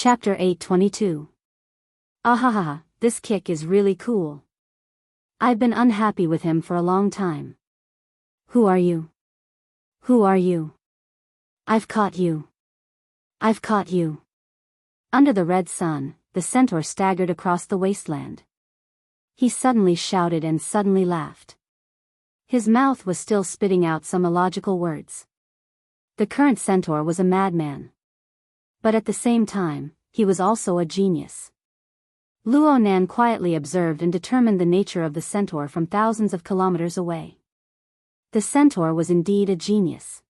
Chapter 822. Ahahaha, this kick is really cool. I've been unhappy with him for a long time. Who are you? Who are you? I've caught you. I've caught you. Under the red sun, the centaur staggered across the wasteland. He suddenly shouted and suddenly laughed. His mouth was still spitting out some illogical words. The current centaur was a madman. But at the same time, he was also a genius. Luo Nan quietly observed and determined the nature of the centaur from thousands of kilometers away. The centaur was indeed a genius.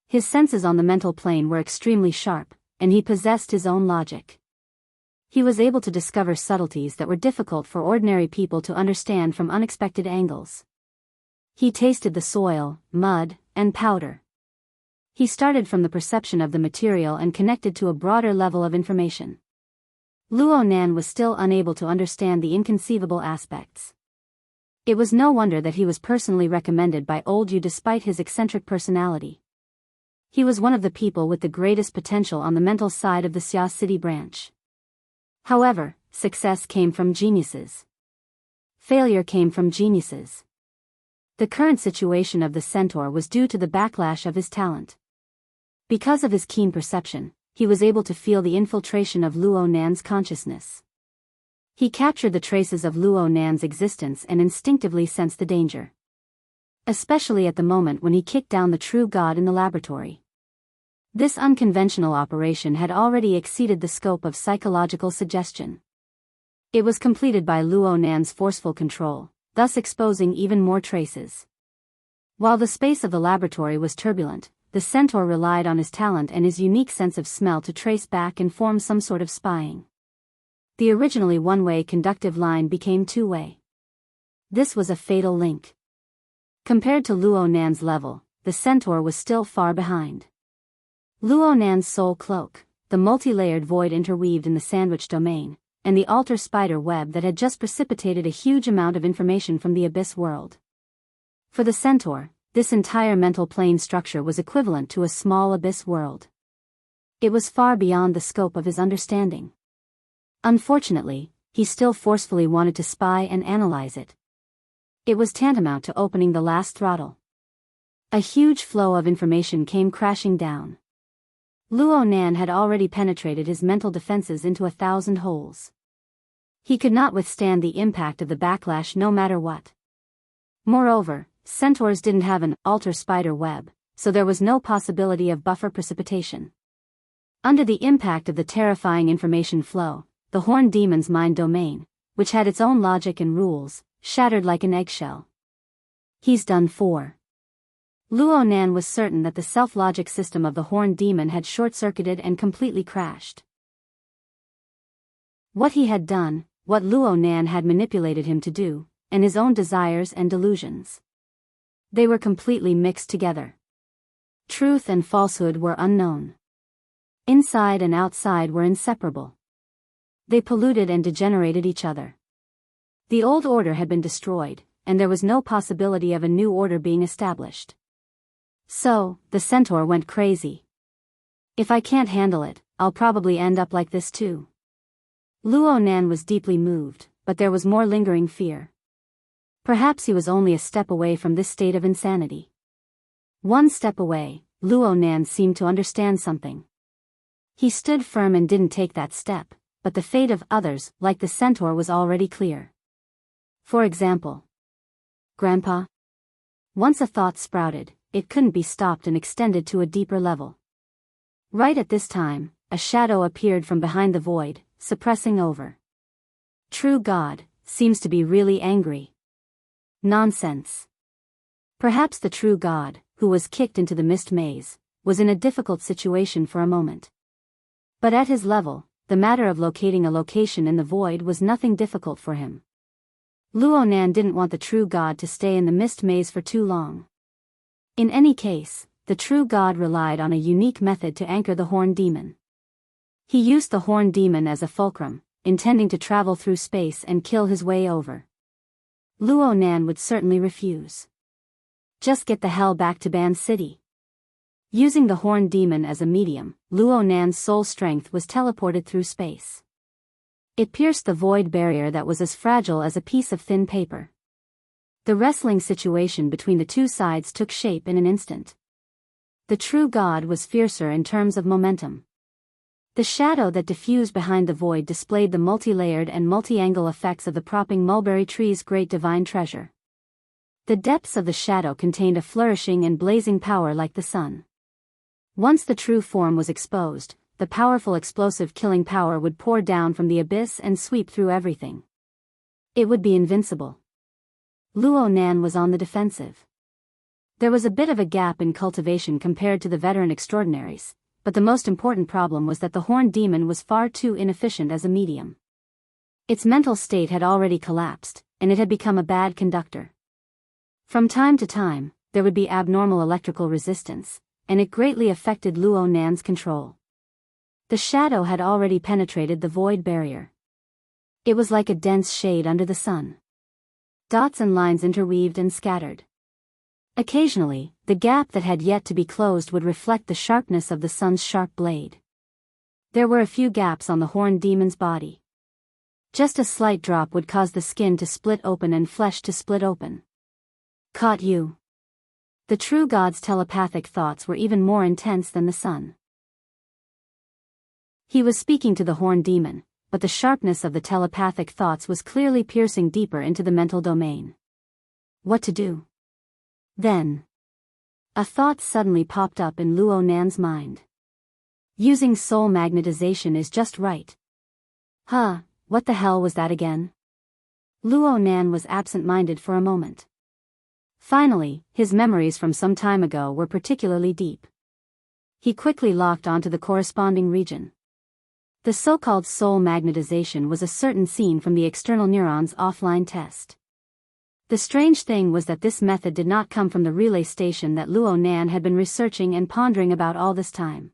His senses on the mental plane were extremely sharp, and he possessed his own logic. He was able to discover subtleties that were difficult for ordinary people to understand from unexpected angles. He tasted the soil, mud, and powder. He started from the perception of the material and connected to a broader level of information. Luo Nan was still unable to understand the inconceivable aspects. It was no wonder that he was personally recommended by Old Yu despite his eccentric personality. He was one of the people with the greatest potential on the mental side of the Xia City branch. However, success came from geniuses. Failure came from geniuses. The current situation of the centaur was due to the backlash of his talent. Because of his keen perception, he was able to feel the infiltration of Luo Nan's consciousness. He captured the traces of Luo Nan's existence and instinctively sensed the danger. Especially at the moment when he kicked down the true god in the laboratory. This unconventional operation had already exceeded the scope of psychological suggestion. It was completed by Luo Nan's forceful control, thus exposing even more traces. While the space of the laboratory was turbulent, the centaur relied on his talent and his unique sense of smell to trace back and form some sort of spying. The originally one-way conductive line became two-way. This was a fatal link. Compared to Luo Nan's level, the centaur was still far behind. Luo Nan's soul cloak, the multi-layered void interweaved in the sandwich domain, and the altar spider web that had just precipitated a huge amount of information from the abyss world. For the centaur, this entire mental plane structure was equivalent to a small abyss world. It was far beyond the scope of his understanding. Unfortunately, he still forcefully wanted to spy and analyze it. It was tantamount to opening the last throttle. A huge flow of information came crashing down. Luo Nan had already penetrated his mental defenses into 1,000 holes. He could not withstand the impact of the backlash no matter what. Moreover, centaurs didn't have an altar spider web, so there was no possibility of buffer precipitation. Under the impact of the terrifying information flow, the horned demon's mind domain, which had its own logic and rules, shattered like an eggshell. He's done for. Luo Nan was certain that the self-logic system of the horned demon had short-circuited and completely crashed. What he had done, what Luo Nan had manipulated him to do, and his own desires and delusions. They were completely mixed together. Truth and falsehood were unknown. Inside and outside were inseparable. They polluted and degenerated each other. The old order had been destroyed, and there was no possibility of a new order being established. So, the centaur went crazy. If I can't handle it, I'll probably end up like this too. Luo Nan was deeply moved, but there was more lingering fear. Perhaps he was only a step away from this state of insanity. One step away, Luo Nan seemed to understand something. He stood firm and didn't take that step, but the fate of others, like the centaur, was already clear. For example, Grandpa? Once a thought sprouted, it couldn't be stopped and extended to a deeper level. Right at this time, a shadow appeared from behind the void, suppressing over. True God, seems to be really angry. Nonsense. Perhaps the true God, who was kicked into the mist maze, was in a difficult situation for a moment. But at his level, the matter of locating a location in the void was nothing difficult for him. Luo Nan didn't want the true God to stay in the mist maze for too long. In any case, the true God relied on a unique method to anchor the horned demon. He used the horned demon as a fulcrum, intending to travel through space and kill his way over. Luo Nan would certainly refuse. Just get the hell back to Ban City. Using the horned demon as a medium, Luo Nan's soul strength was teleported through space. It pierced the void barrier that was as fragile as a piece of thin paper. The wrestling situation between the two sides took shape in an instant. The true god was fiercer in terms of momentum. The shadow that diffused behind the void displayed the multi-layered and multi-angle effects of the propping mulberry tree's great divine treasure. The depths of the shadow contained a flourishing and blazing power like the sun. Once the true form was exposed, the powerful explosive killing power would pour down from the abyss and sweep through everything. It would be invincible. Luo Nan was on the defensive. There was a bit of a gap in cultivation compared to the veteran extraordinaries, but the most important problem was that the horned demon was far too inefficient as a medium. Its mental state had already collapsed, and it had become a bad conductor. From time to time, there would be abnormal electrical resistance, and it greatly affected Luo Nan's control. The shadow had already penetrated the void barrier. It was like a dense shade under the sun. Dots and lines interweaved and scattered. Occasionally, the gap that had yet to be closed would reflect the sharpness of the sun's sharp blade. There were a few gaps on the horned demon's body. Just a slight drop would cause the skin to split open and flesh to split open. Caught you. The true god's telepathic thoughts were even more intense than the sun. He was speaking to the horned demon, but the sharpness of the telepathic thoughts was clearly piercing deeper into the mental domain. What to do? Then, a thought suddenly popped up in Luo Nan's mind. Using soul magnetization is just right. What the hell was that again? Luo Nan was absent-minded for a moment. Finally, his memories from some time ago were particularly deep. He quickly locked onto the corresponding region. The so-called soul magnetization was a certain scene from the external neurons offline test. The strange thing was that this method did not come from the relay station that Luo Nan had been researching and pondering about all this time.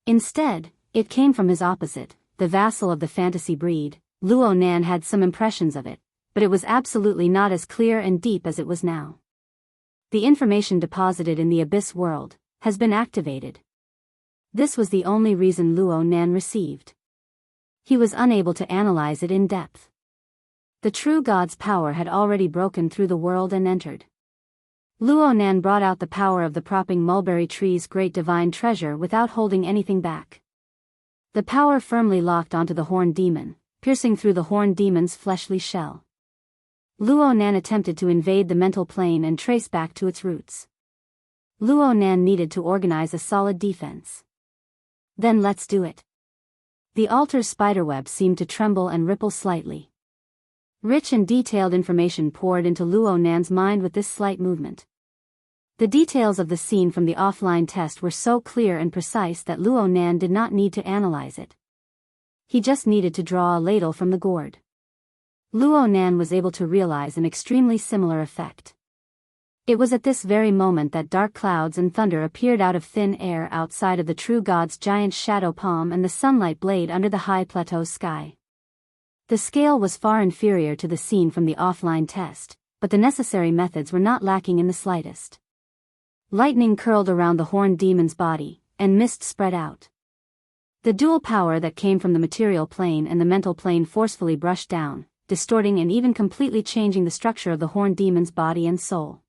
Instead, it came from his opposite, the vassal of the fantasy breed. Luo Nan had some impressions of it, but it was absolutely not as clear and deep as it was now. The information deposited in the abyss world has been activated. This was the only reason Luo Nan received. He was unable to analyze it in depth. The true god's power had already broken through the world and entered. Luo Nan brought out the power of the propping mulberry tree's great divine treasure without holding anything back. The power firmly locked onto the horned demon, piercing through the horned demon's fleshly shell. Luo Nan attempted to invade the mental plane and trace back to its roots. Luo Nan needed to organize a solid defense. Then let's do it. The altar's spiderweb seemed to tremble and ripple slightly. Rich and detailed information poured into Luo Nan's mind with this slight movement. The details of the scene from the offline test were so clear and precise that Luo Nan did not need to analyze it. He just needed to draw a ladle from the gourd. Luo Nan was able to realize an extremely similar effect. It was at this very moment that dark clouds and thunder appeared out of thin air outside of the true god's giant shadow palm and the sunlight blade under the high plateau sky. The scale was far inferior to the scene from the offline test, but the necessary methods were not lacking in the slightest. Lightning curled around the horned demon's body, and mist spread out. The dual power that came from the material plane and the mental plane forcefully brushed down, distorting and even completely changing the structure of the horned demon's body and soul.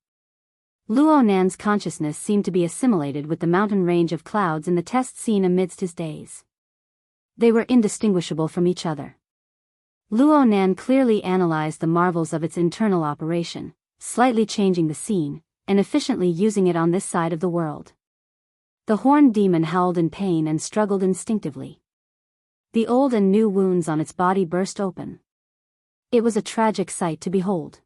Luo Nan's consciousness seemed to be assimilated with the mountain range of clouds in the test scene amidst his daze. They were indistinguishable from each other. Luo Nan clearly analyzed the marvels of its internal operation, slightly changing the scene, and efficiently using it on this side of the world. The horned demon howled in pain and struggled instinctively. The old and new wounds on its body burst open. It was a tragic sight to behold.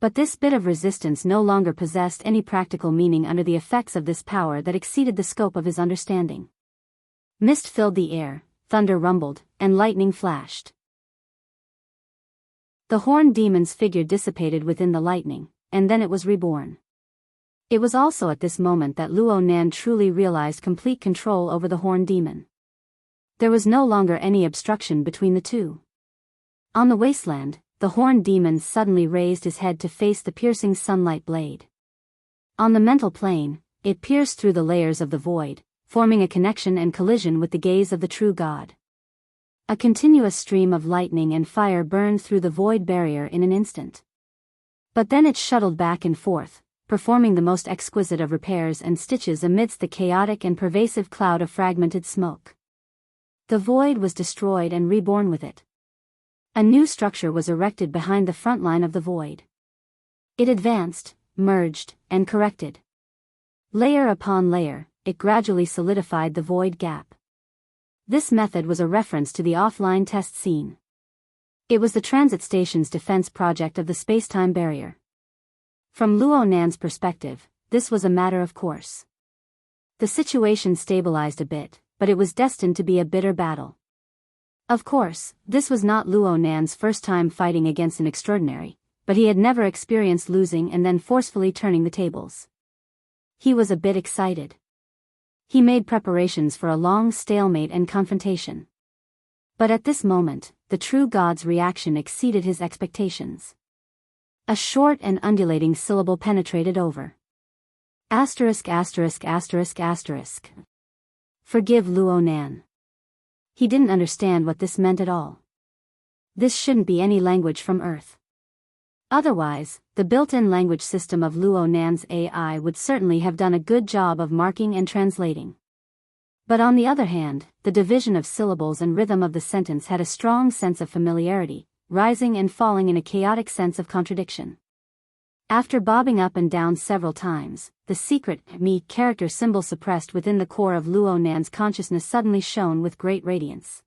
But this bit of resistance no longer possessed any practical meaning under the effects of this power that exceeded the scope of his understanding. Mist filled the air, thunder rumbled, and lightning flashed. The horned demon's figure dissipated within the lightning, and then it was reborn. It was also at this moment that Luo Nan truly realized complete control over the horned demon. There was no longer any obstruction between the two. On the wasteland, the horned demon suddenly raised his head to face the piercing sunlight blade. On the mental plane, it pierced through the layers of the void, forming a connection and collision with the gaze of the true God. A continuous stream of lightning and fire burned through the void barrier in an instant. But then it shuttled back and forth, performing the most exquisite of repairs and stitches amidst the chaotic and pervasive cloud of fragmented smoke. The void was destroyed and reborn with it. A new structure was erected behind the front line of the void. It advanced, merged, and corrected. Layer upon layer, it gradually solidified the void gap. This method was a reference to the offline test scene. It was the transit station's defense project of the space-time barrier. From Luo Nan's perspective, this was a matter of course. The situation stabilized a bit, but it was destined to be a bitter battle. Of course, this was not Luo Nan's first time fighting against an extraordinary, but he had never experienced losing and then forcefully turning the tables. He was a bit excited. He made preparations for a long stalemate and confrontation. But at this moment, the true God's reaction exceeded his expectations. A short and undulating syllable penetrated over. Asterisk asterisk asterisk asterisk. Forgive Luo Nan. He didn't understand what this meant at all. This shouldn't be any language from Earth. Otherwise, the built-in language system of Luo Nan's AI would certainly have done a good job of marking and translating. But on the other hand, the division of syllables and rhythm of the sentence had a strong sense of familiarity, rising and falling in a chaotic sense of contradiction. After bobbing up and down several times, the secret me character symbol suppressed within the core of Luo Nan's consciousness suddenly shone with great radiance.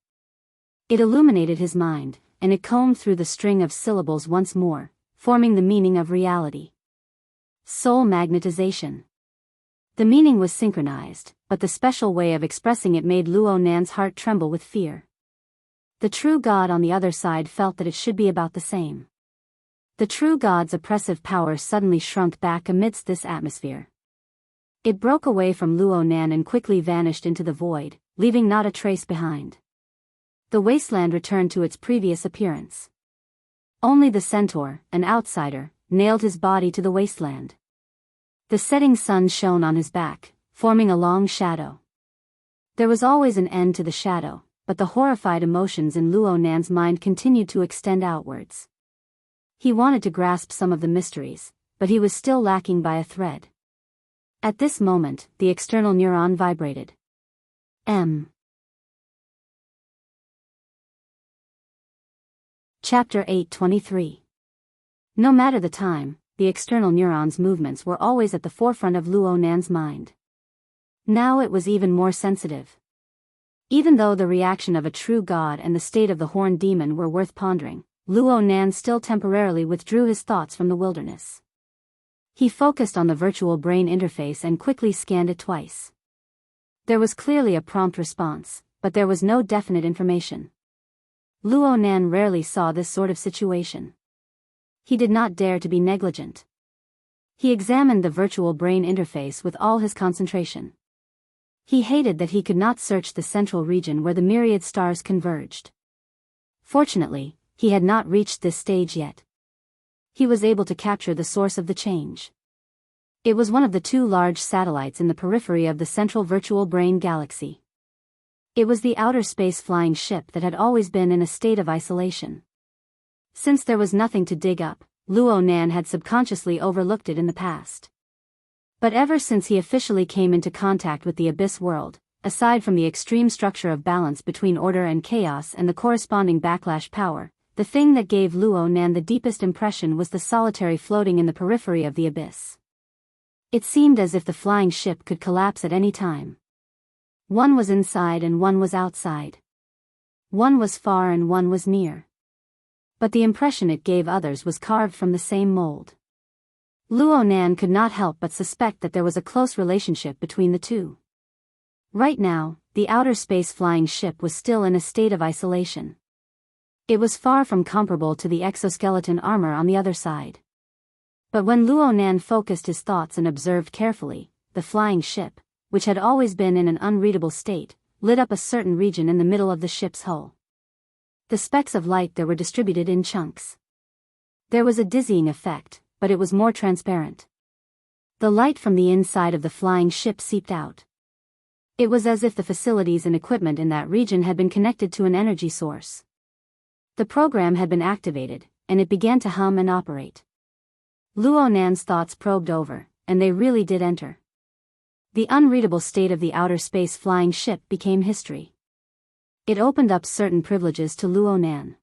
It illuminated his mind, and it combed through the string of syllables once more, forming the meaning of reality. Soul magnetization. The meaning was synchronized, but the special way of expressing it made Luo Nan's heart tremble with fear. The true God on the other side felt that it should be about the same. The true God's oppressive power suddenly shrunk back amidst this atmosphere. It broke away from Luo Nan and quickly vanished into the void, leaving not a trace behind. The wasteland returned to its previous appearance. Only the centaur, an outsider, nailed his body to the wasteland. The setting sun shone on his back, forming a long shadow. There was always an end to the shadow, but the horrified emotions in Luo Nan's mind continued to extend outwards. He wanted to grasp some of the mysteries, but he was still lacking by a thread. At this moment, the external neuron vibrated. Chapter 8:23. No matter the time, the external neuron's movements were always at the forefront of Luo Nan's mind. Now it was even more sensitive. Even though the reaction of a true God and the state of the horned demon were worth pondering, Luo Nan still temporarily withdrew his thoughts from the wilderness. He focused on the virtual brain interface and quickly scanned it twice. There was clearly a prompt response, but there was no definite information. Luo Nan rarely saw this sort of situation. He did not dare to be negligent. He examined the virtual brain interface with all his concentration. He hated that he could not search the central region where the myriad stars converged. Fortunately, he had not reached this stage yet. He was able to capture the source of the change. It was one of the two large satellites in the periphery of the central virtual brain galaxy. It was the outer space flying ship that had always been in a state of isolation. Since there was nothing to dig up, Luo Nan had subconsciously overlooked it in the past. But ever since he officially came into contact with the abyss world, aside from the extreme structure of balance between order and chaos and the corresponding backlash power, the thing that gave Luo Nan the deepest impression was the solitary floating in the periphery of the abyss. It seemed as if the flying ship could collapse at any time. One was inside and one was outside. One was far and one was near. But the impression it gave others was carved from the same mold. Luo Nan could not help but suspect that there was a close relationship between the two. Right now, the outer space flying ship was still in a state of isolation. It was far from comparable to the exoskeleton armor on the other side. But when Luo Nan focused his thoughts and observed carefully, the flying ship, which had always been in an unreadable state, lit up a certain region in the middle of the ship's hull. The specks of light there were distributed in chunks. There was a dizzying effect, but it was more transparent. The light from the inside of the flying ship seeped out. It was as if the facilities and equipment in that region had been connected to an energy source. The program had been activated, and it began to hum and operate. Luo Nan's thoughts probed over, and they really did enter. The unreadable state of the outer space flying ship became history. It opened up certain privileges to Luo Nan.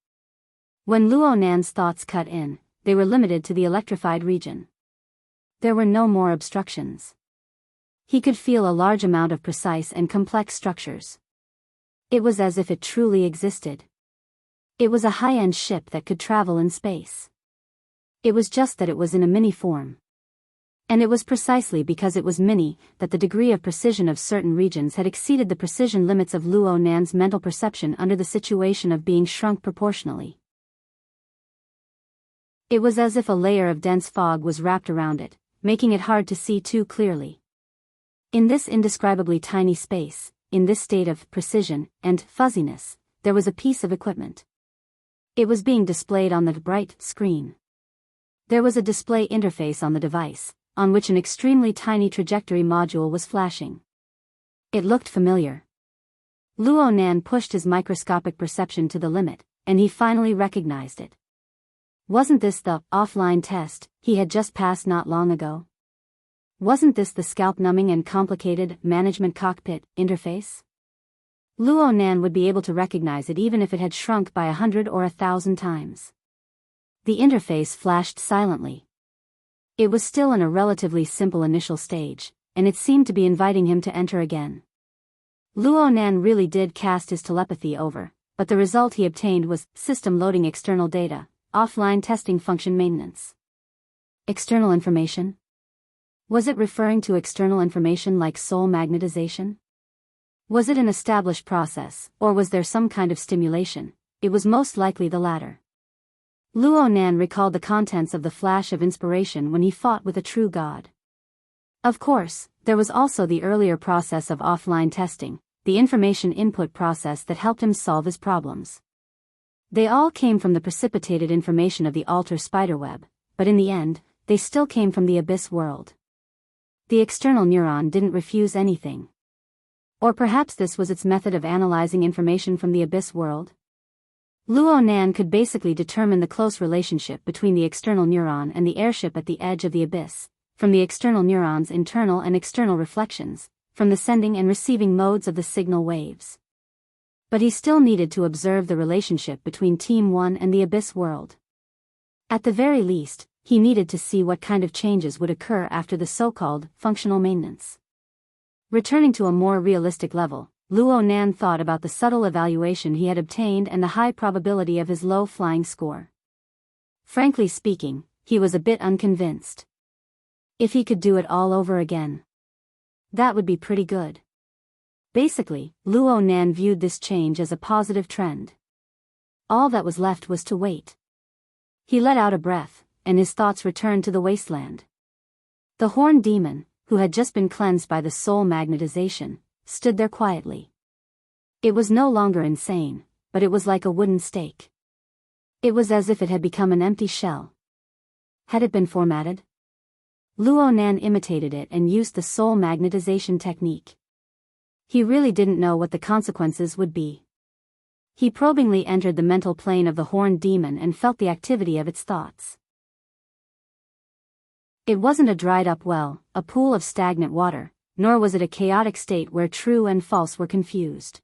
When Luo Nan's thoughts cut in, they were limited to the electrified region. There were no more obstructions. He could feel a large amount of precise and complex structures. It was as if it truly existed. It was a high-end ship that could travel in space. It was just that it was in a mini form. And it was precisely because it was mini that the degree of precision of certain regions had exceeded the precision limits of Luo Nan's mental perception under the situation of being shrunk proportionally. It was as if a layer of dense fog was wrapped around it, making it hard to see too clearly. In this indescribably tiny space, in this state of precision and fuzziness, there was a piece of equipment. It was being displayed on the bright screen. There was a display interface on the device, on which an extremely tiny trajectory module was flashing. It looked familiar. Luo Nan pushed his microscopic perception to the limit, and he finally recognized it. Wasn't this the offline test he had just passed not long ago? Wasn't this the scalp-numbing and complicated management cockpit interface? Luo Nan would be able to recognize it even if it had shrunk by 100 or 1,000 times. The interface flashed silently. It was still in a relatively simple initial stage, and it seemed to be inviting him to enter again. Luo Nan really did cast his telepathy over, but the result he obtained was system loading external data, offline testing function maintenance. External information? Was it referring to external information like soul magnetization? Was it an established process, or was there some kind of stimulation? It was most likely the latter. Luo Nan recalled the contents of the flash of inspiration when he fought with a true god. Of course, there was also the earlier process of offline testing, the information input process that helped him solve his problems. They all came from the precipitated information of the alter spiderweb, but in the end, they still came from the abyss world. The external neuron didn't refuse anything. Or perhaps this was its method of analyzing information from the abyss world? Luo Nan could basically determine the close relationship between the external neuron and the airship at the edge of the abyss, from the external neuron's internal and external reflections, from the sending and receiving modes of the signal waves. But he still needed to observe the relationship between Team 1 and the abyss world. At the very least, he needed to see what kind of changes would occur after the so-called functional maintenance. Returning to a more realistic level, Luo Nan thought about the subtle evaluation he had obtained and the high probability of his low flying score. Frankly speaking, he was a bit unconvinced. If he could do it all over again, that would be pretty good. Basically, Luo Nan viewed this change as a positive trend. All that was left was to wait. He let out a breath, and his thoughts returned to the wasteland. The horned demon, who had just been cleansed by the soul magnetization, stood there quietly. It was no longer insane, but it was like a wooden stake. It was as if it had become an empty shell. Had it been formatted? Luo Nan imitated it and used the soul magnetization technique. He really didn't know what the consequences would be. He probingly entered the mental plane of the horned demon and felt the activity of its thoughts. It wasn't a dried-up well, a pool of stagnant water, nor was it a chaotic state where true and false were confused.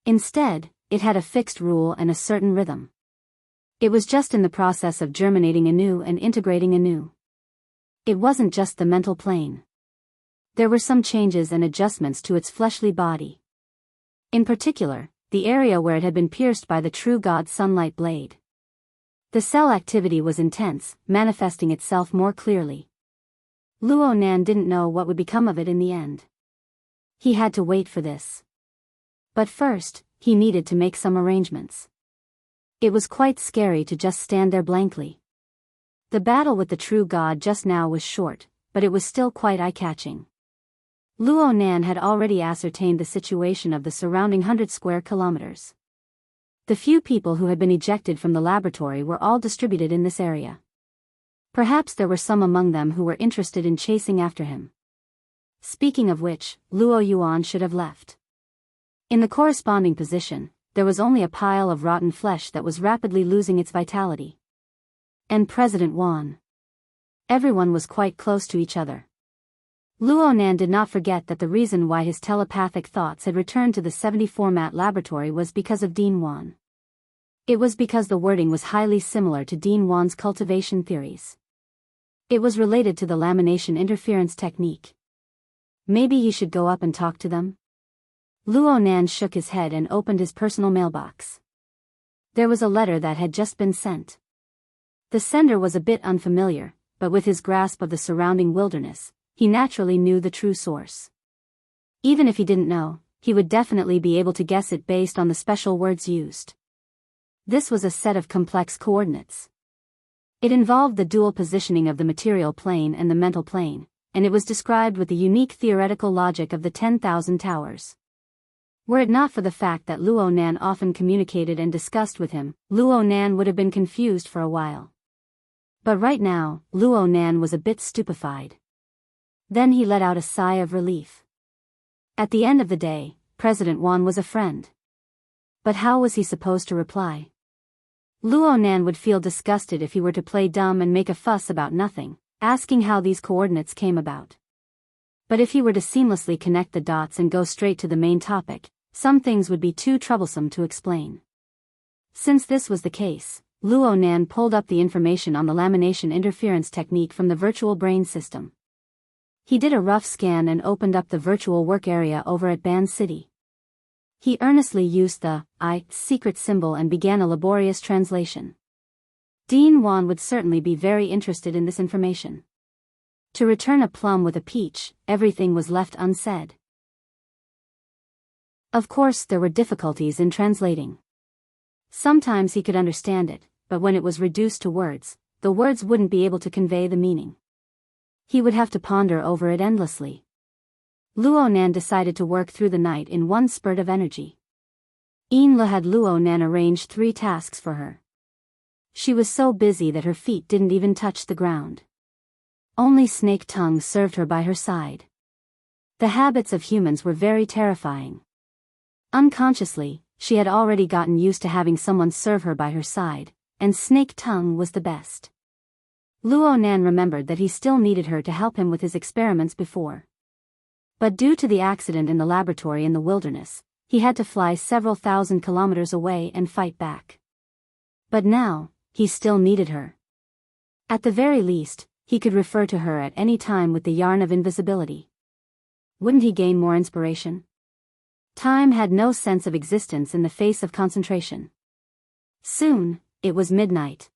Instead, it had a fixed rule and a certain rhythm. It was just in the process of germinating anew and integrating anew. It wasn't just the mental plane. There were some changes and adjustments to its fleshly body. In particular, the area where it had been pierced by the true God's sunlight blade. The cell activity was intense, manifesting itself more clearly. Luo Nan didn't know what would become of it in the end. He had to wait for this. But first, he needed to make some arrangements. It was quite scary to just stand there blankly. The battle with the true God just now was short, but it was still quite eye-catching. Luo Nan had already ascertained the situation of the surrounding 100 square kilometers. The few people who had been ejected from the laboratory were all distributed in this area. Perhaps there were some among them who were interested in chasing after him. Speaking of which, Luo Yuan should have left. In the corresponding position, there was only a pile of rotten flesh that was rapidly losing its vitality. And President Wan. Everyone was quite close to each other. Luo Nan did not forget that the reason why his telepathic thoughts had returned to the 70-format laboratory was because of Dean Wan. It was because the wording was highly similar to Dean Wan's cultivation theories. It was related to the lamination interference technique. Maybe he should go up and talk to them? Luo Nan shook his head and opened his personal mailbox. There was a letter that had just been sent. The sender was a bit unfamiliar, but with his grasp of the surrounding wilderness, he naturally knew the true source. Even if he didn't know, he would definitely be able to guess it based on the special words used. This was a set of complex coordinates. It involved the dual positioning of the material plane and the mental plane, and it was described with the unique theoretical logic of the 10,000 towers. Were it not for the fact that Luo Nan often communicated and discussed with him, Luo Nan would have been confused for a while. But right now, Luo Nan was a bit stupefied. Then he let out a sigh of relief. At the end of the day, President Wan was a friend. But how was he supposed to reply? Luo Nan would feel disgusted if he were to play dumb and make a fuss about nothing, asking how these coordinates came about. But if he were to seamlessly connect the dots and go straight to the main topic, some things would be too troublesome to explain. Since this was the case, Luo Nan pulled up the information on the lamination interference technique from the virtual brain system. He did a rough scan and opened up the virtual work area over at Ban City. He earnestly used the secret symbol and began a laborious translation. Dean Wan would certainly be very interested in this information. To return a plum with a peach, everything was left unsaid. Of course, there were difficulties in translating. Sometimes he could understand it, but when it was reduced to words, the words wouldn't be able to convey the meaning. He would have to ponder over it endlessly. Luo Nan decided to work through the night in one spurt of energy. Enla had Luo Nan arrange 3 tasks for her. She was so busy that her feet didn't even touch the ground. Only Snake Tongue served her by her side. The habits of humans were very terrifying. Unconsciously, she had already gotten used to having someone serve her by her side, and Snake Tongue was the best. Luo Nan remembered that he still needed her to help him with his experiments before. But due to the accident in the laboratory in the wilderness, he had to fly several thousand kilometers away and fight back. But now, he still needed her. At the very least, he could refer to her at any time with the yarn of invisibility. Wouldn't he gain more inspiration? Time had no sense of existence in the face of concentration. Soon, it was midnight.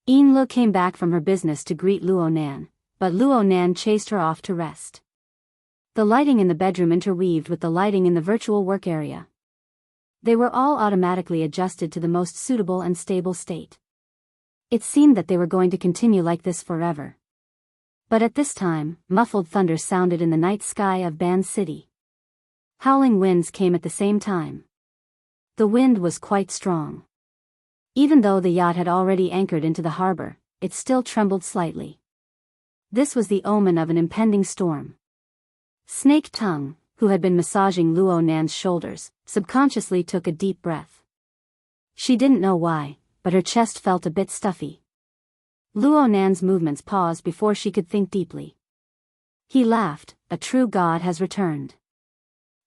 Enla came back from her business to greet Luo Nan, but Luo Nan chased her off to rest. The lighting in the bedroom interweaved with the lighting in the virtual work area. They were all automatically adjusted to the most suitable and stable state. It seemed that they were going to continue like this forever. But at this time, muffled thunder sounded in the night sky of Ban City. Howling winds came at the same time. The wind was quite strong. Even though the yacht had already anchored into the harbor, it still trembled slightly. This was the omen of an impending storm. Snake Tongue, who had been massaging Luo Nan's shoulders, subconsciously took a deep breath. She didn't know why, but her chest felt a bit stuffy. Luo Nan's movements paused before she could think deeply. He laughed. A true god has returned.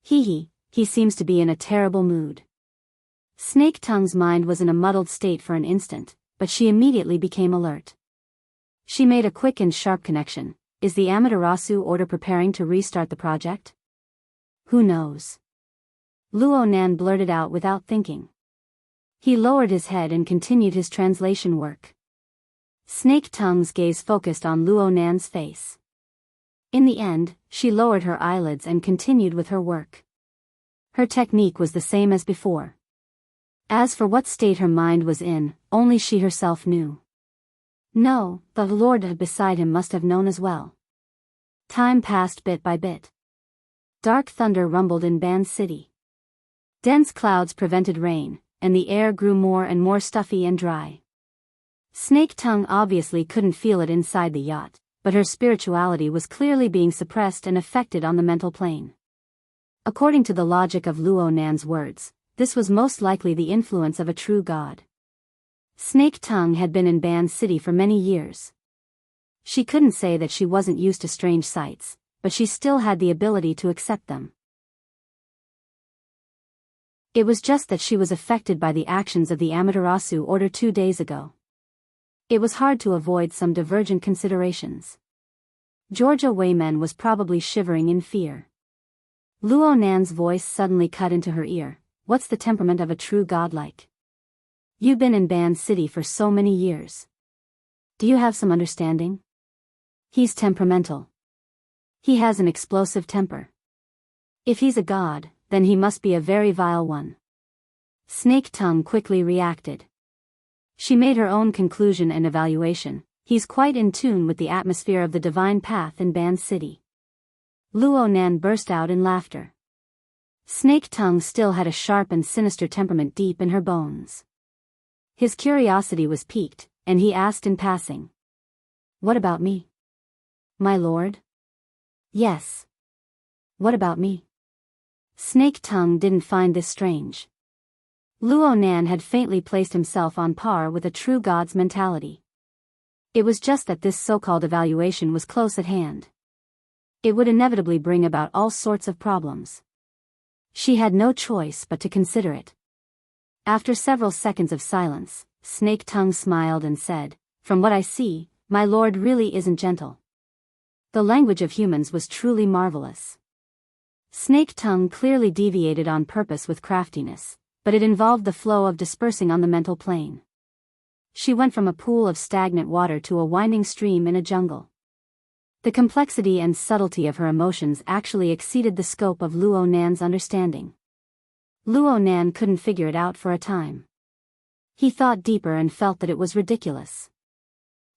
He seems to be in a terrible mood. Snake Tongue's mind was in a muddled state for an instant, but she immediately became alert. She made a quick and sharp connection. Is the Amaterasu order preparing to restart the project? Who knows? Luo Nan blurted out without thinking. He lowered his head and continued his translation work. Snake Tongue's gaze focused on Luo Nan's face. In the end, she lowered her eyelids and continued with her work. Her technique was the same as before. As for what state her mind was in, only she herself knew. No, the Lord beside him must have known as well. Time passed bit by bit. Dark thunder rumbled in Ban City. Dense clouds prevented rain, and the air grew more and more stuffy and dry. Snake Tongue obviously couldn't feel it inside the yacht, but her spirituality was clearly being suppressed and affected on the mental plane. According to the logic of Luo Nan's words, this was most likely the influence of a true god. Snake Tongue had been in Ban City for many years. She couldn't say that she wasn't used to strange sights, but she still had the ability to accept them. It was just that she was affected by the actions of the Amaterasu order 2 days ago. It was hard to avoid some divergent considerations. Georgia Wayman was probably shivering in fear. Luo Nan's voice suddenly cut into her ear. What's the temperament of a true god like? You've been in Ban City for so many years. Do you have some understanding? He's temperamental. He has an explosive temper. If he's a god, then he must be a very vile one. Snake Tongue quickly reacted. She made her own conclusion and evaluation. He's quite in tune with the atmosphere of the divine path in Ban City. Luo Nan burst out in laughter. Snake Tongue still had a sharp and sinister temperament deep in her bones. His curiosity was piqued, and he asked in passing. What about me? My lord? Yes. What about me? Snake Tongue didn't find this strange. Luo Nan had faintly placed himself on par with a true god's mentality. It was just that this so-called evaluation was close at hand. It would inevitably bring about all sorts of problems. She had no choice but to consider it. After several seconds of silence, Snake Tongue smiled and said, From what I see, my lord really isn't gentle. The language of humans was truly marvelous. Snake Tongue clearly deviated on purpose with craftiness, but it involved the flow of dispersing on the mental plane. She went from a pool of stagnant water to a winding stream in a jungle. The complexity and subtlety of her emotions actually exceeded the scope of Luo Nan's understanding. Luo Nan couldn't figure it out for a time. He thought deeper and felt that it was ridiculous.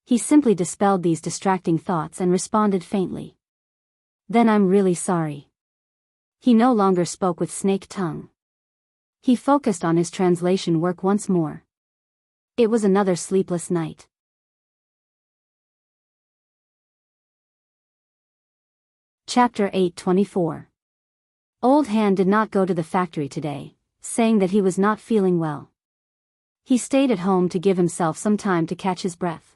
He simply dispelled these distracting thoughts and responded faintly. Then I'm really sorry. He no longer spoke with Snake Tongue. He focused on his translation work once more. It was another sleepless night. Chapter 8:24. Old Hand did not go to the factory today, saying that he was not feeling well. He stayed at home to give himself some time to catch his breath.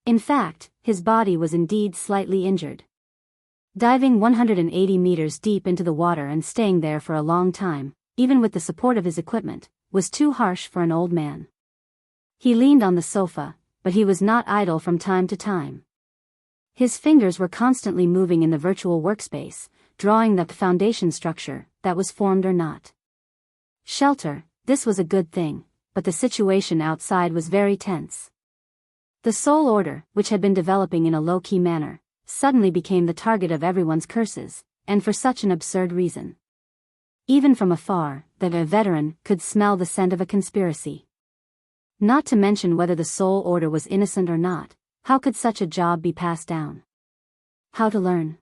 In fact, his body was indeed slightly injured. Diving 180 meters deep into the water and staying there for a long time, even with the support of his equipment, was too harsh for an old man. He leaned on the sofa, but he was not idle from time to time. His fingers were constantly moving in the virtual workspace, drawing the foundation structure that was formed or not. Shelter, this was a good thing, but the situation outside was very tense. The Soul Order, which had been developing in a low-key manner, suddenly became the target of everyone's curses, and for such an absurd reason. Even from afar, a veteran could smell the scent of a conspiracy. Not to mention whether the Soul Order was innocent or not. How could such a job be passed down? How to learn?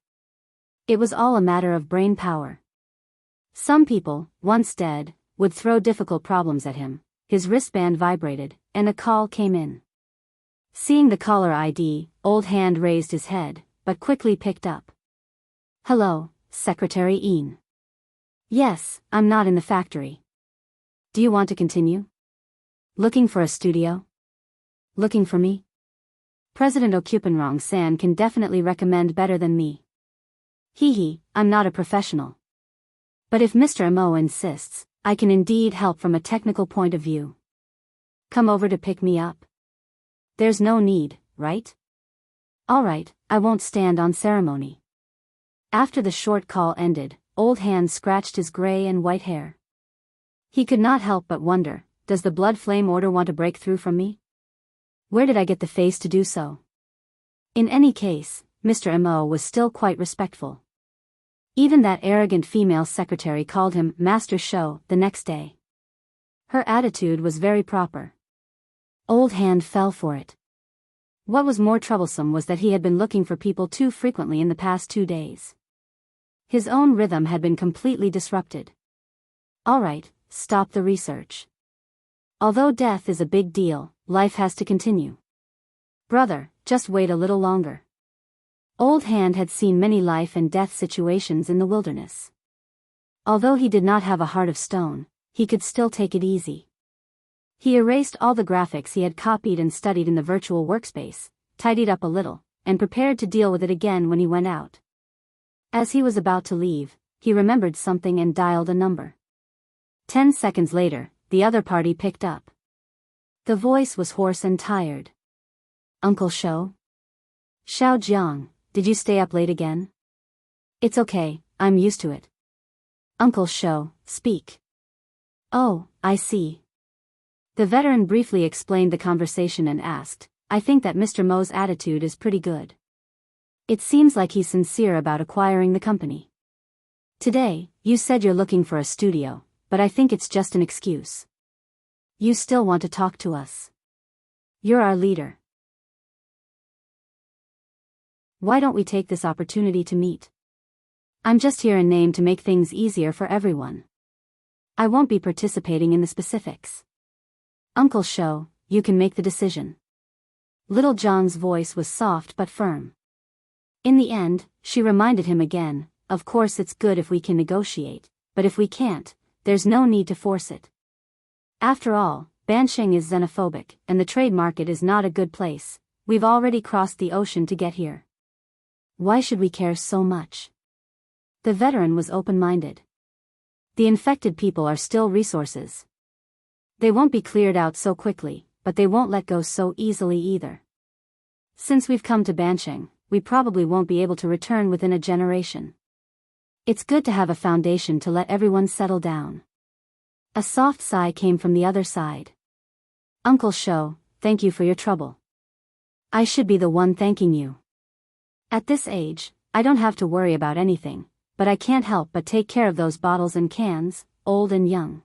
It was all a matter of brain power. Some people, once dead, would throw difficult problems at him. His wristband vibrated, and a call came in. Seeing the caller ID, Old Hand raised his head, but quickly picked up. Hello, Secretary Een. Yes, I'm not in the factory. Do you want to continue? Looking for a studio? Looking for me? President Okupenrong-san can definitely recommend better than me. Hee, I'm not a professional. But if Mr. Mo insists, I can indeed help from a technical point of view. Come over to pick me up. There's no need, right? Alright, I won't stand on ceremony. After the short call ended, Old Hand scratched his gray and white hair. He could not help but wonder, does the Blood Flame Order want to break through from me? Where did I get the face to do so? In any case, Mr. Mo was still quite respectful. Even that arrogant female secretary called him Master Show the next day. Her attitude was very proper. Old Hand fell for it. What was more troublesome was that he had been looking for people too frequently in the past 2 days. His own rhythm had been completely disrupted. Alright, stop the research. Although death is a big deal, life has to continue. Brother, just wait a little longer. Old Hand had seen many life and death situations in the wilderness. Although he did not have a heart of stone, he could still take it easy. He erased all the graphics he had copied and studied in the virtual workspace, tidied up a little, and prepared to deal with it again when he went out. As he was about to leave, he remembered something and dialed a number. 10 seconds later, the other party picked up. The voice was hoarse and tired. Uncle Shou? Xiao Jiang, did you stay up late again? It's okay, I'm used to it. Uncle Shou, speak. Oh, I see. The veteran briefly explained the conversation and asked, I think that Mr. Mo's attitude is pretty good. It seems like he's sincere about acquiring the company. Today, you said you're looking for a studio, but I think it's just an excuse. You still want to talk to us. You're our leader. Why don't we take this opportunity to meet? I'm just here in name to make things easier for everyone. I won't be participating in the specifics. Uncle Shou, you can make the decision. Little Zhang's voice was soft but firm. In the end, she reminded him again, of course it's good if we can negotiate, but if we can't, there's no need to force it. After all, Bansheng is xenophobic, and the trade market is not a good place. We've already crossed the ocean to get here. Why should we care so much? The veteran was open-minded. The infected people are still resources. They won't be cleared out so quickly, but they won't let go so easily either. Since we've come to Bansheng, we probably won't be able to return within a generation. It's good to have a foundation to let everyone settle down. A soft sigh came from the other side. Uncle Shou, thank you for your trouble. I should be the one thanking you. At this age, I don't have to worry about anything, but I can't help but take care of those bottles and cans, old and young.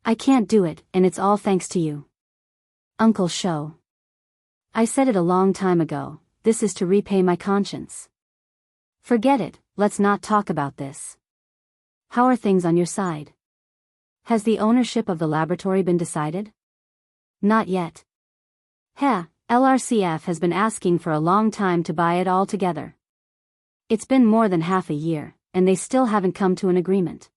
I can't do it, and it's all thanks to you. Uncle Shou. I said it a long time ago, this is to repay my conscience. Forget it, let's not talk about this. How are things on your side? Has the ownership of the laboratory been decided? Not yet. LRCF has been asking for a long time to buy it all together. It's been more than half a year, and they still haven't come to an agreement.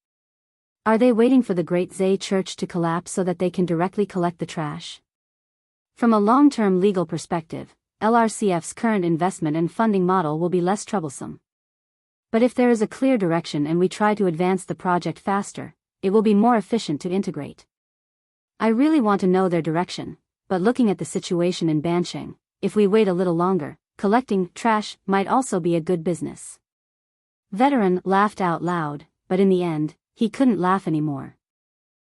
Are they waiting for the Great Zay Church to collapse so that they can directly collect the trash? From a long-term legal perspective, LRCF's current investment and funding model will be less troublesome. But if there is a clear direction and we try to advance the project faster, it will be more efficient to integrate. I really want to know their direction, but looking at the situation in Bansheng, if we wait a little longer, collecting trash might also be a good business. Veteran laughed out loud, but in the end, he couldn't laugh anymore.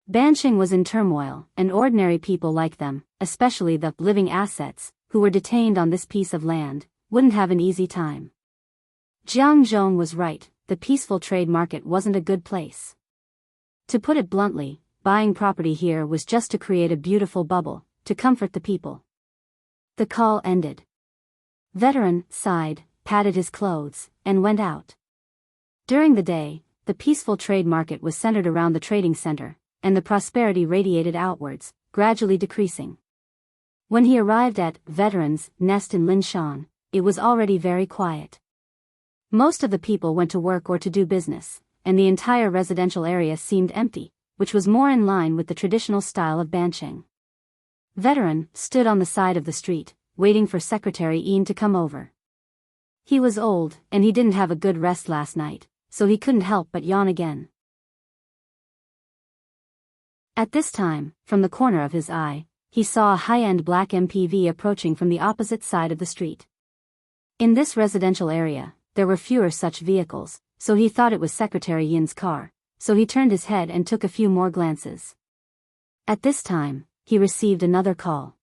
Bansheng was in turmoil, and ordinary people like them, especially the living assets, who were detained on this piece of land, wouldn't have an easy time. Jiang Zhong was right, the peaceful trade market wasn't a good place. To put it bluntly, buying property here was just to create a beautiful bubble, to comfort the people. The call ended. Veteran sighed, patted his clothes, and went out. During the day, the peaceful trade market was centered around the trading center, and the prosperity radiated outwards, gradually decreasing. When he arrived at Veteran's Nest in Linshan, it was already very quiet. Most of the people went to work or to do business, and the entire residential area seemed empty, which was more in line with the traditional style of Bansheng. Veteran stood on the side of the street, waiting for Secretary Ian to come over. He was old, and he didn't have a good rest last night, so he couldn't help but yawn again. At this time, from the corner of his eye, he saw a high-end black MPV approaching from the opposite side of the street. In this residential area, there were fewer such vehicles, so he thought it was Secretary Yin's car, so he turned his head and took a few more glances. At this time, he received another call.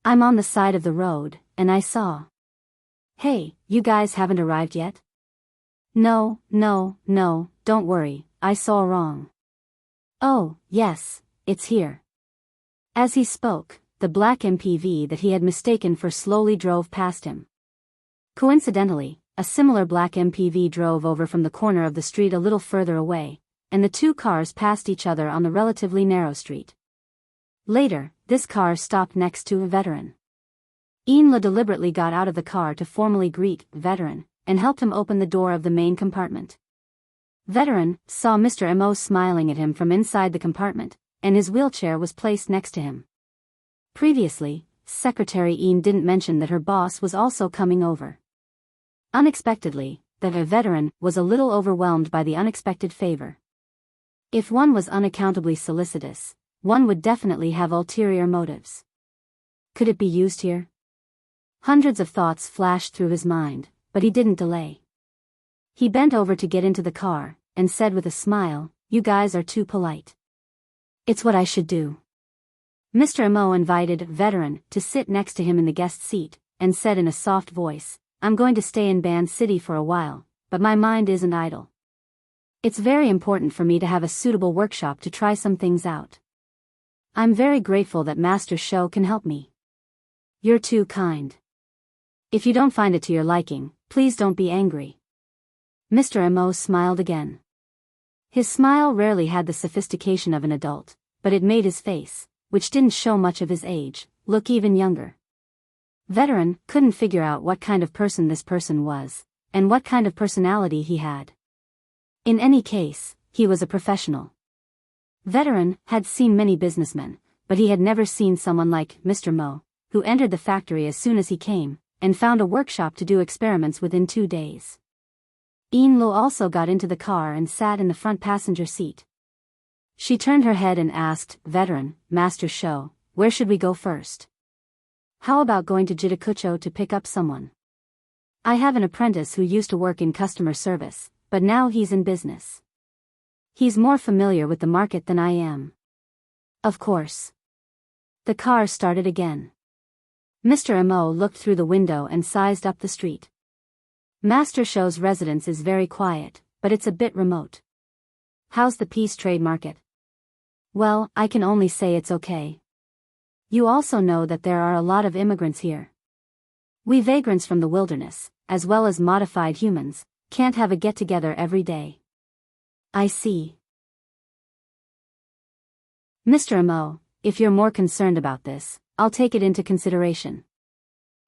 I'm on the side of the road, and I saw. Hey, you guys haven't arrived yet? No, don't worry, I saw wrong. Oh, yes, it's here. As he spoke, the black MPV that he had mistaken for slowly drove past him. Coincidentally, a similar black MPV drove over from the corner of the street a little further away, and the two cars passed each other on the relatively narrow street. Later, this car stopped next to a veteran. Ian deliberately got out of the car to formally greet veteran and helped him open the door of the main compartment. Veteran saw Mr. Mo smiling at him from inside the compartment, and his wheelchair was placed next to him. Previously, Secretary Ian didn't mention that her boss was also coming over. Unexpectedly, the veteran was a little overwhelmed by the unexpected favor. If one was unaccountably solicitous, one would definitely have ulterior motives. Could it be used here? Hundreds of thoughts flashed through his mind, but he didn't delay. He bent over to get into the car, and said with a smile, "You guys are too polite." "It's what I should do." Mr. Mo invited veteran to sit next to him in the guest seat, and said in a soft voice, "I'm going to stay in Band City for a while, but my mind isn't idle. It's very important for me to have a suitable workshop to try some things out. I'm very grateful that Master Show can help me." "You're too kind. If you don't find it to your liking, please don't be angry." Mr. Mo smiled again. His smile rarely had the sophistication of an adult, but it made his face, which didn't show much of his age, look even younger. Veteran couldn't figure out what kind of person this person was, and what kind of personality he had. In any case, he was a professional. Veteran had seen many businessmen, but he had never seen someone like Mr. Mo, who entered the factory as soon as he came, and found a workshop to do experiments within 2 days. Ian Lo also got into the car and sat in the front passenger seat. She turned her head and asked, "Veteran, Master Show, where should we go first? How about going to Jitakucho to pick up someone? I have an apprentice who used to work in customer service, but now he's in business. He's more familiar with the market than I am." "Of course." The car started again. Mr. Mo looked through the window and sized up the street. Master Show's residence is very quiet, but it's a bit remote. "How's the peace trade market?" "Well, I can only say it's okay. You also know that there are a lot of immigrants here. We vagrants from the wilderness, as well as modified humans, can't have a get-together every day." "I see." "Mr. Mo, if you're more concerned about this, I'll take it into consideration.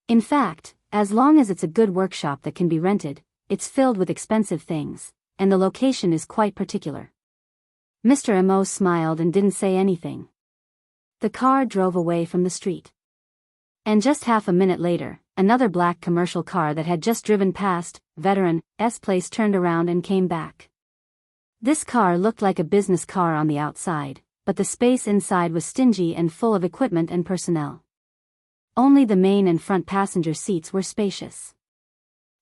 In fact, as long as it's a good workshop that can be rented, it's filled with expensive things, and the location is quite particular." Mr. Mo smiled and didn't say anything. The car drove away from the street. And just half a minute later, another black commercial car that had just driven past veteran's place turned around and came back. This car looked like a business car on the outside, but the space inside was stingy and full of equipment and personnel. Only the main and front passenger seats were spacious.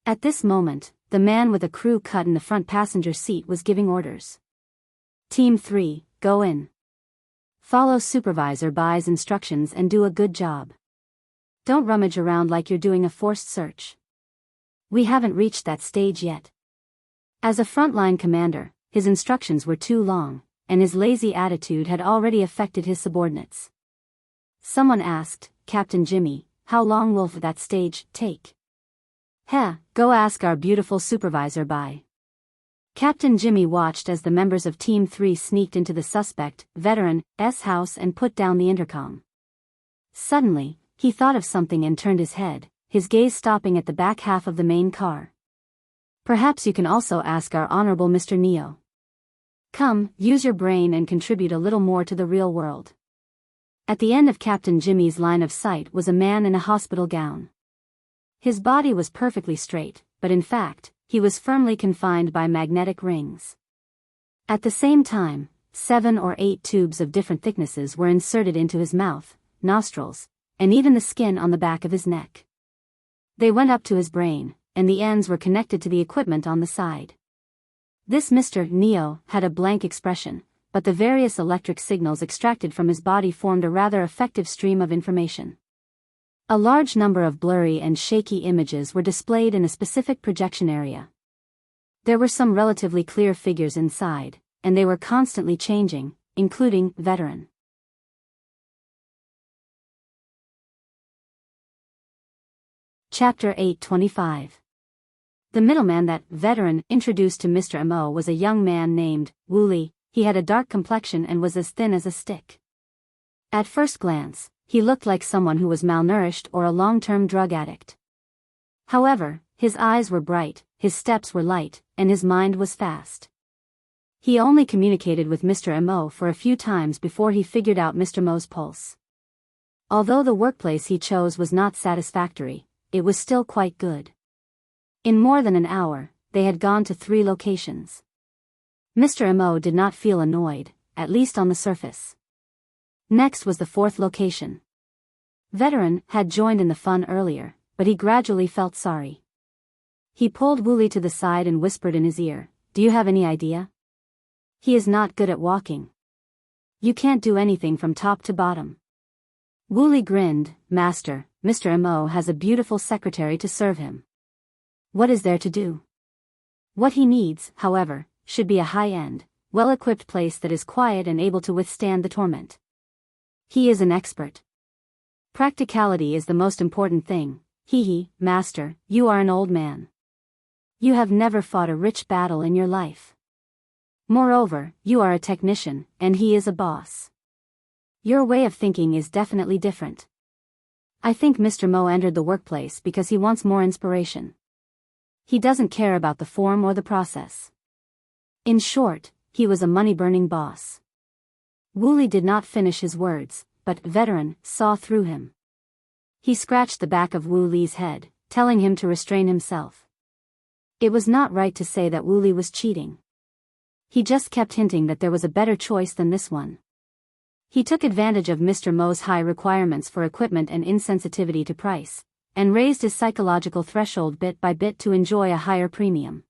At this moment, the man with a crew cut in the front passenger seat was giving orders. "Team 3, go in. Follow Supervisor Bai's instructions and do a good job. Don't rummage around like you're doing a forced search. We haven't reached that stage yet." As a frontline commander, his instructions were too long, and his lazy attitude had already affected his subordinates. Someone asked, "Captain Jimmy, how long will that stage take?" "Heh, go ask our beautiful Supervisor Bai." Captain Jimmy watched as the members of Team 3 sneaked into the suspect veteran's house and put down the intercom. Suddenly, he thought of something and turned his head, his gaze stopping at the back half of the main car. "Perhaps you can also ask our Honorable Mr. Neo. Come, use your brain and contribute a little more to the real world." At the end of Captain Jimmy's line of sight was a man in a hospital gown. His body was perfectly straight, but in fact, he was firmly confined by magnetic rings. At the same time, 7 or 8 tubes of different thicknesses were inserted into his mouth, nostrils, and even the skin on the back of his neck. They went up to his brain, and the ends were connected to the equipment on the side. This Mr. Neo had a blank expression, but the various electric signals extracted from his body formed a rather effective stream of information. A large number of blurry and shaky images were displayed in a specific projection area. There were some relatively clear figures inside, and they were constantly changing, including veteran. Chapter 825. The middleman that veteran introduced to Mr. Mo was a young man named Wooly. He had a dark complexion and was as thin as a stick. At first glance, he looked like someone who was malnourished or a long-term drug addict. However, his eyes were bright, his steps were light, and his mind was fast. He only communicated with Mr. Mo for a few times before he figured out Mr. Mo's pulse. Although the workplace he chose was not satisfactory, it was still quite good. In more than an hour, they had gone to 3 locations. Mr. Mo did not feel annoyed, at least on the surface. Next was the 4th location. Veteran had joined in the fun earlier, but he gradually felt sorry. He pulled Wooly to the side and whispered in his ear, "Do you have any idea? He is not good at walking. You can't do anything from top to bottom." Wooly grinned, "Master, Mr. Mo has a beautiful secretary to serve him. What is there to do? What he needs, however, should be a high-end, well-equipped place that is quiet and able to withstand the torment. He is an expert. Practicality is the most important thing. Master, you are an old man. You have never fought a rich battle in your life. Moreover, you are a technician, and he is a boss. Your way of thinking is definitely different. I think Mr. Mo entered the workplace because he wants more inspiration. He doesn't care about the form or the process. In short, he was a money-burning boss." Wooly did not finish his words, but Veteran saw through him. He scratched the back of Wooly's head, telling him to restrain himself. It was not right to say that Wooly was cheating. He just kept hinting that there was a better choice than this one. He took advantage of Mr. Mo's high requirements for equipment and insensitivity to price, and raised his psychological threshold bit by bit to enjoy a higher premium.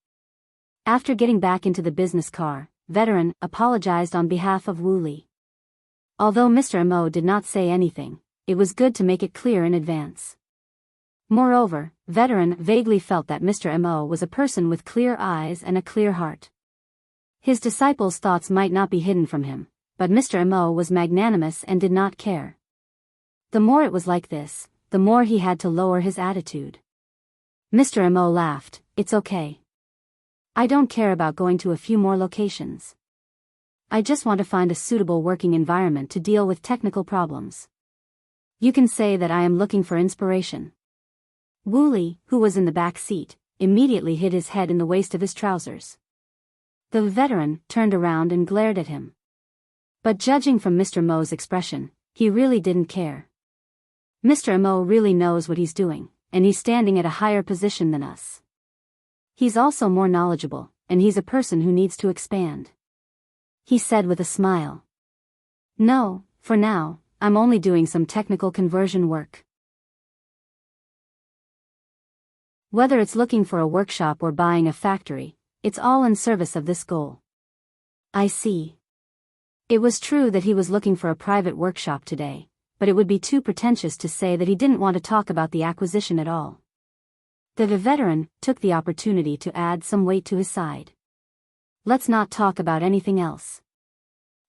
After getting back into the business car, Veteran apologized on behalf of Wooly. Although Mr. Mo did not say anything, it was good to make it clear in advance. Moreover, Veteran vaguely felt that Mr. Mo was a person with clear eyes and a clear heart. His disciples' thoughts might not be hidden from him, but Mr. Mo was magnanimous and did not care. The more it was like this, the more he had to lower his attitude. Mr. Mo laughed, "It's okay. I don't care about going to a few more locations. I just want to find a suitable working environment to deal with technical problems. You can say that I am looking for inspiration." Wooly, who was in the back seat, immediately hid his head in the waist of his trousers. The Veteran turned around and glared at him. But judging from Mr. Mo's expression, he really didn't care. Mr. Mo really knows what he's doing, and he's standing at a higher position than us. He's also more knowledgeable, and he's a person who needs to expand. He said with a smile. "No, for now, I'm only doing some technical conversion work. Whether it's looking for a workshop or buying a factory, it's all in service of this goal." "I see." It was true that he was looking for a private workshop today, but it would be too pretentious to say that he didn't want to talk about the acquisition at all. The Veteran took the opportunity to add some weight to his side. "Let's not talk about anything else.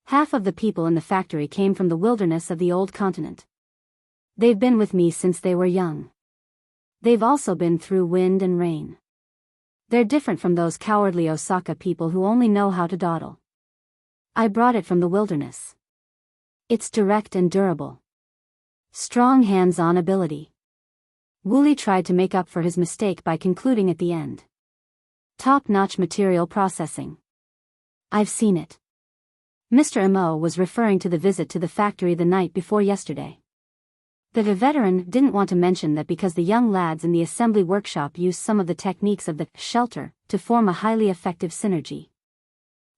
Half of the people in the factory came from the wilderness of the old continent. They've been with me since they were young. They've also been through wind and rain. They're different from those cowardly Osaka people who only know how to dawdle. I brought it from the wilderness. It's direct and durable. Strong hands-on ability." Wooly tried to make up for his mistake by concluding at the end. "Top-notch material processing. I've seen it." Mr. Mo was referring to the visit to the factory the night before yesterday. The Veteran didn't want to mention that because the young lads in the assembly workshop used some of the techniques of the shelter to form a highly effective synergy.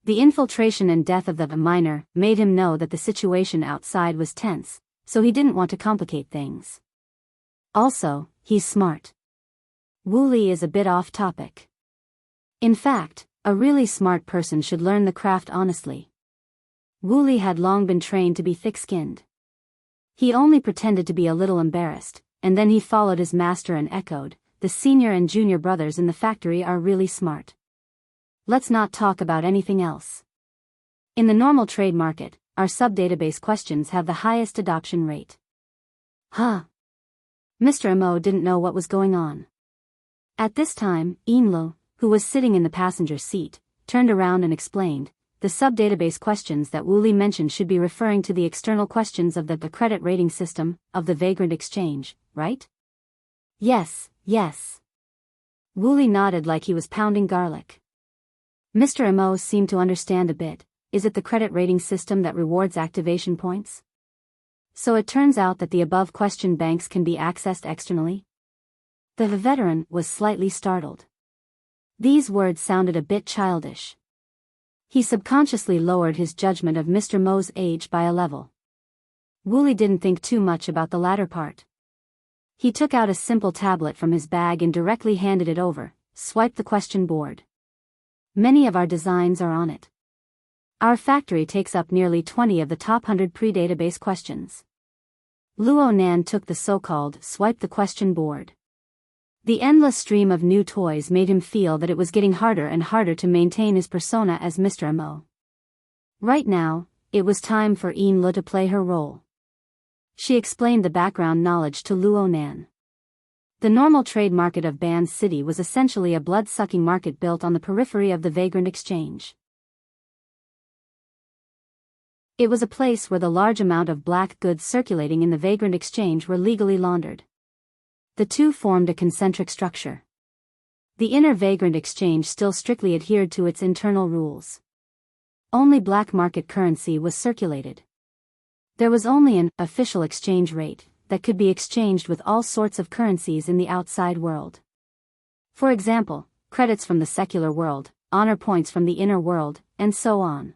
The infiltration and death of the miner made him know that the situation outside was tense, so he didn't want to complicate things. Also, he's smart. Wooly is a bit off topic. In fact, a really smart person should learn the craft honestly. Wooly had long been trained to be thick-skinned. He only pretended to be a little embarrassed, and then he followed his master and echoed, "The senior and junior brothers in the factory are really smart. Let's not talk about anything else." In the normal trade market, our sub-database questions have the highest adoption rate. Huh? Mr. Mo didn't know what was going on. At this time, Inlo, who was sitting in the passenger seat, turned around and explained, the sub-database questions that Woolley mentioned should be referring to the external questions of the credit rating system of the Vagrant Exchange, right? Yes, yes. Woolley nodded like he was pounding garlic. Mr. Immerse seemed to understand a bit. Is it the credit rating system that rewards activation points? So it turns out that the above question banks can be accessed externally? The veteran was slightly startled. These words sounded a bit childish. He subconsciously lowered his judgment of Mr. Mo's age by a level. Woolley didn't think too much about the latter part. He took out a simple tablet from his bag and directly handed it over, swiped the question board. Many of our designs are on it. Our factory takes up nearly 20 of the top 100 pre-database questions. Luo Nan took the so-called swipe the question board. The endless stream of new toys made him feel that it was getting harder and harder to maintain his persona as Mr. Mo. Right now, it was time for Yin Lu to play her role. She explained the background knowledge to Luo Nan. The normal trade market of Ban City was essentially a blood-sucking market built on the periphery of the Vagrant Exchange. It was a place where the large amount of black goods circulating in the Vagrant Exchange were legally laundered. The two formed a concentric structure. The inner Vagrant Exchange still strictly adhered to its internal rules. Only black market currency was circulated. There was only an official exchange rate that could be exchanged with all sorts of currencies in the outside world. For example, credits from the secular world, honor points from the inner world, and so on.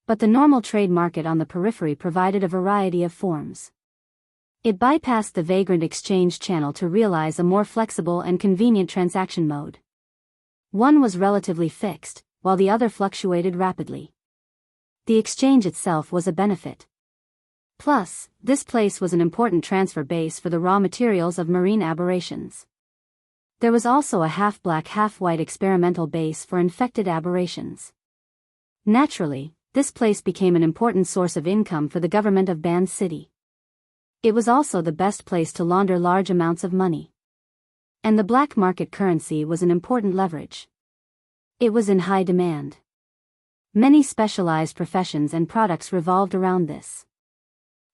But the normal trade market on the periphery provided a variety of forms. It bypassed the Vagrant Exchange channel to realize a more flexible and convenient transaction mode. One was relatively fixed, while the other fluctuated rapidly. The exchange itself was a benefit. Plus, this place was an important transfer base for the raw materials of marine aberrations. There was also a half-black half-white experimental base for infected aberrations. Naturally, this place became an important source of income for the government of Ban City. It was also the best place to launder large amounts of money. And the black market currency was an important leverage. It was in high demand. Many specialized professions and products revolved around this.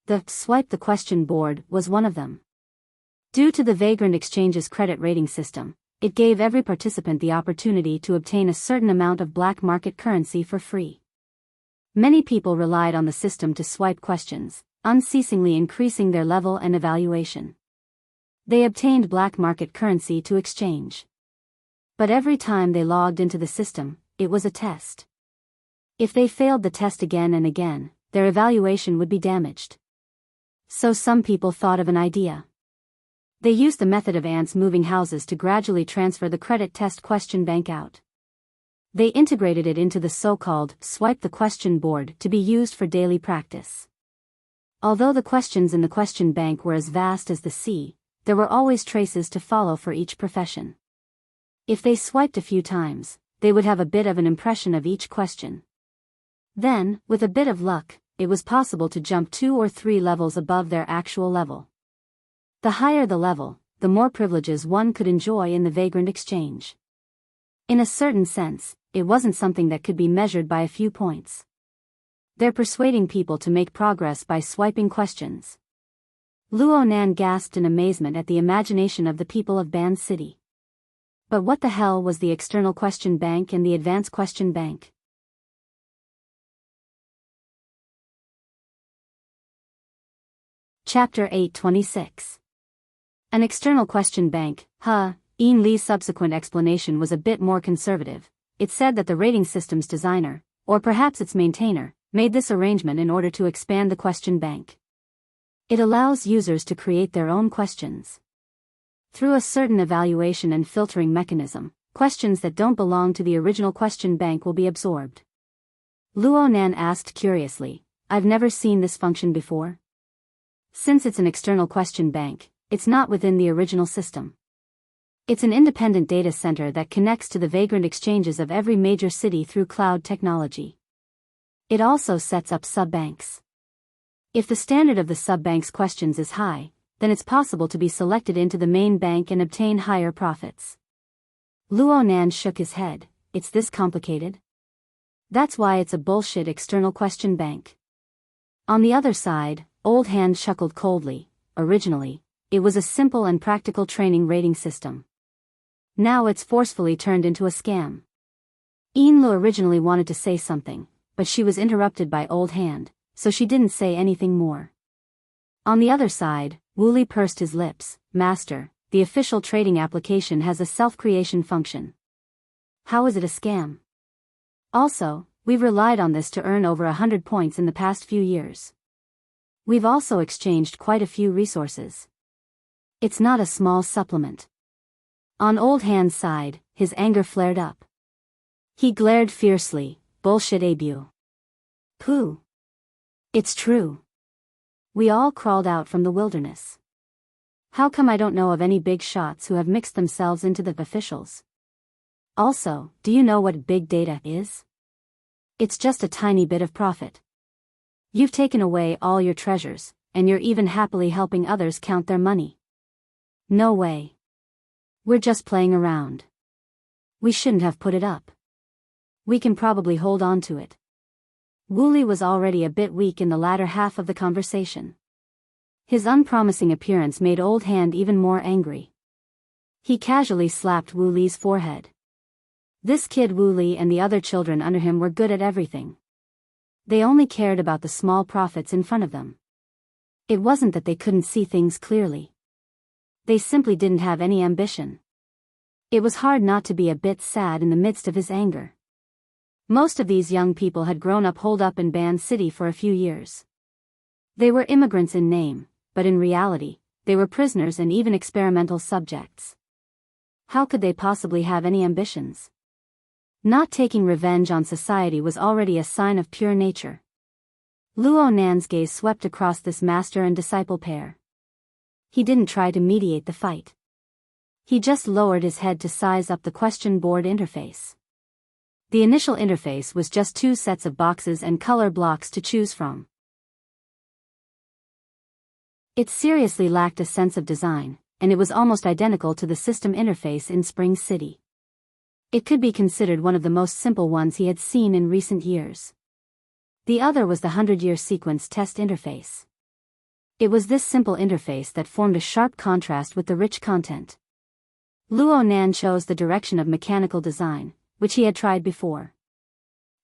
The swipe the question board was one of them. Due to the Vagrant Exchange's credit rating system, it gave every participant the opportunity to obtain a certain amount of black market currency for free. Many people relied on the system to swipe questions, unceasingly increasing their level and evaluation. They obtained black market currency to exchange. But every time they logged into the system, it was a test. If they failed the test again and again, their evaluation would be damaged. So some people thought of an idea. They used the method of ants moving houses to gradually transfer the credit test question bank out. They integrated it into the so-called swipe the question board to be used for daily practice. Although the questions in the question bank were as vast as the sea, there were always traces to follow for each profession. If they swiped a few times, they would have a bit of an impression of each question. Then, with a bit of luck, it was possible to jump 2 or 3 levels above their actual level. The higher the level, the more privileges one could enjoy in the Vagrant Exchange. In a certain sense, it wasn't something that could be measured by a few points. They're persuading people to make progress by swiping questions. Luo Nan gasped in amazement at the imagination of the people of Ban City. But what the hell was the external question bank and the advanced question bank? Chapter 826. An external question bank, Ian Lee's subsequent explanation was a bit more conservative. It said that the rating system's designer, or perhaps its maintainer, made this arrangement in order to expand the question bank. It allows users to create their own questions. Through a certain evaluation and filtering mechanism, questions that don't belong to the original question bank will be absorbed. Luo Nan asked curiously, I've never seen this function before. Since it's an external question bank, it's not within the original system. It's an independent data center that connects to the Vagrant Exchanges of every major city through cloud technology. It also sets up sub-banks. If the standard of the sub-bank's questions is high, then it's possible to be selected into the main bank and obtain higher profits. Luo Nan shook his head. It's this complicated? That's why it's a bullshit external question bank. On the other side, Old Hand chuckled coldly. Originally, it was a simple and practical training rating system. Now it's forcefully turned into a scam. Enlu originally wanted to say something, but she was interrupted by Old Hand, so she didn't say anything more. On the other side, Wooly pursed his lips. Master, the official trading application has a self-creation function. How is it a scam? Also, we've relied on this to earn over 100 points in the past few years. We've also exchanged quite a few resources. It's not a small supplement. On Old Hand's side, his anger flared up. He glared fiercely. Bullshit Abu. Pooh. It's true. We all crawled out from the wilderness. How come I don't know of any big shots who have mixed themselves into the officials? Also, do you know what big data is? It's just a tiny bit of profit. You've taken away all your treasures, and you're even happily helping others count their money. No way. We're just playing around. We shouldn't have put it up. We can probably hold on to it. Wooly was already a bit weak in the latter half of the conversation. His unpromising appearance made Old Hand even more angry. He casually slapped Wooly's forehead. This kid Wooly and the other children under him were good at everything. They only cared about the small profits in front of them. It wasn't that they couldn't see things clearly. They simply didn't have any ambition. It was hard not to be a bit sad in the midst of his anger. Most of these young people had grown up holed up in Ban City for a few years. They were immigrants in name, but in reality, they were prisoners and even experimental subjects. How could they possibly have any ambitions? Not taking revenge on society was already a sign of pure nature. Luo Nan's gaze swept across this master and disciple pair. He didn't try to mediate the fight. He just lowered his head to size up the question board interface. The initial interface was just 2 sets of boxes and color blocks to choose from. It seriously lacked a sense of design, and it was almost identical to the system interface in Spring City. It could be considered one of the most simple ones he had seen in recent years. The other was the 100-year sequence test interface. It was this simple interface that formed a sharp contrast with the rich content. Luo Nan chose the direction of mechanical design, which he had tried before.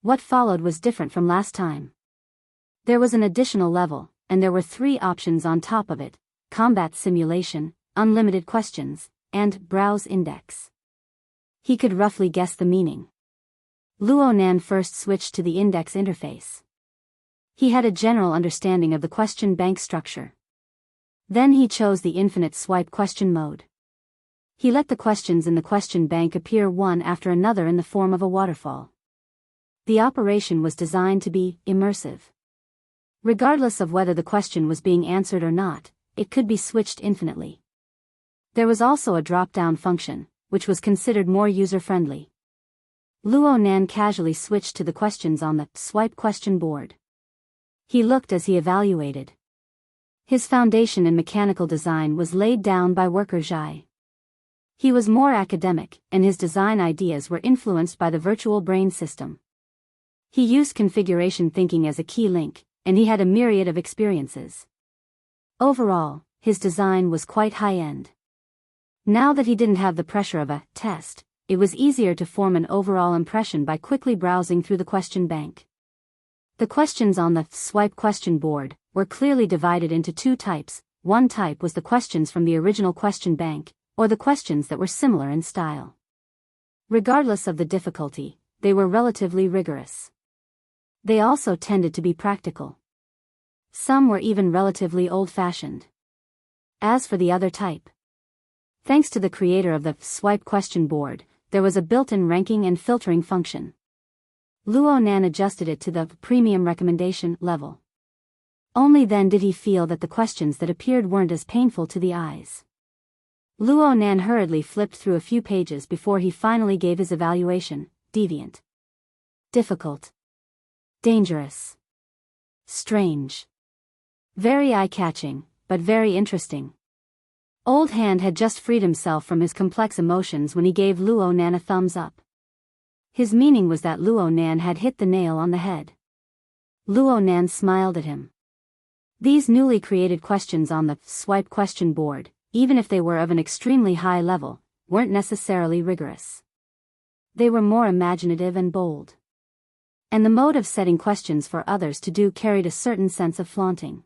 What followed was different from last time. There was an additional level, and there were 3 options on top of it: combat simulation, unlimited questions, and browse index. He could roughly guess the meaning. Luo Nan first switched to the index interface. He had a general understanding of the question bank structure. Then he chose the infinite swipe question mode. He let the questions in the question bank appear one after another in the form of a waterfall. The operation was designed to be immersive. Regardless of whether the question was being answered or not, it could be switched infinitely. There was also a drop-down function, which was considered more user-friendly. Luo Nan casually switched to the questions on the swipe question board. He looked as he evaluated. His foundation in mechanical design was laid down by worker Zhai. He was more academic, and his design ideas were influenced by the virtual brain system. He used configuration thinking as a key link, and he had a myriad of experiences. Overall, his design was quite high-end. Now that he didn't have the pressure of a test, it was easier to form an overall impression by quickly browsing through the question bank. The questions on the swipe question board were clearly divided into 2 types. One type was the questions from the original question bank, or the questions that were similar in style. Regardless of the difficulty, they were relatively rigorous. They also tended to be practical. Some were even relatively old-fashioned. As for the other type, thanks to the creator of the swipe question board, there was a built-in ranking and filtering function. Luo Nan adjusted it to the premium recommendation level. Only then did he feel that the questions that appeared weren't as painful to the eyes. Luo Nan hurriedly flipped through a few pages before he finally gave his evaluation: deviant, difficult, dangerous, strange. Very eye-catching, but very interesting. Old Hand had just freed himself from his complex emotions when he gave Luo Nan a thumbs up. His meaning was that Luo Nan had hit the nail on the head. Luo Nan smiled at him. These newly created questions on the swipe question board, even if they were of an extremely high level, weren't necessarily rigorous. They were more imaginative and bold. And the mode of setting questions for others to do carried a certain sense of flaunting.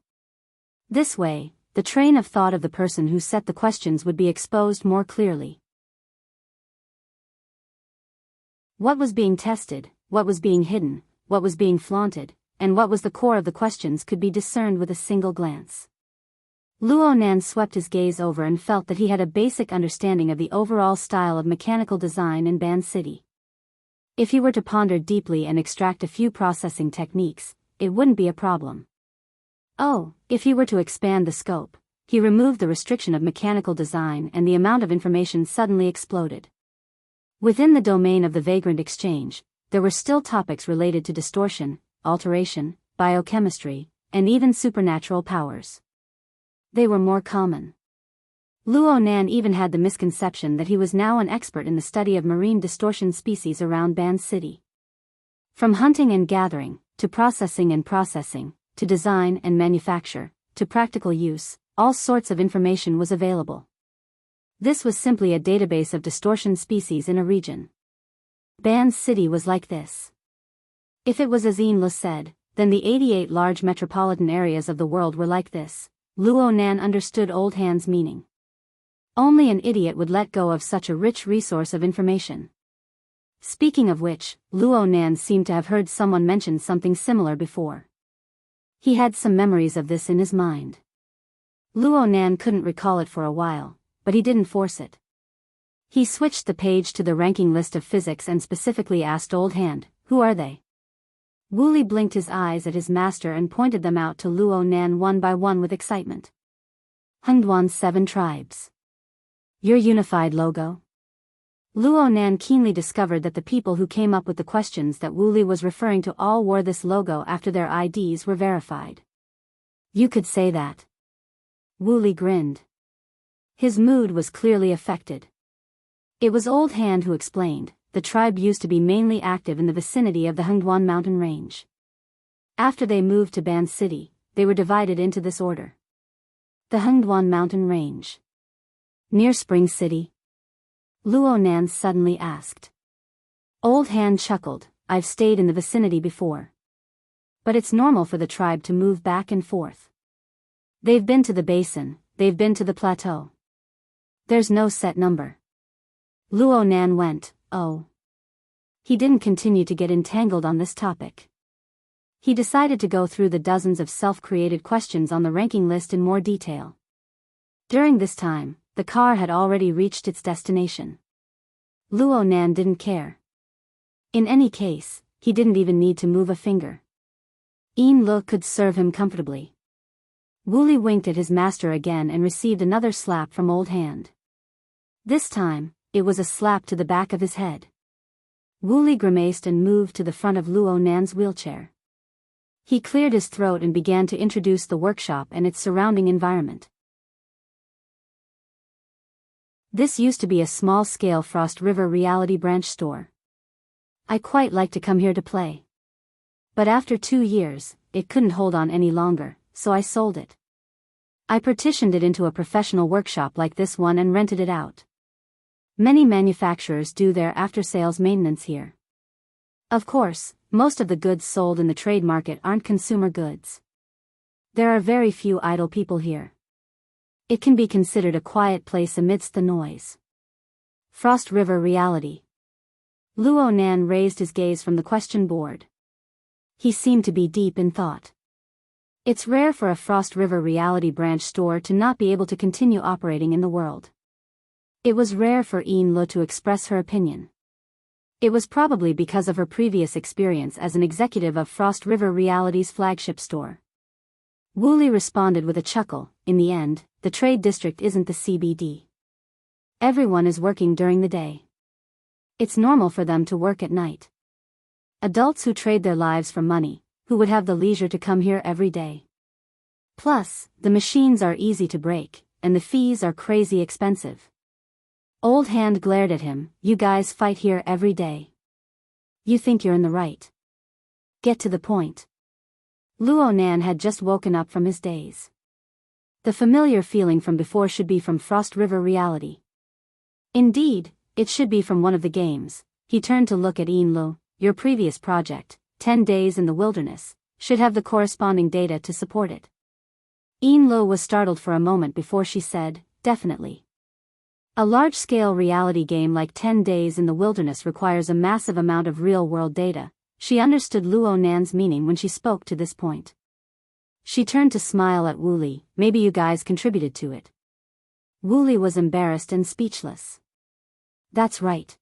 This way, the train of thought of the person who set the questions would be exposed more clearly. What was being tested, what was being hidden, what was being flaunted, and what was the core of the questions could be discerned with a single glance. Luo Nan swept his gaze over and felt that he had a basic understanding of the overall style of mechanical design in Ban City. If he were to ponder deeply and extract a few processing techniques, it wouldn't be a problem. Oh, if he were to expand the scope, he removed the restriction of mechanical design and the amount of information suddenly exploded. Within the domain of the vagrant exchange, there were still topics related to distortion, alteration, biochemistry, and even supernatural powers. They were more common. Luo Nan even had the misconception that he was now an expert in the study of marine distortion species around Ban City. From hunting and gathering, to processing, to design and manufacture, to practical use, all sorts of information was available. This was simply a database of distortion species in a region. Ban City was like this. If it was as Enrich said, then the 88 large metropolitan areas of the world were like this. Luo Nan understood Old Hand's meaning. Only an idiot would let go of such a rich resource of information. Speaking of which, Luo Nan seemed to have heard someone mention something similar before. He had some memories of this in his mind. Luo Nan couldn't recall it for a while, but he didn't force it. He switched the page to the ranking list of physics and specifically asked Old Hand, "Who are they?" Wooly blinked his eyes at his master and pointed them out to Luo Nan one by one with excitement. Hengduan's 7 tribes. Your unified logo? Luo Nan keenly discovered that the people who came up with the questions that Wooly was referring to all wore this logo after their IDs were verified. You could say that. Wooly grinned. His mood was clearly affected. It was Old Hand who explained, the tribe used to be mainly active in the vicinity of the Hengduan mountain range. After they moved to Ban City, they were divided into this order. The Hengduan mountain range. Near Spring City? Luo Nan suddenly asked. Old Hand chuckled, I've stayed in the vicinity before. But it's normal for the tribe to move back and forth. They've been to the basin, they've been to the plateau. There's no set number. Luo Nan went, oh. He didn't continue to get entangled on this topic. He decided to go through the dozens of self-created questions on the ranking list in more detail. During this time, the car had already reached its destination. Luo Nan didn't care. In any case, he didn't even need to move a finger. Enrich could serve him comfortably. Wooly winked at his master again and received another slap from Old Hand. This time, it was a slap to the back of his head. Wooly grimaced and moved to the front of Luo Nan's wheelchair. He cleared his throat and began to introduce the workshop and its surrounding environment. This used to be a small-scale Frost River Reality branch store. I quite like to come here to play. But after 2 years, it couldn't hold on any longer, so I sold it. I partitioned it into a professional workshop like this one and rented it out. Many manufacturers do their after-sales maintenance here. Of course, most of the goods sold in the trade market aren't consumer goods. There are very few idle people here. It can be considered a quiet place amidst the noise. Frost River Reality. Luo Nan raised his gaze from the question board. He seemed to be deep in thought. It's rare for a Frost River Reality branch store to not be able to continue operating in the world. It was rare for Enrich to express her opinion. It was probably because of her previous experience as an executive of Frost River Reality's flagship store. Wooly responded with a chuckle, in the end, the trade district isn't the CBD. Everyone is working during the day. It's normal for them to work at night. Adults who trade their lives for money, who would have the leisure to come here every day. Plus, the machines are easy to break, and the fees are crazy expensive. Old Hand glared at him, you guys fight here every day. You think you're in the right. Get to the point. Luo Nan had just woken up from his daze. The familiar feeling from before should be from Frost River reality. Indeed, it should be from one of the games. He turned to look at Lo. Your previous project, 10 Days in the Wilderness, should have the corresponding data to support it. Lo was startled for a moment before she said, definitely. A large-scale reality game like 10 Days in the Wilderness requires a massive amount of real-world data. She understood Luo Nan's meaning when she spoke to this point. She turned to smile at Wu Li. Maybe you guys contributed to it. Wu Li was embarrassed and speechless. That's right.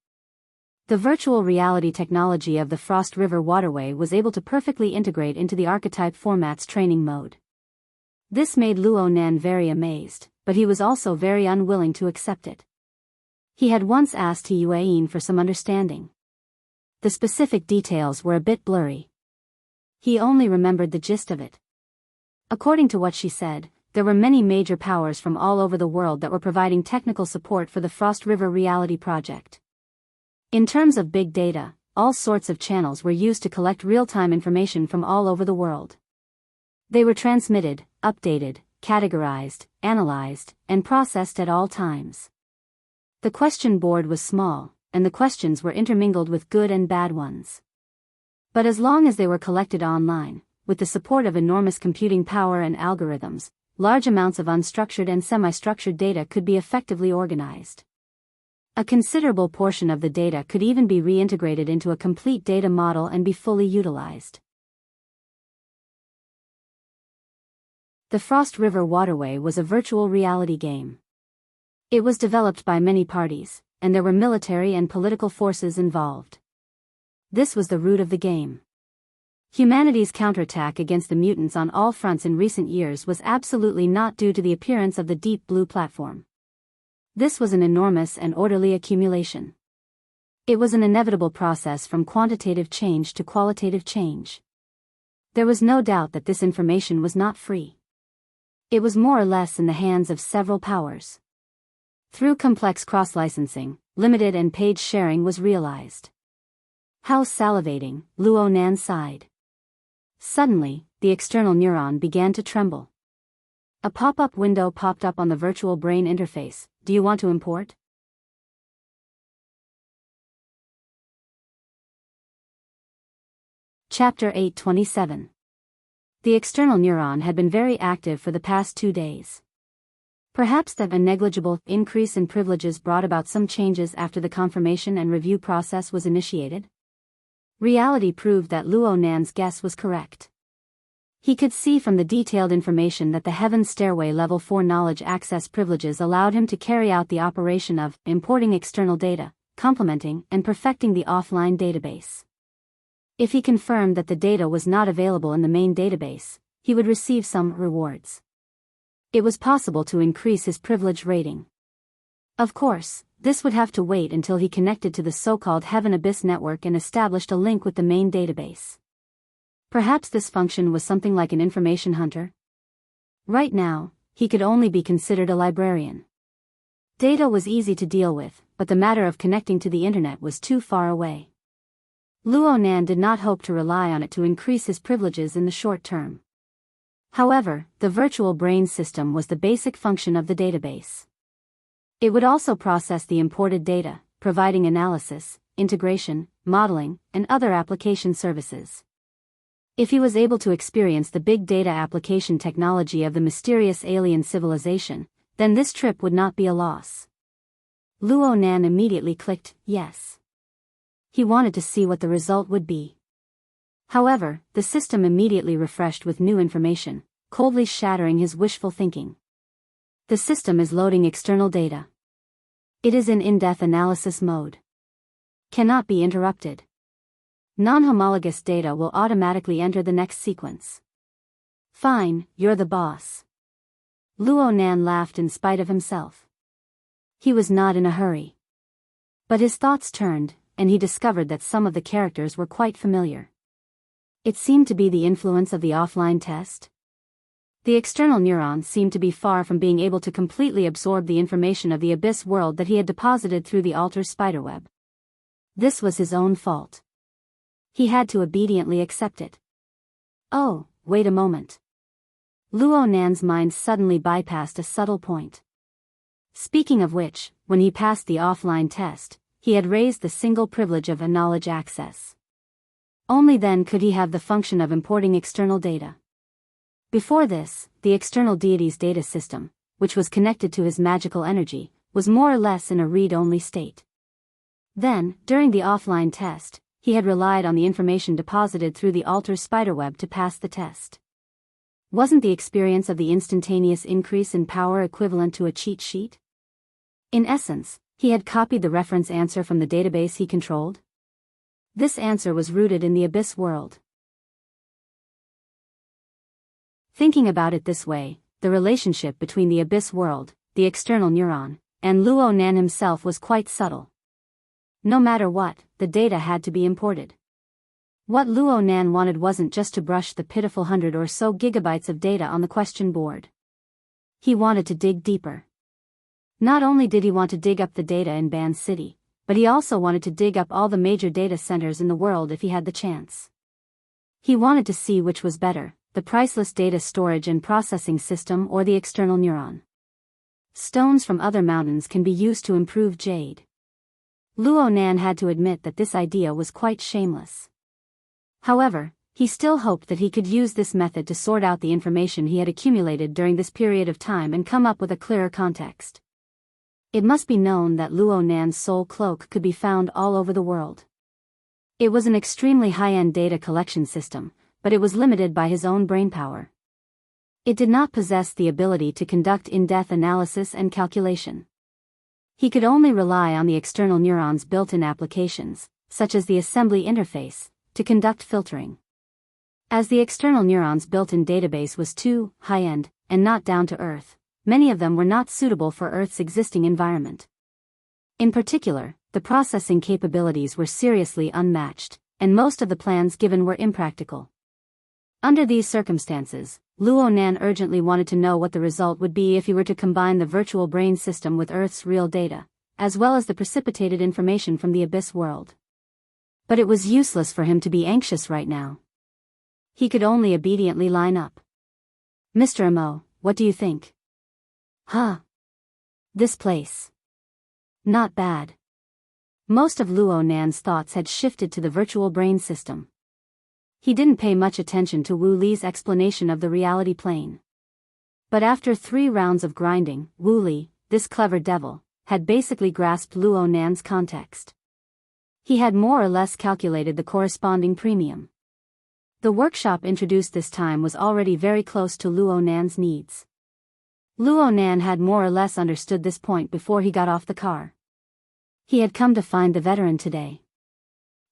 The virtual reality technology of the Frost River waterway was able to perfectly integrate into the archetype format's training mode. This made Luo Nan very amazed, but he was also very unwilling to accept it. He had once asked Yuan for some understanding. The specific details were a bit blurry. He only remembered the gist of it. According to what she said, there were many major powers from all over the world that were providing technical support for the Frost River Reality project. In terms of big data, all sorts of channels were used to collect real-time information from all over the world. They were transmitted, updated, categorized, analyzed, and processed at all times. The question board was small, and the questions were intermingled with good and bad ones. But as long as they were collected online, with the support of enormous computing power and algorithms, large amounts of unstructured and semi-structured data could be effectively organized. A considerable portion of the data could even be reintegrated into a complete data model and be fully utilized. The Frost River Waterway was a virtual reality game. It was developed by many parties, and there were military and political forces involved. This was the root of the game. Humanity's counterattack against the mutants on all fronts in recent years was absolutely not due to the appearance of the deep blue platform. This was an enormous and orderly accumulation. It was an inevitable process from quantitative change to qualitative change. There was no doubt that this information was not free. It was more or less in the hands of several powers. Through complex cross-licensing, limited and page sharing was realized. How salivating, Luo Nan sighed. Suddenly, the external neuron began to tremble. A pop-up window popped up on the virtual brain interface. Do you want to import? Chapter 827. The external neuron had been very active for the past 2 days. Perhaps that a negligible increase in privileges brought about some changes after the confirmation and review process was initiated? Reality proved that Luo Nan's guess was correct. He could see from the detailed information that the Heaven Stairway Level 4 knowledge access privileges allowed him to carry out the operation of importing external data, complementing and perfecting the offline database. If he confirmed that the data was not available in the main database, he would receive some rewards. It was possible to increase his privilege rating. Of course, this would have to wait until he connected to the so-called Heaven Abyss network and established a link with the main database. Perhaps this function was something like an information hunter? Right now, he could only be considered a librarian. Data was easy to deal with, but the matter of connecting to the internet was too far away. Luo Nan did not hope to rely on it to increase his privileges in the short term. However, the virtual brain system was the basic function of the database. It would also process the imported data, providing analysis, integration, modeling, and other application services. If he was able to experience the big data application technology of the mysterious alien civilization, then this trip would not be a loss. Luo Nan immediately clicked yes. He wanted to see what the result would be. However, the system immediately refreshed with new information, coldly shattering his wishful thinking. The system is loading external data. It is in in-depth analysis mode. Cannot be interrupted. Non-homologous data will automatically enter the next sequence. Fine, you're the boss. Luo Nan laughed in spite of himself. He was not in a hurry. But his thoughts turned, and he discovered that some of the characters were quite familiar. It seemed to be the influence of the offline test. The external neuron seemed to be far from being able to completely absorb the information of the abyss world that he had deposited through the altar spiderweb. This was his own fault. He had to obediently accept it. Oh, wait a moment. Luo Nan's mind suddenly bypassed a subtle point. Speaking of which, when he passed the offline test, he had raised the single privilege of a knowledge access. Only then could he have the function of importing external data. Before this, the external deity's data system, which was connected to his magical energy, was more or less in a read-only state. Then, during the offline test, he had relied on the information deposited through the altar's spiderweb to pass the test. Wasn't the experience of the instantaneous increase in power equivalent to a cheat sheet? In essence, he had copied the reference answer from the database he controlled. This answer was rooted in the abyss world. Thinking about it this way, the relationship between the abyss world, the external neuron, and Luo Nan himself was quite subtle. No matter what, the data had to be imported. What Luo Nan wanted wasn't just to brush the pitiful 100 or so gigabytes of data on the question board. He wanted to dig deeper. Not only did he want to dig up the data in Ban City, but he also wanted to dig up all the major data centers in the world if he had the chance. He wanted to see which was better, the priceless data storage and processing system or the external neuron. Stones from other mountains can be used to improve jade. Luo Nan had to admit that this idea was quite shameless. However, he still hoped that he could use this method to sort out the information he had accumulated during this period of time and come up with a clearer context. It must be known that Luo Nan's soul cloak could be found all over the world. It was an extremely high-end data collection system, but it was limited by his own brainpower. It did not possess the ability to conduct in-depth analysis and calculation. He could only rely on the external neuron's built-in applications, such as the assembly interface, to conduct filtering. As the external neuron's built-in database was too high-end and not down-to-earth, many of them were not suitable for Earth's existing environment. In particular, the processing capabilities were seriously unmatched, and most of the plans given were impractical. Under these circumstances, Luo Nan urgently wanted to know what the result would be if he were to combine the virtual brain system with Earth's real data, as well as the precipitated information from the abyss world. But it was useless for him to be anxious right now. He could only obediently line up. Mr. Amo, what do you think? Huh. This place. Not bad. Most of Luo Nan's thoughts had shifted to the virtual brain system. He didn't pay much attention to Wu Li's explanation of the reality plane. But after 3 rounds of grinding, Wu Li, this clever devil, had basically grasped Luo Nan's context. He had more or less calculated the corresponding premium. The workshop introduced this time was already very close to Luo Nan's needs. Luo Nan had more or less understood this point before he got off the car. He had come to find the veteran today.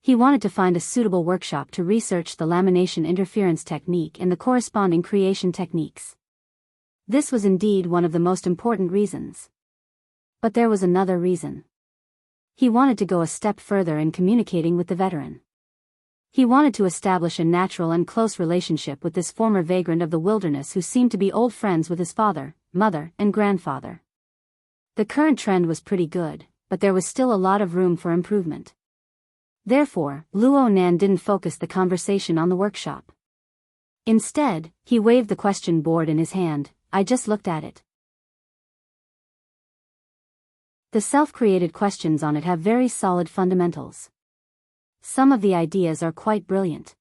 He wanted to find a suitable workshop to research the lamination interference technique and the corresponding creation techniques. This was indeed one of the most important reasons. But there was another reason. He wanted to go a step further in communicating with the veteran. He wanted to establish a natural and close relationship with this former vagrant of the wilderness who seemed to be old friends with his father, mother, and grandfather. The current trend was pretty good, but there was still a lot of room for improvement. Therefore, Luo Nan didn't focus the conversation on the workshop. Instead, he waved the question board in his hand. I just looked at it. The self-created questions on it have very solid fundamentals. Some of the ideas are quite brilliant.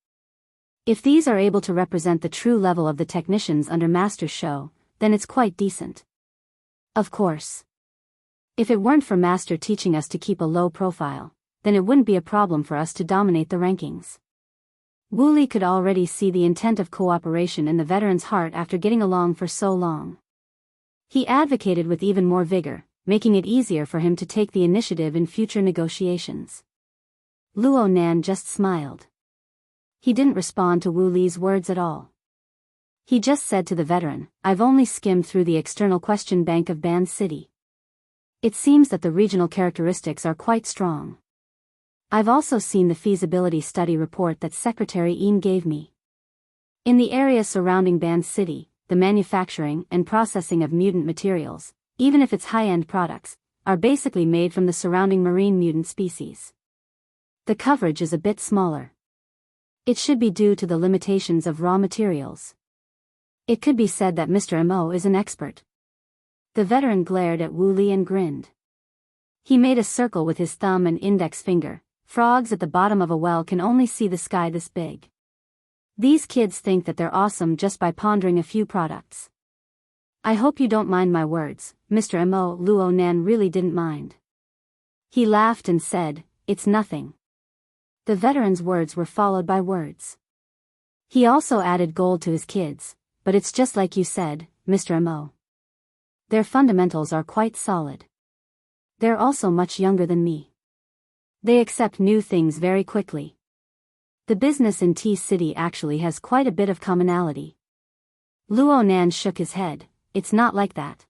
If these are able to represent the true level of the technicians under Master Show, then it's quite decent. Of course. If it weren't for Master teaching us to keep a low profile, then it wouldn't be a problem for us to dominate the rankings. Wu Li could already see the intent of cooperation in the veteran's heart after getting along for so long. He advocated with even more vigor, making it easier for him to take the initiative in future negotiations. Luo Nan just smiled. He didn't respond to Wu Li's words at all. He just said to the veteran, I've only skimmed through the external question bank of Ban City. It seems that the regional characteristics are quite strong. I've also seen the feasibility study report that Secretary Een gave me. In the area surrounding Ban City, the manufacturing and processing of mutant materials, even if it's high-end products, are basically made from the surrounding marine mutant species. The coverage is a bit smaller. It should be due to the limitations of raw materials. It could be said that Mr. Mo is an expert. The veteran glared at Wu Li and grinned. He made a circle with his thumb and index finger. Frogs at the bottom of a well can only see the sky this big. These kids think that they're awesome just by pondering a few products. I hope you don't mind my words, Mr. Mo. Luo Nan really didn't mind. He laughed and said, "It's nothing." The veteran's words were followed by words. He also added gold to his kids, but it's just like you said, Mr. Mo. Their fundamentals are quite solid. They're also much younger than me. They accept new things very quickly. The business in Tea City actually has quite a bit of commonality. Luo Nan shook his head. It's not like that.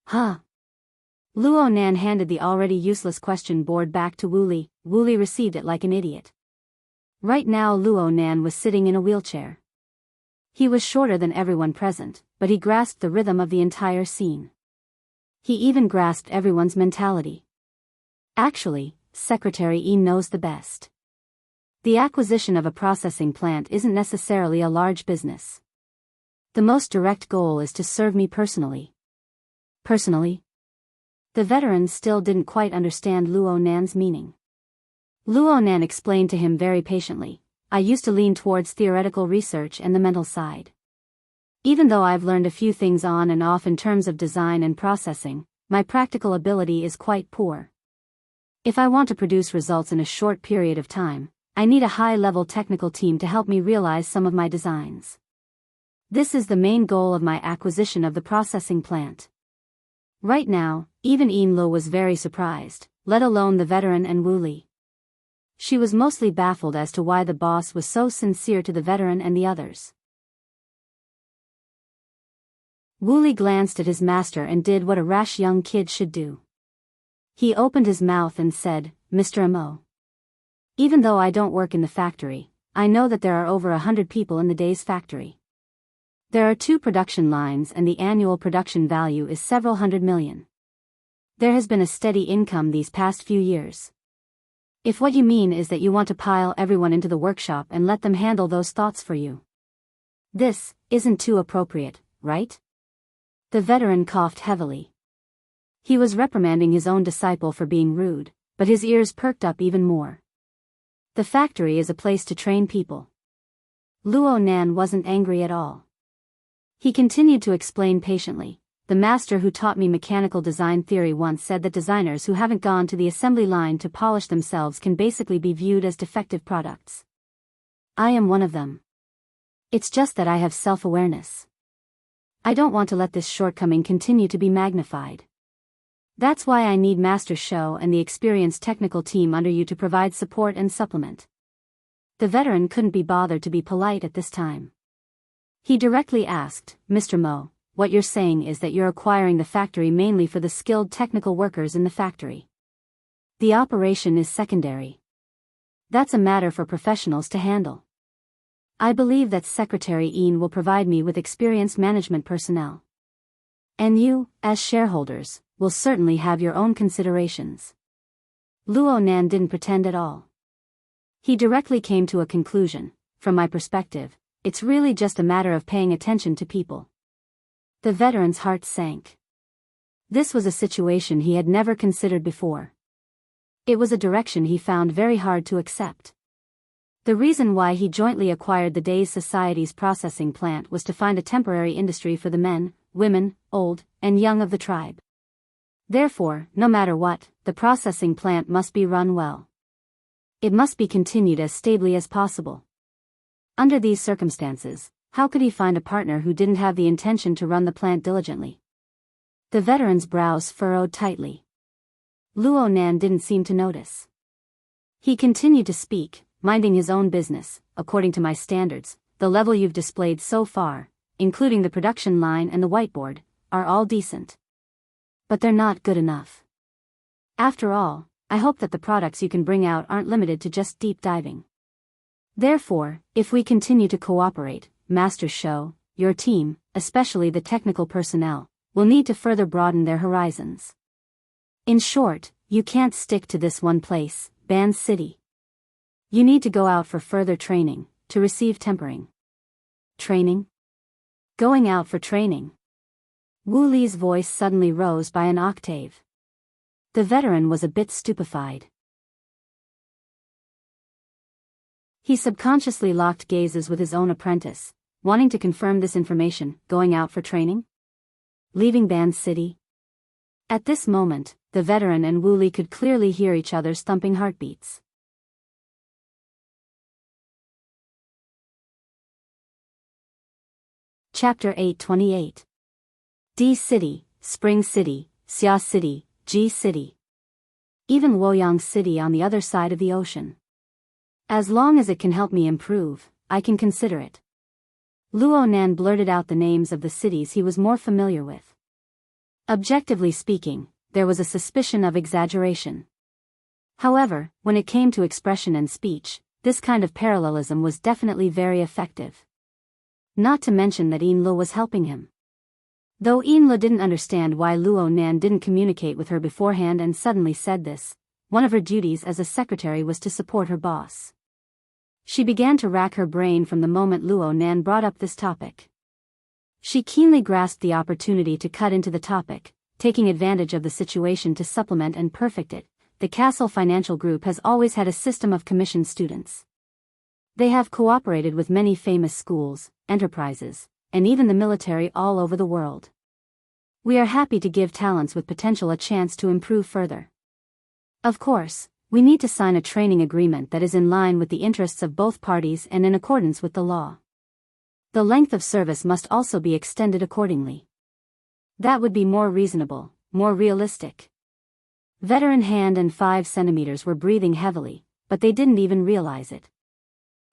Huh? Luo Nan handed the already useless question board back to Wu Li. Wu Li received it like an idiot. Right now Luo Nan was sitting in a wheelchair. He was shorter than everyone present, but he grasped the rhythm of the entire scene. He even grasped everyone's mentality. Actually, Secretary E knows the best. The acquisition of a processing plant isn't necessarily a large business. The most direct goal is to serve me personally. Personally? The veteran still didn't quite understand Luo Nan's meaning. Luo Nan explained to him very patiently, I used to lean towards theoretical research and the mental side. Even though I've learned a few things on and off in terms of design and processing, my practical ability is quite poor. If I want to produce results in a short period of time, I need a high-level technical team to help me realize some of my designs. This is the main goal of my acquisition of the processing plant. Right now, even Yin Lo was very surprised, let alone the veteran and Wu Li. She was mostly baffled as to why the boss was so sincere to the veteran and the others. Wu Li glanced at his master and did what a rash young kid should do. He opened his mouth and said, Mr. Mo. Even though I don't work in the factory, I know that there are over 100 people in the day's factory. There are 2 production lines and the annual production value is several hundred million. There has been a steady income these past few years. If what you mean is that you want to pile everyone into the workshop and let them handle those thoughts for you. This isn't too appropriate, right? The veteran coughed heavily. He was reprimanding his own disciple for being rude, but his ears perked up even more. The factory is a place to train people. Luo Nan wasn't angry at all. He continued to explain patiently. The master who taught me mechanical design theory once said that designers who haven't gone to the assembly line to polish themselves can basically be viewed as defective products. I am one of them. It's just that I have self-awareness. I don't want to let this shortcoming continue to be magnified. That's why I need Master Shou and the experienced technical team under you to provide support and supplement. The veteran couldn't be bothered to be polite at this time. He directly asked, Mr. Mo, what you're saying is that you're acquiring the factory mainly for the skilled technical workers in the factory. The operation is secondary. That's a matter for professionals to handle. I believe that Secretary Yin will provide me with experienced management personnel. And you, as shareholders, will certainly have your own considerations. Luo Nan didn't pretend at all. He directly came to a conclusion. From my perspective, it's really just a matter of paying attention to people. The veteran's heart sank. This was a situation he had never considered before. It was a direction he found very hard to accept. The reason why he jointly acquired the Day's Society's processing plant was to find a temporary industry for the men, women, old, and young of the tribe. Therefore, no matter what, the processing plant must be run well. It must be continued as stably as possible. Under these circumstances, how could he find a partner who didn't have the intention to run the plant diligently? The veteran's brows furrowed tightly. Luo Nan didn't seem to notice. He continued to speak, minding his own business. According to my standards, the level you've displayed so far, including the production line and the whiteboard, are all decent. But they're not good enough. After all, I hope that the products you can bring out aren't limited to just deep diving. Therefore, if we continue to cooperate, Master Shou, your team, especially the technical personnel, will need to further broaden their horizons. In short, you can't stick to this one place, Ban City. You need to go out for further training, to receive tempering. Training? Going out for training. Wu Li's voice suddenly rose by an octave. The veteran was a bit stupefied. He subconsciously locked gazes with his own apprentice, wanting to confirm this information. Going out for training? Leaving Band City? At this moment, the veteran and Wu Li could clearly hear each other's thumping heartbeats. Chapter 828. D City, Spring City, Xia City, G City. Even Luoyang City on the other side of the ocean. As long as it can help me improve, I can consider it. Luo Nan blurted out the names of the cities he was more familiar with. Objectively speaking, there was a suspicion of exaggeration. However, when it came to expression and speech, this kind of parallelism was definitely very effective. Not to mention that Yin was helping him. Though Yin didn't understand why Luo Nan didn't communicate with her beforehand and suddenly said this, one of her duties as a secretary was to support her boss. She began to rack her brain from the moment Luo Nan brought up this topic. She keenly grasped the opportunity to cut into the topic, taking advantage of the situation to supplement and perfect it. The Castle Financial Group has always had a system of commissioned students. They have cooperated with many famous schools, enterprises, and even the military all over the world. We are happy to give talents with potential a chance to improve further. Of course, we need to sign a training agreement that is in line with the interests of both parties and in accordance with the law. The length of service must also be extended accordingly. That would be more reasonable, more realistic. Veteran Hand and 5 centimeters were breathing heavily, but they didn't even realize it.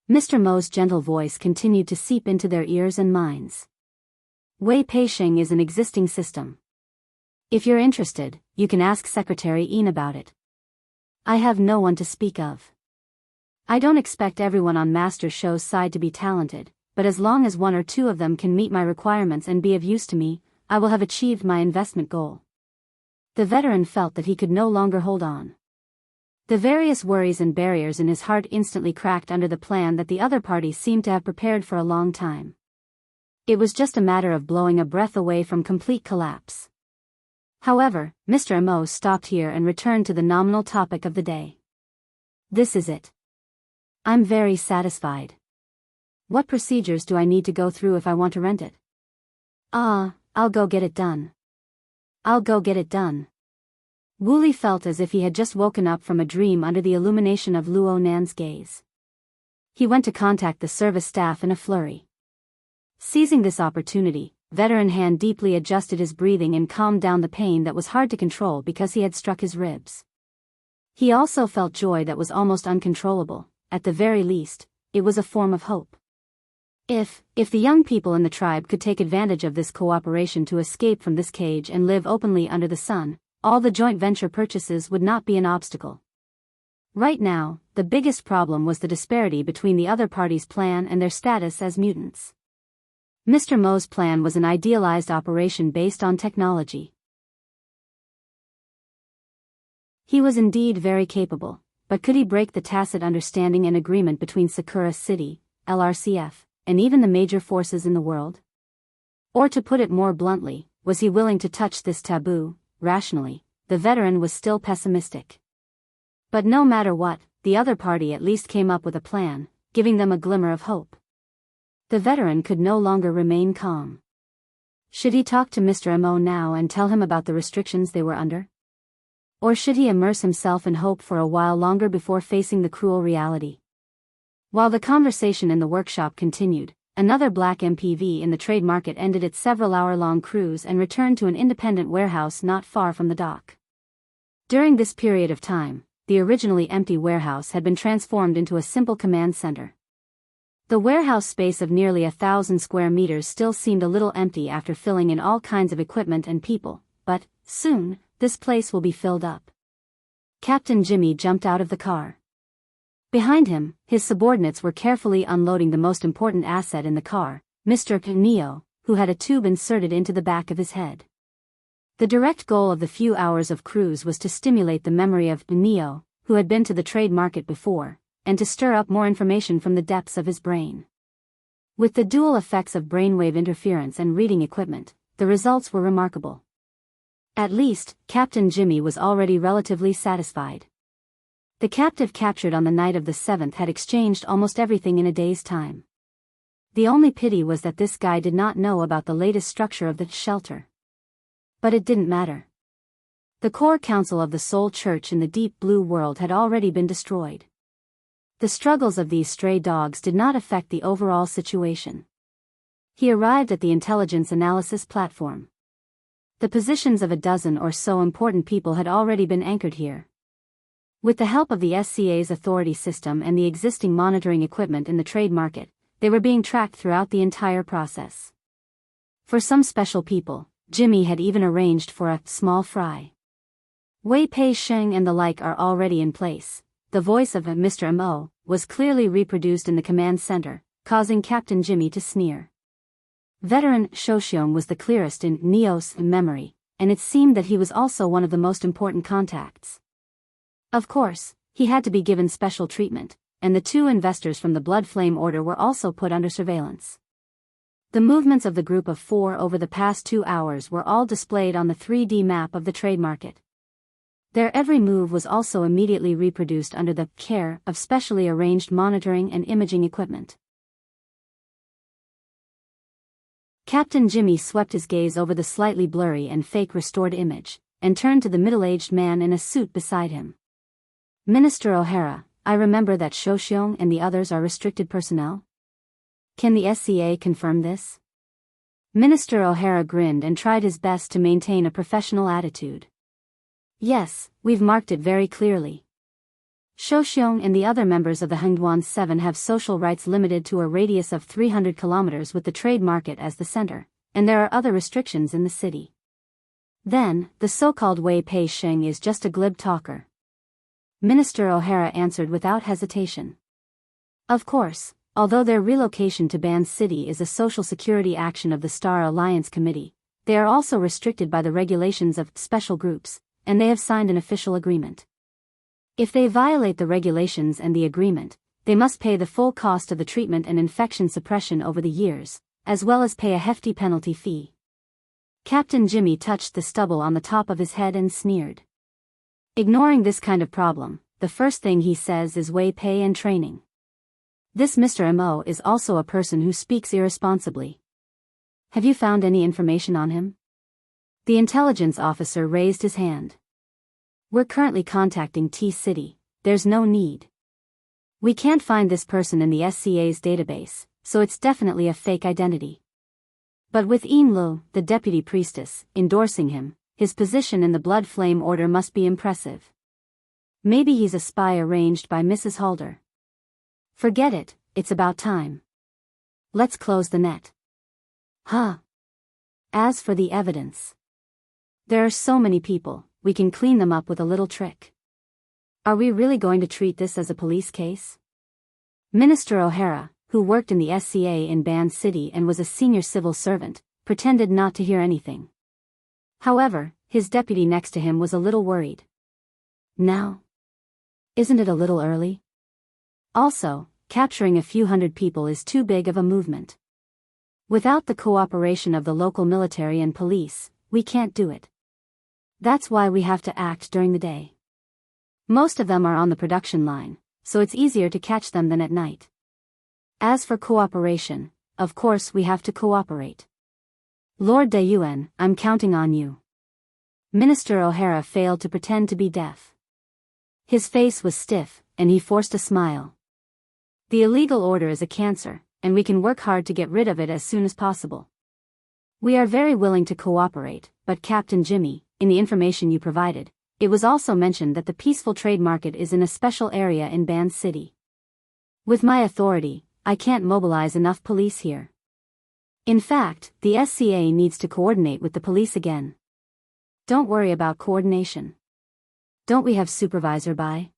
Mr. Mo's gentle voice continued to seep into their ears and minds. Wei Peixing is an existing system. If you're interested, you can ask Secretary Yin about it. I have no one to speak of. I don't expect everyone on Master Show's side to be talented, but as long as 1 or 2 of them can meet my requirements and be of use to me, I will have achieved my investment goal. The veteran felt that he could no longer hold on. The various worries and barriers in his heart instantly cracked under the plan that the other party seemed to have prepared for a long time. It was just a matter of blowing a breath away from complete collapse. However, Mr. Mo stopped here and returned to the nominal topic of the day. This is it. I'm very satisfied. What procedures do I need to go through if I want to rent it? I'll go get it done. I'll go get it done. Wu Li felt as if he had just woken up from a dream under the illumination of Luo Nan's gaze. He went to contact the service staff in a flurry. Seizing this opportunity, Veteran Hand deeply adjusted his breathing and calmed down the pain that was hard to control because he had struck his ribs. He also felt joy that was almost uncontrollable. At the very least, it was a form of hope. If the young people in the tribe could take advantage of this cooperation to escape from this cage and live openly under the sun, all the joint venture purchases would not be an obstacle. Right now, the biggest problem was the disparity between the other party's plan and their status as mutants. Mr. Mo's plan was an idealized operation based on technology. He was indeed very capable, but could he break the tacit understanding and agreement between Sakura City, LRCF, and even the major forces in the world? Or to put it more bluntly, was he willing to touch this taboo? Rationally, the veteran was still pessimistic. But no matter what, the other party at least came up with a plan, giving them a glimmer of hope. The veteran could no longer remain calm. Should he talk to Mr. Mo now and tell him about the restrictions they were under? Or should he immerse himself in hope for a while longer before facing the cruel reality? While the conversation in the workshop continued, another black MPV in the trade market ended its several-hour-long cruise and returned to an independent warehouse not far from the dock. During this period of time, the originally empty warehouse had been transformed into a simple command center. The warehouse space of nearly 1,000 square meters still seemed a little empty after filling in all kinds of equipment and people, but, soon, this place will be filled up. Captain Jimmy jumped out of the car. Behind him, his subordinates were carefully unloading the most important asset in the car, Mr. Neo, who had a tube inserted into the back of his head. The direct goal of the few hours of cruise was to stimulate the memory of Neo, who had been to the trade market before, and to stir up more information from the depths of his brain. With the dual effects of brainwave interference and reading equipment, the results were remarkable. At least, Captain Jimmy was already relatively satisfied. The captive captured on the night of the 7th had exchanged almost everything in a day's time. The only pity was that this guy did not know about the latest structure of the shelter. But it didn't matter. The core council of the Soul Church in the Deep Blue World had already been destroyed. The struggles of these stray dogs did not affect the overall situation. He arrived at the intelligence analysis platform. The positions of a dozen or so important people had already been anchored here. With the help of the SCA's authority system and the existing monitoring equipment in the trade market, they were being tracked throughout the entire process. For some special people, Jimmy had even arranged for a small fry. Wei Pei Sheng and the like are already in place. The voice of Mr. Mo was clearly reproduced in the command center, causing Captain Jimmy to sneer. Veteran Shoshiong was the clearest in Neo's memory, and it seemed that he was also one of the most important contacts. Of course, he had to be given special treatment, and the 2 investors from the Blood Flame Order were also put under surveillance. The movements of the group of 4 over the past 2 hours were all displayed on the 3D map of the trade market. Their every move was also immediately reproduced under the care of specially arranged monitoring and imaging equipment. Captain Jimmy swept his gaze over the slightly blurry and fake restored image, and turned to the middle-aged man in a suit beside him. Minister O'Hara, I remember that Shoshiong and the others are restricted personnel? Can the SCA confirm this? Minister O'Hara grinned and tried his best to maintain a professional attitude. Yes, we've marked it very clearly. Shoshiong and the other members of the Hengduan 7 have social rights limited to a radius of 300 kilometers with the trade market as the center, and there are other restrictions in the city. Then, the so-called Wei Pei Sheng is just a glib talker. Minister O'Hara answered without hesitation. Of course, although their relocation to Ban City is a social security action of the Star Alliance Committee, they are also restricted by the regulations of special groups, and they have signed an official agreement. If they violate the regulations and the agreement, they must pay the full cost of the treatment and infection suppression over the years, as well as pay a hefty penalty fee. Captain Jimmy touched the stubble on the top of his head and sneered. Ignoring this kind of problem, the first thing he says is Wei Pei and training. This Mr. Mo is also a person who speaks irresponsibly. Have you found any information on him? The intelligence officer raised his hand. We're currently contacting T-City, there's no need. We can't find this person in the SCA's database, so it's definitely a fake identity. But with Yin Lu, the deputy priestess, endorsing him, his position in the Blood Flame Order must be impressive. Maybe he's a spy arranged by Mrs. Halder. Forget it, it's about time. Let's close the net. Huh. As for the evidence. There are so many people, we can clean them up with a little trick. Are we really going to treat this as a police case? Minister O'Hara, who worked in the SCA in Ban City and was a senior civil servant, pretended not to hear anything. However, his deputy next to him was a little worried. Now? Isn't it a little early? Also, capturing a few hundred people is too big of a movement. Without the cooperation of the local military and police, we can't do it. That's why we have to act during the day. Most of them are on the production line, so it's easier to catch them than at night. As for cooperation, of course we have to cooperate. Lord De Yuen, I'm counting on you. Minister O'Hara failed to pretend to be deaf. His face was stiff, and he forced a smile. The illegal order is a cancer, and we can work hard to get rid of it as soon as possible. We are very willing to cooperate, but Captain Jimmy, in the information you provided, it was also mentioned that the peaceful trade market is in a special area in Ban City. With my authority, I can't mobilize enough police here. In fact, the SCA needs to coordinate with the police again. Don't worry about coordination. Don't we have Supervisor Bai?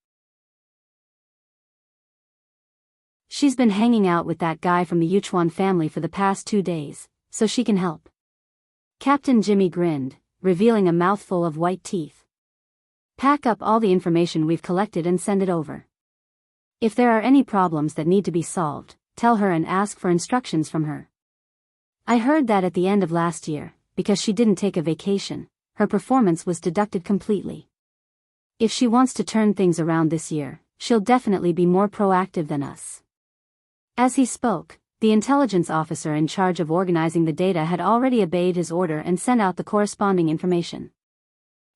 She's been hanging out with that guy from the Yuchuan family for the past 2 days, so she can help. Captain Jimmy grinned, revealing a mouthful of white teeth. Pack up all the information we've collected and send it over. If there are any problems that need to be solved, tell her and ask for instructions from her. I heard that at the end of last year, because she didn't take a vacation, her performance was deducted completely. If she wants to turn things around this year, she'll definitely be more proactive than us." As he spoke, the intelligence officer in charge of organizing the data had already obeyed his order and sent out the corresponding information.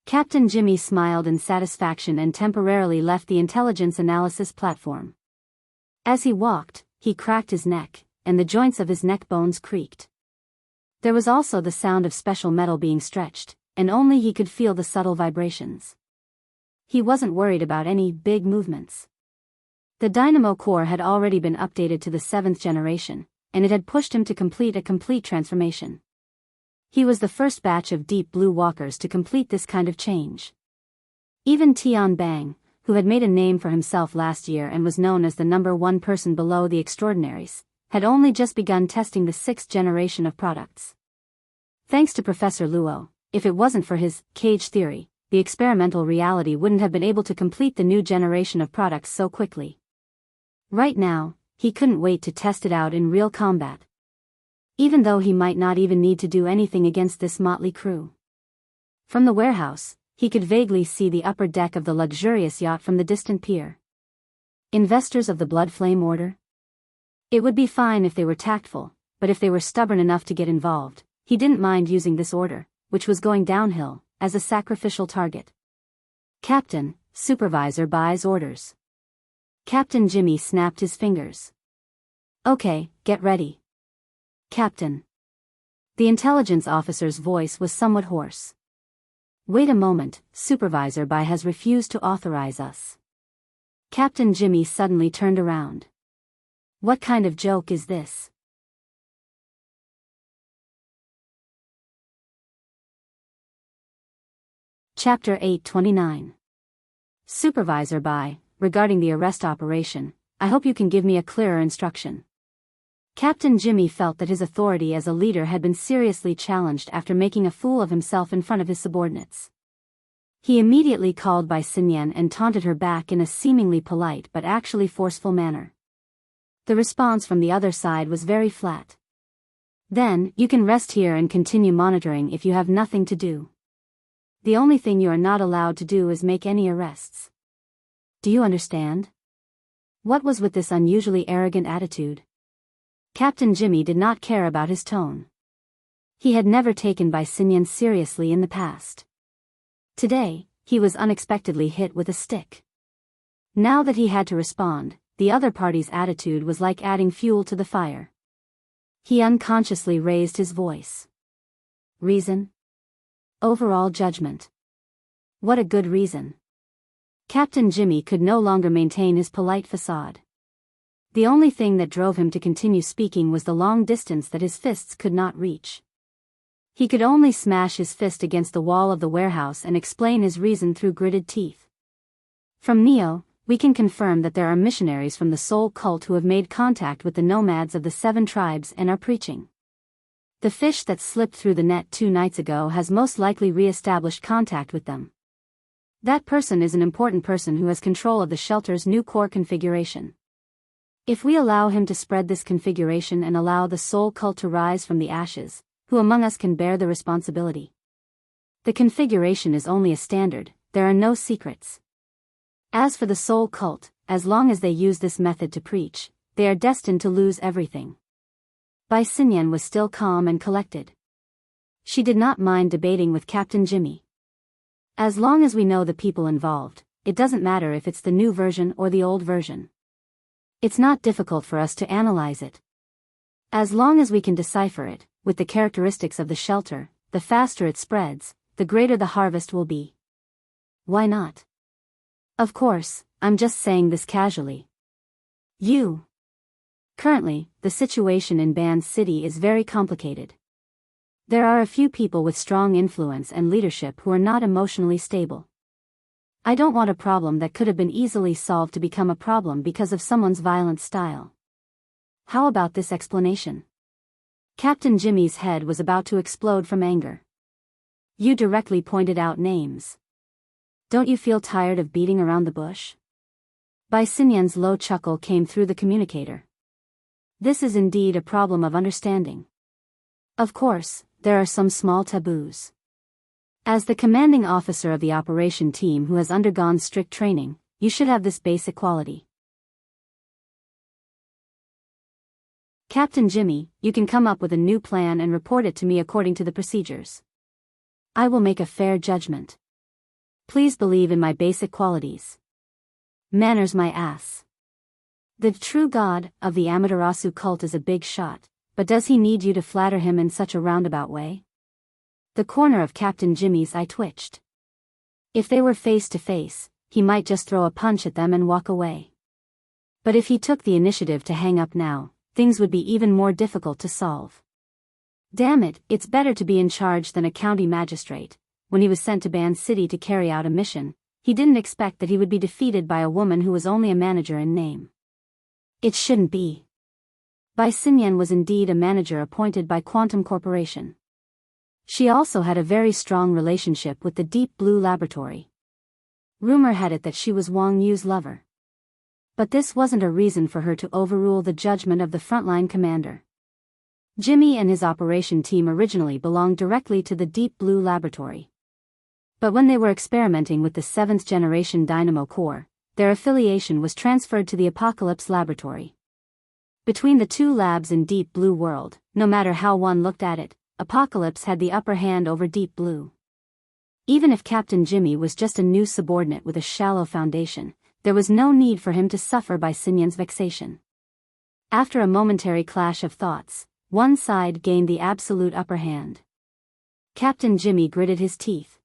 Captain Jimmy smiled in satisfaction and temporarily left the intelligence analysis platform. As he walked, he cracked his neck, and the joints of his neck bones creaked. There was also the sound of special metal being stretched, and only he could feel the subtle vibrations. He wasn't worried about any big movements. The dynamo core had already been updated to the 7th generation, and it had pushed him to complete a complete transformation. He was the first batch of Deep Blue Walkers to complete this kind of change. Even Tian Bang, who had made a name for himself last year and was known as the #1 person below the extraordinaries, had only just begun testing the 6th generation of products. Thanks to Professor Luo, if it wasn't for his cage theory, the experimental reality wouldn't have been able to complete the new generation of products so quickly. Right now, he couldn't wait to test it out in real combat. Even though he might not even need to do anything against this motley crew. From the warehouse, he could vaguely see the upper deck of the luxurious yacht from the distant pier. Investors of the Blood Flame Order? It would be fine if they were tactful, but if they were stubborn enough to get involved, he didn't mind using this order, which was going downhill, as a sacrificial target. "Captain, supervisor buys orders." Captain Jimmy snapped his fingers. "Okay, get ready." "Captain." The intelligence officer's voice was somewhat hoarse. "Wait a moment, Supervisor Bai has refused to authorize us." Captain Jimmy suddenly turned around. What kind of joke is this? Chapter 829. Supervisor Bai, regarding the arrest operation, I hope you can give me a clearer instruction. Captain Jimmy felt that his authority as a leader had been seriously challenged after making a fool of himself in front of his subordinates. He immediately called Bai Xinyan and taunted her back in a seemingly polite but actually forceful manner. The response from the other side was very flat. "Then, you can rest here and continue monitoring if you have nothing to do. The only thing you are not allowed to do is make any arrests. Do you understand?" What was with this unusually arrogant attitude? Captain Jimmy did not care about his tone. He had never taken Bai Xinyan seriously in the past. Today, he was unexpectedly hit with a stick. Now that he had to respond, the other party's attitude was like adding fuel to the fire. He unconsciously raised his voice. Reason? Overall judgment. What a good reason. Captain Jimmy could no longer maintain his polite facade. The only thing that drove him to continue speaking was the long distance that his fists could not reach. He could only smash his fist against the wall of the warehouse and explain his reason through gritted teeth. From Neo, we can confirm that there are missionaries from the Soul Cult who have made contact with the nomads of the 7 tribes and are preaching. The fish that slipped through the net 2 nights ago has most likely re-established contact with them. That person is an important person who has control of the shelter's new core configuration. If we allow him to spread this configuration and allow the Soul Cult to rise from the ashes, who among us can bear the responsibility? The configuration is only a standard, there are no secrets. As for the Soul Cult, as long as they use this method to preach, they are destined to lose everything. Bai Xinyan was still calm and collected. She did not mind debating with Captain Jimmy. As long as we know the people involved, it doesn't matter if it's the new version or the old version. It's not difficult for us to analyze it. As long as we can decipher it, with the characteristics of the shelter, the faster it spreads, the greater the harvest will be. Why not? Of course, I'm just saying this casually. Currently, the situation in Ban City is very complicated. There are a few people with strong influence and leadership who are not emotionally stable. I don't want a problem that could have been easily solved to become a problem because of someone's violent style. How about this explanation? Captain Jimmy's head was about to explode from anger. You directly pointed out names. Don't you feel tired of beating around the bush? Bai Xinyan's low chuckle came through the communicator. This is indeed a problem of understanding. Of course, there are some small taboos. As the commanding officer of the operation team who has undergone strict training, you should have this basic quality. Captain Jimmy, you can come up with a new plan and report it to me according to the procedures. I will make a fair judgment. Please believe in my basic qualities. Manners my ass. The true god of the Amaterasu cult is a big shot, but does he need you to flatter him in such a roundabout way? The corner of Captain Jimmy's eye twitched. If they were face to face, he might just throw a punch at them and walk away. But if he took the initiative to hang up now, things would be even more difficult to solve. Damn it, it's better to be in charge than a county magistrate. When he was sent to Ban City to carry out a mission, he didn't expect that he would be defeated by a woman who was only a manager in name. It shouldn't be. Bai Xinyan was indeed a manager appointed by Quantum Corporation. She also had a very strong relationship with the Deep Blue Laboratory. Rumor had it that she was Wang Yu's lover. But this wasn't a reason for her to overrule the judgment of the frontline commander. Jimmy and his operation team originally belonged directly to the Deep Blue Laboratory. But when they were experimenting with the 7th generation Dynamo Core, their affiliation was transferred to the Apocalypse Laboratory. Between the two labs in Deep Blue World, no matter how one looked at it, Apocalypse had the upper hand over Deep Blue. Even if Captain Jimmy was just a new subordinate with a shallow foundation, there was no need for him to suffer by Xinyan's vexation. After a momentary clash of thoughts, one side gained the absolute upper hand. Captain Jimmy gritted his teeth.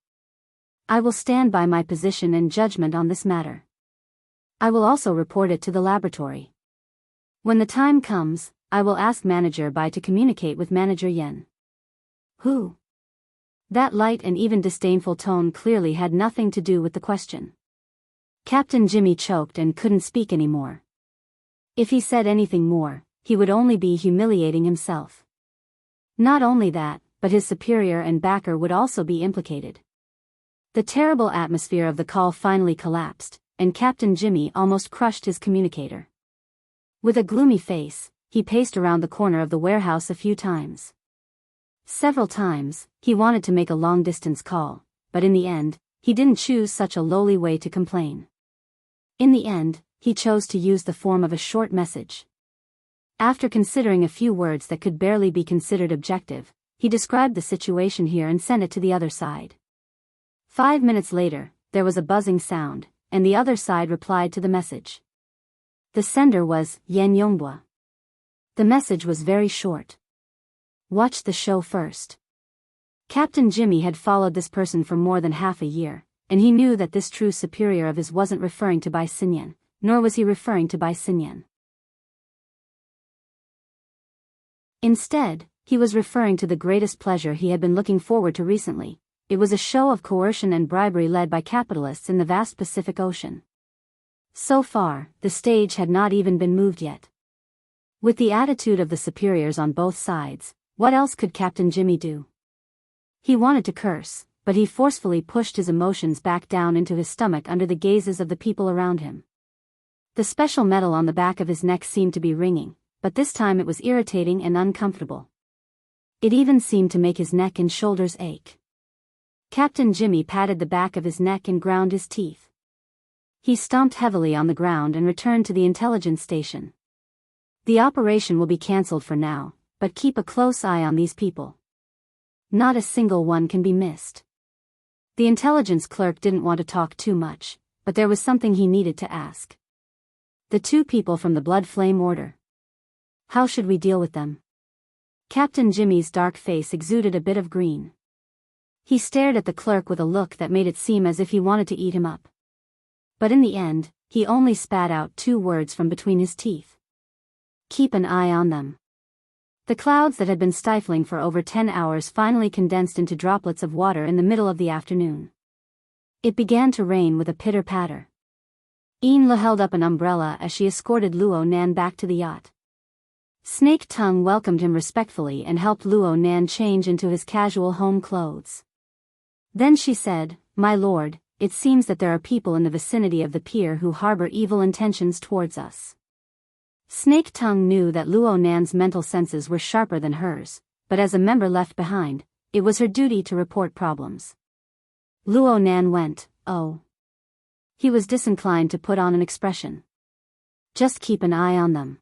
I will stand by my position and judgment on this matter. I will also report it to the laboratory. When the time comes, I will ask Manager Bai to communicate with Manager Yen. Who? That light and even disdainful tone clearly had nothing to do with the question. Captain Jimmy choked and couldn't speak anymore. If he said anything more, he would only be humiliating himself. Not only that, but his superior and backer would also be implicated. The terrible atmosphere of the call finally collapsed, and Captain Jimmy almost crushed his communicator. With a gloomy face, he paced around the corner of the warehouse a few times. Several times, he wanted to make a long-distance call, but in the end, he didn't choose such a lowly way to complain. In the end, he chose to use the form of a short message. After considering a few words that could barely be considered objective, he described the situation here and sent it to the other side. 5 minutes later, there was a buzzing sound, and the other side replied to the message. The sender was Yan Yongbua. The message was very short. Watch the show first. Captain Jimmy had followed this person for more than half a year, and he knew that this true superior of his wasn't referring to Bai Xinyan, nor was he referring to Bai Xinyan. Instead, he was referring to the greatest pleasure he had been looking forward to recently. It was a show of coercion and bribery led by capitalists in the vast Pacific Ocean. So far, the stage had not even been moved yet. With the attitude of the superiors on both sides, what else could Captain Jimmy do? He wanted to curse, but he forcefully pushed his emotions back down into his stomach under the gazes of the people around him. The special metal on the back of his neck seemed to be ringing, but this time it was irritating and uncomfortable. It even seemed to make his neck and shoulders ache. Captain Jimmy patted the back of his neck and ground his teeth. He stomped heavily on the ground and returned to the intelligence station. The operation will be cancelled for now, but keep a close eye on these people. Not a single one can be missed. The intelligence clerk didn't want to talk too much, but there was something he needed to ask. The 2 people from the Blood Flame Order. How should we deal with them? Captain Jimmy's dark face exuded a bit of green. He stared at the clerk with a look that made it seem as if he wanted to eat him up. But in the end, he only spat out 2 words from between his teeth. Keep an eye on them. The clouds that had been stifling for over 10 hours finally condensed into droplets of water in the middle of the afternoon. It began to rain with a pitter-patter. Yin-La held up an umbrella as she escorted Luo Nan back to the yacht. Snake Tongue welcomed him respectfully and helped Luo Nan change into his casual home clothes. Then she said, "My lord, it seems that there are people in the vicinity of the pier who harbor evil intentions towards us. Snake Tongue knew that Luo Nan's mental senses were sharper than hers, but as a member left behind, it was her duty to report problems. Luo Nan went, "Oh." He was disinclined to put on an expression. "Just keep an eye on them.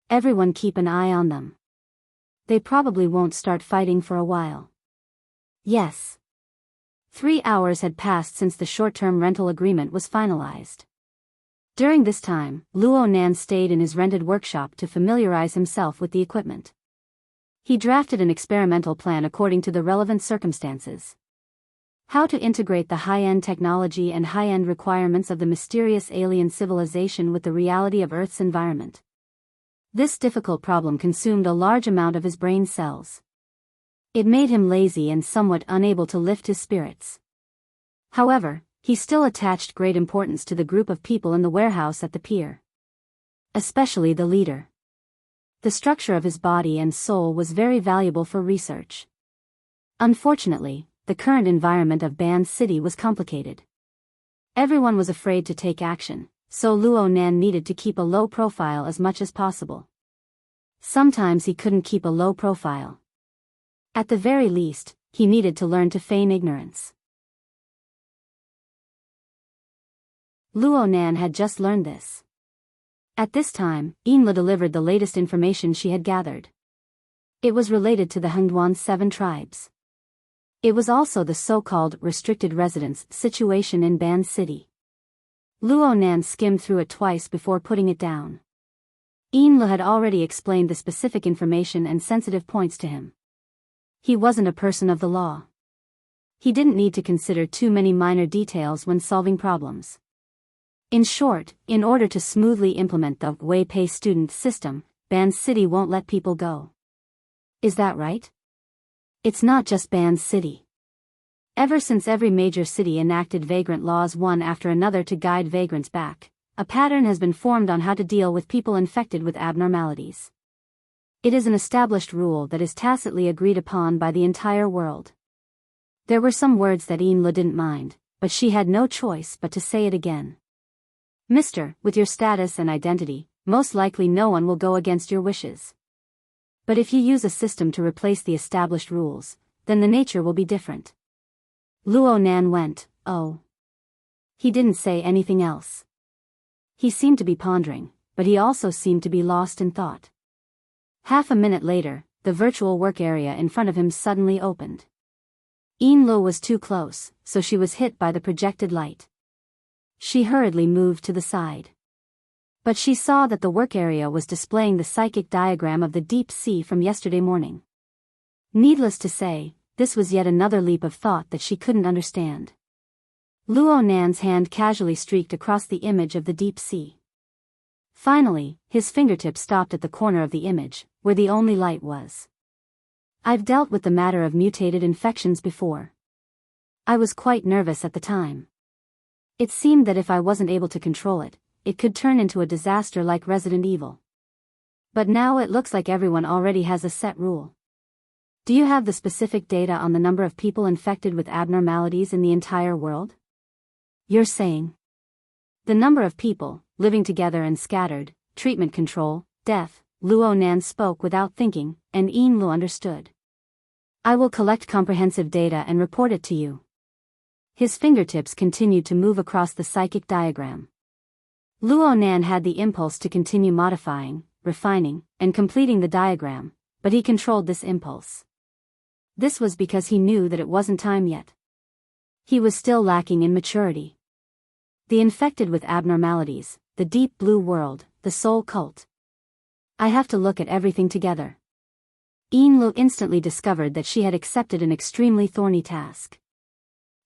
Everyone keep an eye on them. They probably won't start fighting for a while." Yes. 3 hours had passed since the short-term rental agreement was finalized. During this time, Luo Nan stayed in his rented workshop to familiarize himself with the equipment. He drafted an experimental plan according to the relevant circumstances. How to integrate the high-end technology and high-end requirements of the mysterious alien civilization with the reality of Earth's environment. This difficult problem consumed a large amount of his brain cells. It made him lazy and somewhat unable to lift his spirits. However, he still attached great importance to the group of people in the warehouse at the pier. Especially the leader. The structure of his body and soul was very valuable for research. Unfortunately, the current environment of Ban City was complicated. Everyone was afraid to take action, so Luo Nan needed to keep a low profile as much as possible. Sometimes he couldn't keep a low profile. At the very least, he needed to learn to feign ignorance. Luo Nan had just learned this. At this time, Enla delivered the latest information she had gathered. It was related to the Hengduan 7 tribes. It was also the so-called restricted residence situation in Ban City. Luo Nan skimmed through it twice before putting it down. Enla had already explained the specific information and sensitive points to him. He wasn't a person of the law. He didn't need to consider too many minor details when solving problems. In short, in order to smoothly implement the Wei Pei student system, Ban City won't let people go. Is that right? It's not just Ban City. Ever since every major city enacted vagrant laws one after another to guide vagrants back, a pattern has been formed on how to deal with people infected with abnormalities. It is an established rule that is tacitly agreed upon by the entire world. There were some words that Enla didn't mind, but she had no choice but to say it again. "Mister, with your status and identity, most likely no one will go against your wishes. But if you use a system to replace the established rules, then the nature will be different." Luo Nan went, "Oh." He didn't say anything else. He seemed to be pondering, but he also seemed to be lost in thought. Half a minute later, the virtual work area in front of him suddenly opened. Enla was too close, so she was hit by the projected light. She hurriedly moved to the side. But she saw that the work area was displaying the psychic diagram of the deep sea from yesterday morning. Needless to say, this was yet another leap of thought that she couldn't understand. Luo Nan's hand casually streaked across the image of the deep sea. Finally, his fingertip stopped at the corner of the image, where the only light was. "I've dealt with the matter of mutated infections before. I was quite nervous at the time. It seemed that if I wasn't able to control it, it could turn into a disaster like Resident Evil. But now it looks like everyone already has a set rule. Do you have the specific data on the number of people infected with abnormalities in the entire world?" "You're saying the number of people, living together and scattered, treatment control, death." Luo Nan spoke without thinking, and Enla understood. "I will collect comprehensive data and report it to you." His fingertips continued to move across the psychic diagram. Luo Nan had the impulse to continue modifying, refining, and completing the diagram, but he controlled this impulse. This was because he knew that it wasn't time yet. He was still lacking in maturity. The infected with abnormalities, the deep blue world, the soul cult. I have to look at everything together. Enlu instantly discovered that she had accepted an extremely thorny task.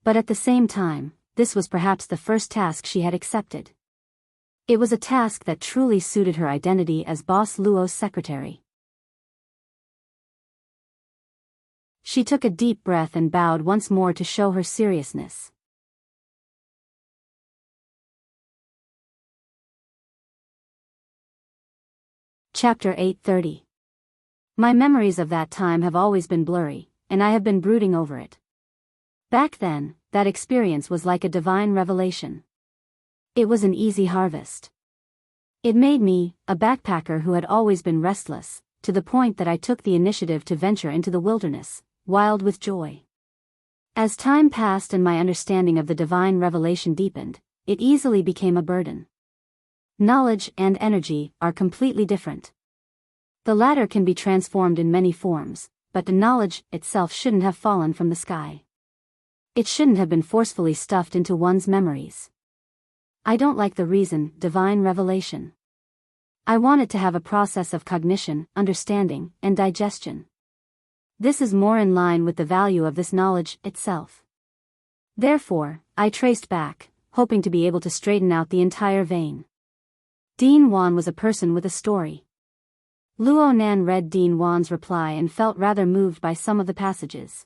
But at the same time, this was perhaps the first task she had accepted. It was a task that truly suited her identity as Boss Luo's secretary. She took a deep breath and bowed once more to show her seriousness. Chapter 830. My memories of that time have always been blurry, and I have been brooding over it. Back then, that experience was like a divine revelation. It was an easy harvest. It made me, a backpacker who had always been restless, to the point that I took the initiative to venture into the wilderness, wild with joy. As time passed and my understanding of the divine revelation deepened, it easily became a burden. Knowledge and energy are completely different. The latter can be transformed in many forms, but the knowledge itself shouldn't have fallen from the sky. It shouldn't have been forcefully stuffed into one's memories. I don't like the reason, divine revelation. I want it to have a process of cognition, understanding, and digestion. This is more in line with the value of this knowledge itself. Therefore, I traced back, hoping to be able to straighten out the entire vein. Dean Wan was a person with a story. Luo Nan read Dean Wan's reply and felt rather moved by some of the passages.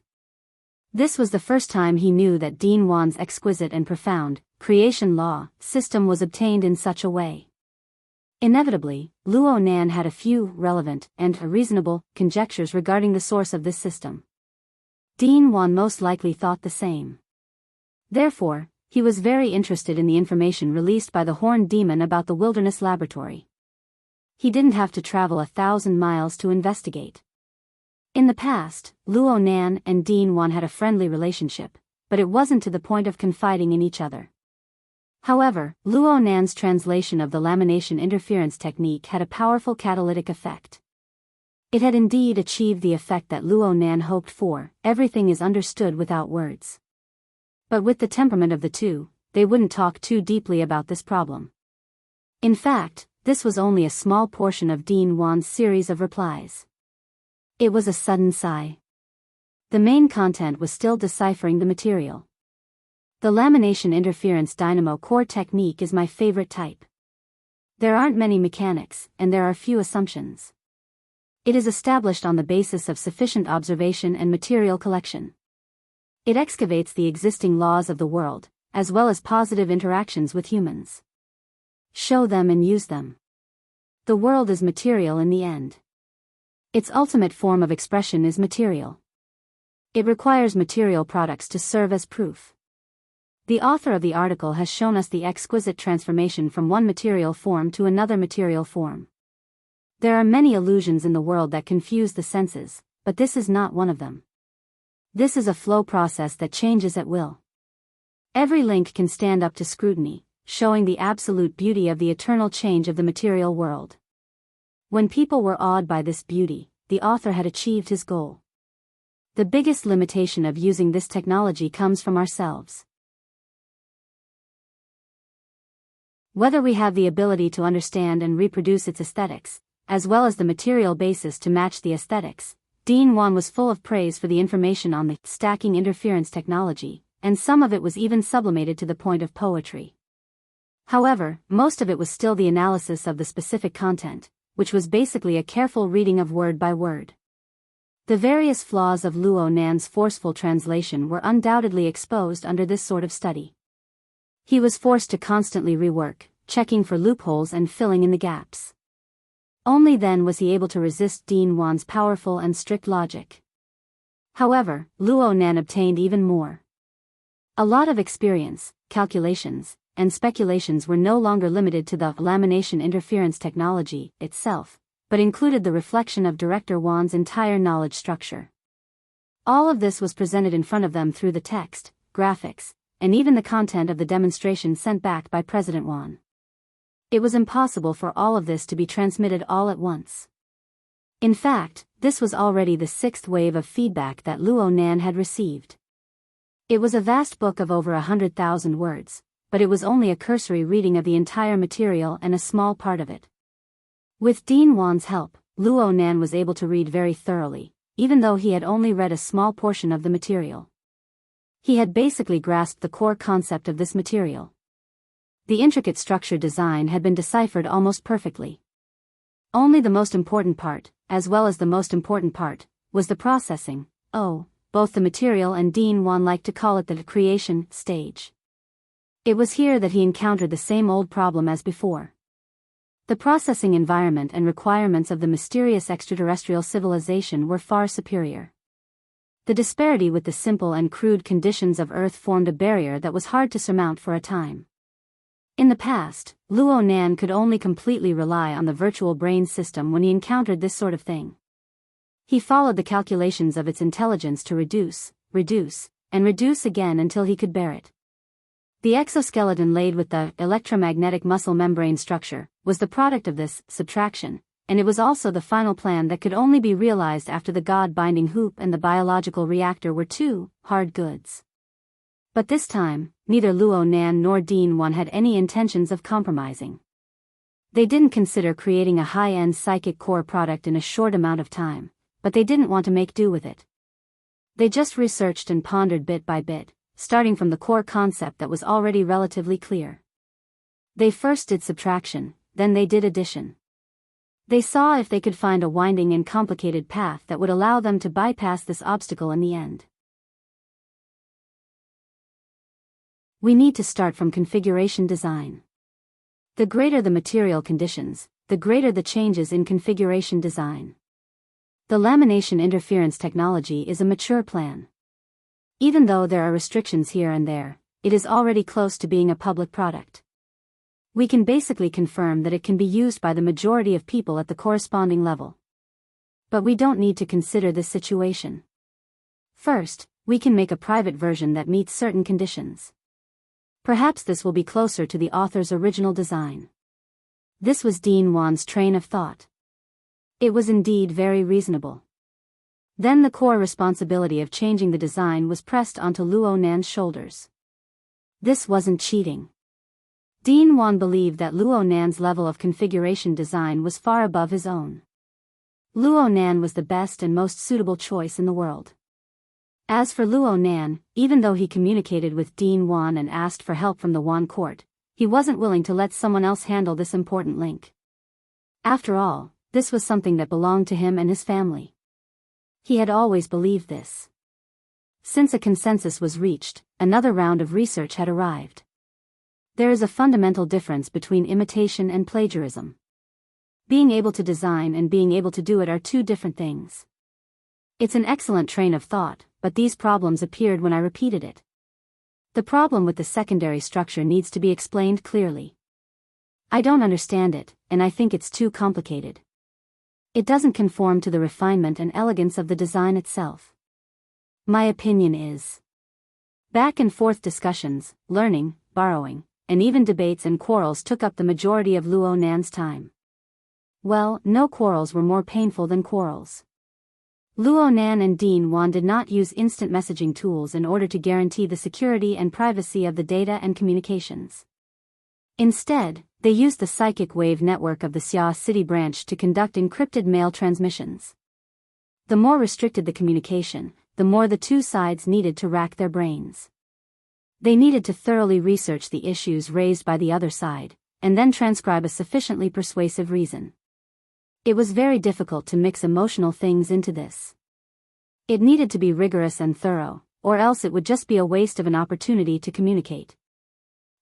This was the first time he knew that Dean Wan's exquisite and profound creation law system was obtained in such a way. Inevitably, Luo Nan had a few relevant and reasonable conjectures regarding the source of this system. Dean Wan most likely thought the same. Therefore, he was very interested in the information released by the Horned Demon about the Wilderness Laboratory. He didn't have to travel 1,000 miles to investigate. In the past, Luo Nan and Dean Wan had a friendly relationship, but it wasn't to the point of confiding in each other. However, Luo Nan's translation of the lamination interference technique had a powerful catalytic effect. It had indeed achieved the effect that Luo Nan hoped for. Everything is understood without words. But with the temperament of the two, they wouldn't talk too deeply about this problem. In fact, this was only a small portion of Dean Wan's series of replies. It was a sudden sigh. The main content was still deciphering the material. The lamination interference dynamo core technique is my favorite type. There aren't many mechanics, and there are few assumptions. It is established on the basis of sufficient observation and material collection. It excavates the existing laws of the world, as well as positive interactions with humans. Show them and use them. The world is material in the end. Its ultimate form of expression is material. It requires material products to serve as proof. The author of the article has shown us the exquisite transformation from one material form to another material form. There are many illusions in the world that confuse the senses, but this is not one of them. This is a flow process that changes at will. Every link can stand up to scrutiny, showing the absolute beauty of the eternal change of the material world. When people were awed by this beauty, the author had achieved his goal. The biggest limitation of using this technology comes from ourselves. Whether we have the ability to understand and reproduce its aesthetics, as well as the material basis to match the aesthetics, Dean Wan was full of praise for the information on the stacking interference technology, and some of it was even sublimated to the point of poetry. However, most of it was still the analysis of the specific content, which was basically a careful reading of word by word. The various flaws of Luo Nan's forceful translation were undoubtedly exposed under this sort of study. He was forced to constantly rework, checking for loopholes and filling in the gaps. Only then was he able to resist Dean Wan's powerful and strict logic. However, Luo Nan obtained even more. A lot of experience, calculations, and speculations were no longer limited to the lamination interference technology itself, but included the reflection of Director Wan's entire knowledge structure. All of this was presented in front of them through the text, graphics, and even the content of the demonstration sent back by President Wan. It was impossible for all of this to be transmitted all at once. In fact, this was already the 6th wave of feedback that Luo Nan had received. It was a vast book of over 100,000 words, but it was only a cursory reading of the entire material and a small part of it. With Dean Wan's help, Luo Nan was able to read very thoroughly, even though he had only read a small portion of the material. He had basically grasped the core concept of this material. The intricate structure design had been deciphered almost perfectly. Only the most important part, as well as the most important part, was the processing. Both the material and Dean Wan liked to call it the creation stage. It was here that he encountered the same old problem as before. The processing environment and requirements of the mysterious extraterrestrial civilization were far superior. The disparity with the simple and crude conditions of Earth formed a barrier that was hard to surmount for a time. In the past, Luo Nan could only completely rely on the virtual brain system when he encountered this sort of thing. He followed the calculations of its intelligence to reduce, and reduce again until he could bear it. The exoskeleton laid with the electromagnetic muscle membrane structure was the product of this subtraction, and it was also the final plan that could only be realized after the God-binding hoop and the biological reactor were two hard goods. But this time, neither Luo Nan nor Dean Wan had any intentions of compromising. They didn't consider creating a high-end psychic core product in a short amount of time, but they didn't want to make do with it. They just researched and pondered bit by bit, starting from the core concept that was already relatively clear. They first did subtraction, then they did addition. They saw if they could find a winding and complicated path that would allow them to bypass this obstacle in the end. We need to start from configuration design. The greater the material conditions, the greater the changes in configuration design. The lamination interference technology is a mature plan. Even though there are restrictions here and there, it is already close to being a public product. We can basically confirm that it can be used by the majority of people at the corresponding level. But we don't need to consider this situation. First, we can make a private version that meets certain conditions. Perhaps this will be closer to the author's original design. This was Dean Wan's train of thought. It was indeed very reasonable. Then the core responsibility of changing the design was pressed onto Luo Nan's shoulders. This wasn't cheating. Dean Wan believed that Luo Nan's level of configuration design was far above his own. Luo Nan was the best and most suitable choice in the world. As for Luo Nan, even though he communicated with Dean Wan and asked for help from the Wan court, he wasn't willing to let someone else handle this important link. After all, this was something that belonged to him and his family. He had always believed this. Since a consensus was reached, another round of research had arrived. There is a fundamental difference between imitation and plagiarism. Being able to design and being able to do it are two different things. It's an excellent train of thought, but these problems appeared when I repeated it. The problem with the secondary structure needs to be explained clearly. I don't understand it, and I think it's too complicated. It doesn't conform to the refinement and elegance of the design itself. My opinion is. Back and forth discussions, learning, borrowing, and even debates and quarrels took up the majority of Luo Nan's time. Well, no quarrels were more painful than quarrels. Luo Nan and Dean Wan did not use instant messaging tools in order to guarantee the security and privacy of the data and communications. Instead, they used the psychic wave network of the Xia City branch to conduct encrypted mail transmissions. The more restricted the communication, the more the two sides needed to rack their brains. They needed to thoroughly research the issues raised by the other side, and then transcribe a sufficiently persuasive reason. It was very difficult to mix emotional things into this. It needed to be rigorous and thorough, or else it would just be a waste of an opportunity to communicate.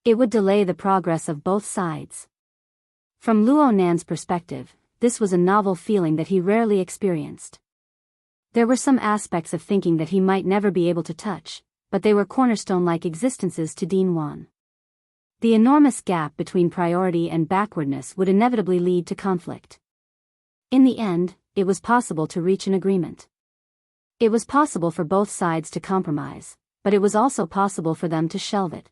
It would delay the progress of both sides. From Luo Nan's perspective, this was a novel feeling that he rarely experienced. There were some aspects of thinking that he might never be able to touch, but they were cornerstone-like existences to Dean Wan. The enormous gap between priority and backwardness would inevitably lead to conflict. In the end, it was possible to reach an agreement. It was possible for both sides to compromise, but it was also possible for them to shelve it.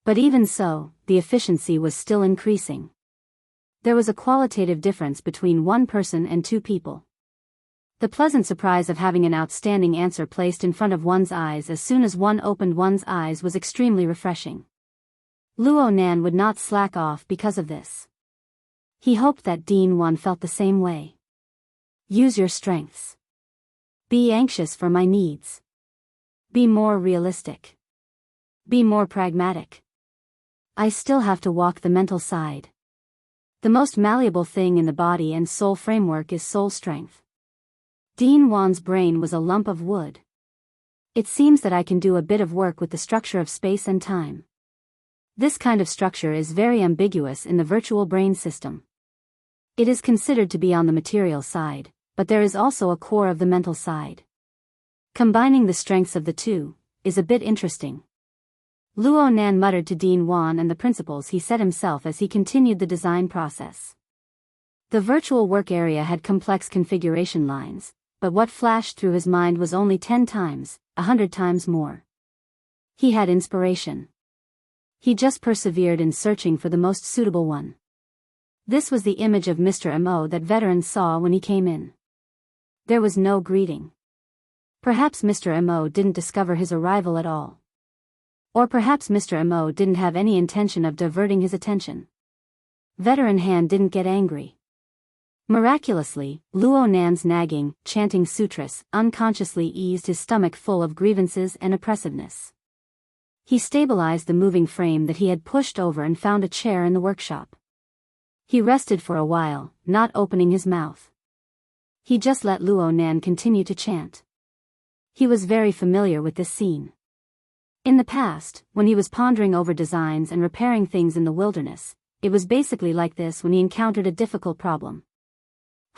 But even so, the efficiency was still increasing. There was a qualitative difference between one person and two people. The pleasant surprise of having an outstanding answer placed in front of one's eyes as soon as one opened one's eyes was extremely refreshing. Luo Nan would not slack off because of this. He hoped that Dean Wan felt the same way. Use your strengths. Be anxious for my needs. Be more realistic. Be more pragmatic. I still have to walk the mental side. The most malleable thing in the body and soul framework is soul strength. Dean Wan's brain was a lump of wood. It seems that I can do a bit of work with the structure of space and time. This kind of structure is very ambiguous in the virtual brain system. It is considered to be on the material side, but there is also a core of the mental side. Combining the strengths of the two is a bit interesting. Luo Nan muttered to Dean Wan and the principles he set himself as he continued the design process. The virtual work area had complex configuration lines, but what flashed through his mind was only 10 times, 100 times more. He had inspiration. He just persevered in searching for the most suitable one. This was the image of Mr. Mo that veteran saw when he came in. There was no greeting. Perhaps Mr. Mo didn't discover his arrival at all. Or perhaps Mr. Mo didn't have any intention of diverting his attention. Veteran Han didn't get angry. Miraculously, Luo Nan's nagging, chanting sutras unconsciously eased his stomach full of grievances and oppressiveness. He stabilized the moving frame that he had pushed over and found a chair in the workshop. He rested for a while, not opening his mouth. He just let Luo Nan continue to chant. He was very familiar with this scene. In the past, when he was pondering over designs and repairing things in the wilderness, it was basically like this when he encountered a difficult problem.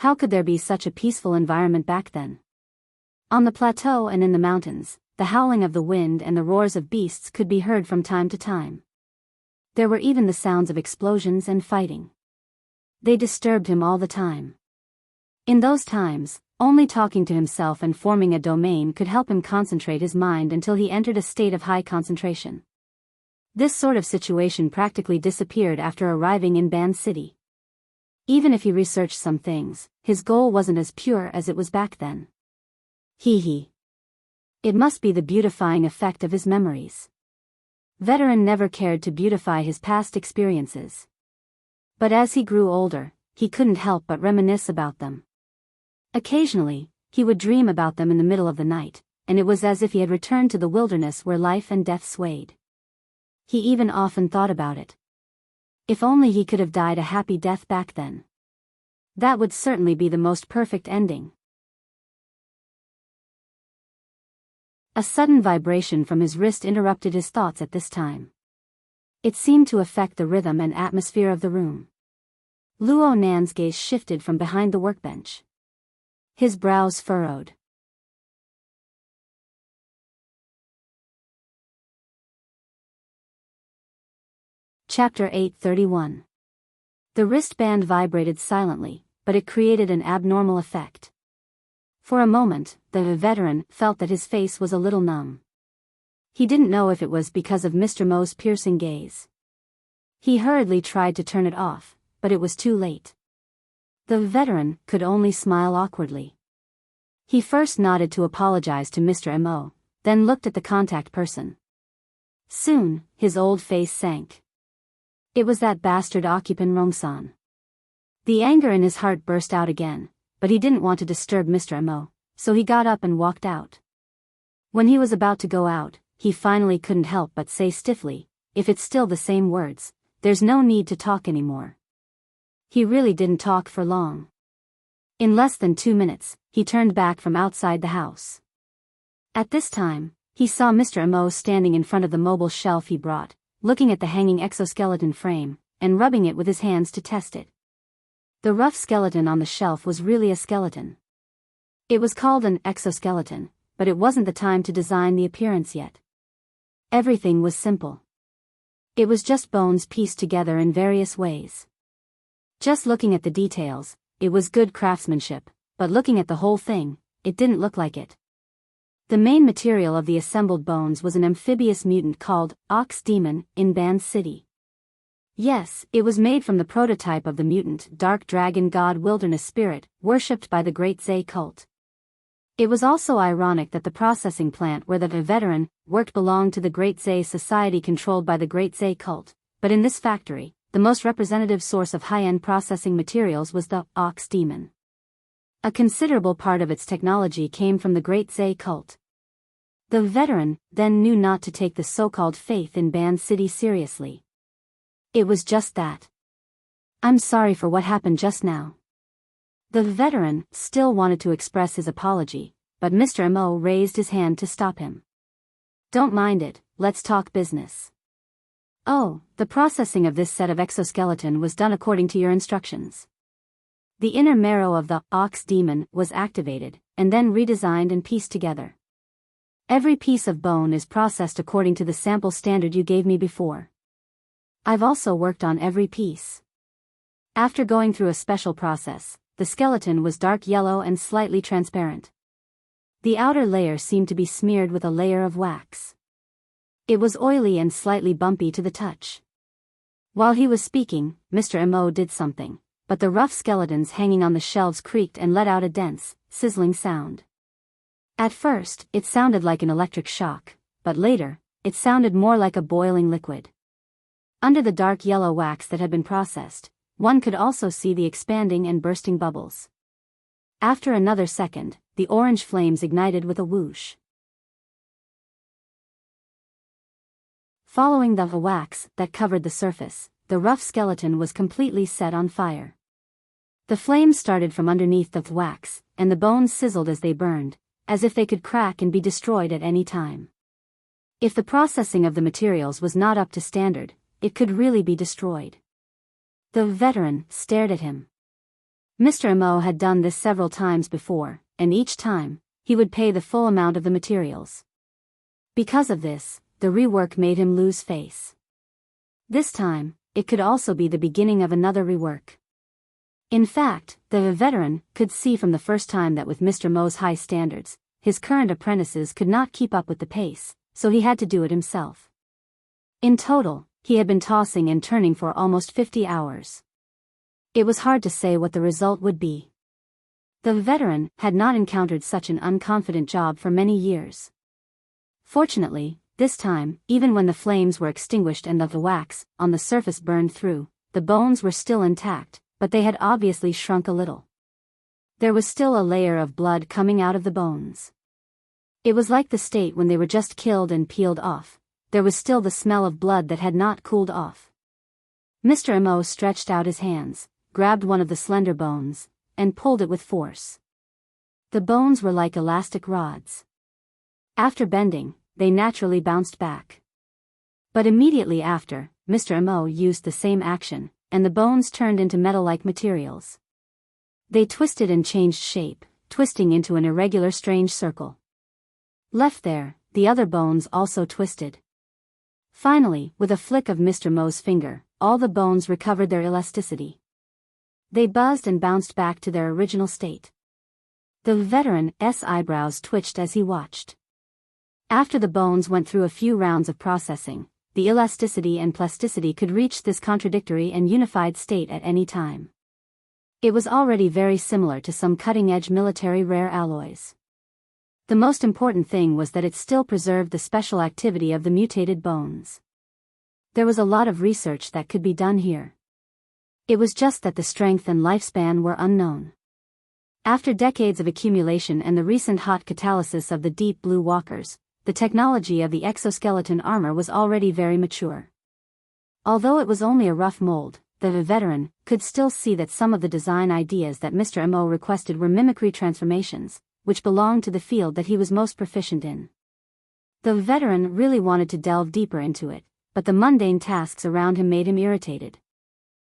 How could there be such a peaceful environment back then? On the plateau and in the mountains, the howling of the wind and the roars of beasts could be heard from time to time. There were even the sounds of explosions and fighting. They disturbed him all the time. In those times, only talking to himself and forming a domain could help him concentrate his mind until he entered a state of high concentration. This sort of situation practically disappeared after arriving in Ban City. Even if he researched some things, his goal wasn't as pure as it was back then. Hee. It must be the beautifying effect of his memories. Veteran never cared to beautify his past experiences. But as he grew older, he couldn't help but reminisce about them. Occasionally, he would dream about them in the middle of the night, and it was as if he had returned to the wilderness where life and death swayed. He even often thought about it. If only he could have died a happy death back then. That would certainly be the most perfect ending. A sudden vibration from his wrist interrupted his thoughts at this time. It seemed to affect the rhythm and atmosphere of the room. Luo Nan's gaze shifted from behind the workbench. His brows furrowed. Chapter 831. The wristband vibrated silently, but it created an abnormal effect. For a moment, the veteran felt that his face was a little numb. He didn't know if it was because of Mr. Mo's piercing gaze. He hurriedly tried to turn it off, but it was too late. The veteran could only smile awkwardly. He first nodded to apologize to Mr. Mo, then looked at the contact person. Soon, his old face sank. It was that bastard occupant Rongsan. The anger in his heart burst out again, but he didn't want to disturb Mr. Mo, so he got up and walked out. When he was about to go out, he finally couldn't help but say stiffly, if it's still the same words, there's no need to talk anymore. He really didn't talk for long. In less than 2 minutes, he turned back from outside the house. At this time, he saw Mr. Mo standing in front of the mobile shelf he brought, looking at the hanging exoskeleton frame, and rubbing it with his hands to test it. The rough skeleton on the shelf was really a skeleton. It was called an exoskeleton, but it wasn't the time to design the appearance yet. Everything was simple. It was just bones pieced together in various ways. Just looking at the details, it was good craftsmanship, but looking at the whole thing, it didn't look like it. The main material of the assembled bones was an amphibious mutant called Ox Demon in Ban City. Yes, it was made from the prototype of the mutant dark dragon god wilderness spirit, worshipped by the Great Zay cult. It was also ironic that the processing plant where the veteran worked belonged to the Great Zay society controlled by the Great Zay cult, but in this factory, the most representative source of high-end processing materials was the Ox Demon. A considerable part of its technology came from the Great Zay cult. The veteran then knew not to take the so-called faith in Ban City seriously. It was just that. I'm sorry for what happened just now. The veteran still wanted to express his apology, but Mr. Mo raised his hand to stop him. Don't mind it, let's talk business. Oh, the processing of this set of exoskeleton was done according to your instructions. The inner marrow of the ox demon was activated, and then redesigned and pieced together. Every piece of bone is processed according to the sample standard you gave me before. I've also worked on every piece. After going through a special process, the skeleton was dark yellow and slightly transparent. The outer layer seemed to be smeared with a layer of wax. It was oily and slightly bumpy to the touch. While he was speaking, Mr. Mo did something, but the rough skeletons hanging on the shelves creaked and let out a dense, sizzling sound. At first, it sounded like an electric shock, but later, it sounded more like a boiling liquid. Under the dark yellow wax that had been processed, one could also see the expanding and bursting bubbles. After another second, the orange flames ignited with a whoosh. Following the wax that covered the surface, the rough skeleton was completely set on fire. The flames started from underneath the wax, and the bones sizzled as they burned, as if they could crack and be destroyed at any time. If the processing of the materials was not up to standard, it could really be destroyed. The veteran stared at him. Mr. Mo had done this several times before, and each time, he would pay the full amount of the materials. Because of this, the rework made him lose face. This time, it could also be the beginning of another rework. In fact, the veteran could see from the first time that with Mr. Mo's high standards, his current apprentices could not keep up with the pace, so he had to do it himself. In total, he had been tossing and turning for almost 50 hours. It was hard to say what the result would be. The veteran had not encountered such an unconfident job for many years. Fortunately, this time, even when the flames were extinguished and the wax on the surface burned through, the bones were still intact, but they had obviously shrunk a little. There was still a layer of blood coming out of the bones. It was like the state when they were just killed and peeled off. There was still the smell of blood that had not cooled off. Mr. Mo stretched out his hands, grabbed one of the slender bones, and pulled it with force. The bones were like elastic rods. After bending, they naturally bounced back. But immediately after, Mr. Mo used the same action, and the bones turned into metal-like materials. They twisted and changed shape, twisting into an irregular strange circle. Left there, the other bones also twisted. Finally, with a flick of Mr. Mo's finger, all the bones recovered their elasticity. They buzzed and bounced back to their original state. The veteran's eyebrows twitched as he watched. After the bones went through a few rounds of processing, the elasticity and plasticity could reach this contradictory and unified state at any time. It was already very similar to some cutting-edge military rare alloys. The most important thing was that it still preserved the special activity of the mutated bones. There was a lot of research that could be done here. It was just that the strength and lifespan were unknown. After decades of accumulation and the recent hot catalysis of the deep blue walkers, the technology of the exoskeleton armor was already very mature. Although it was only a rough mold, the veteran could still see that some of the design ideas that Mr. Mo requested were mimicry transformations, which belonged to the field that he was most proficient in. The veteran really wanted to delve deeper into it, but the mundane tasks around him made him irritated.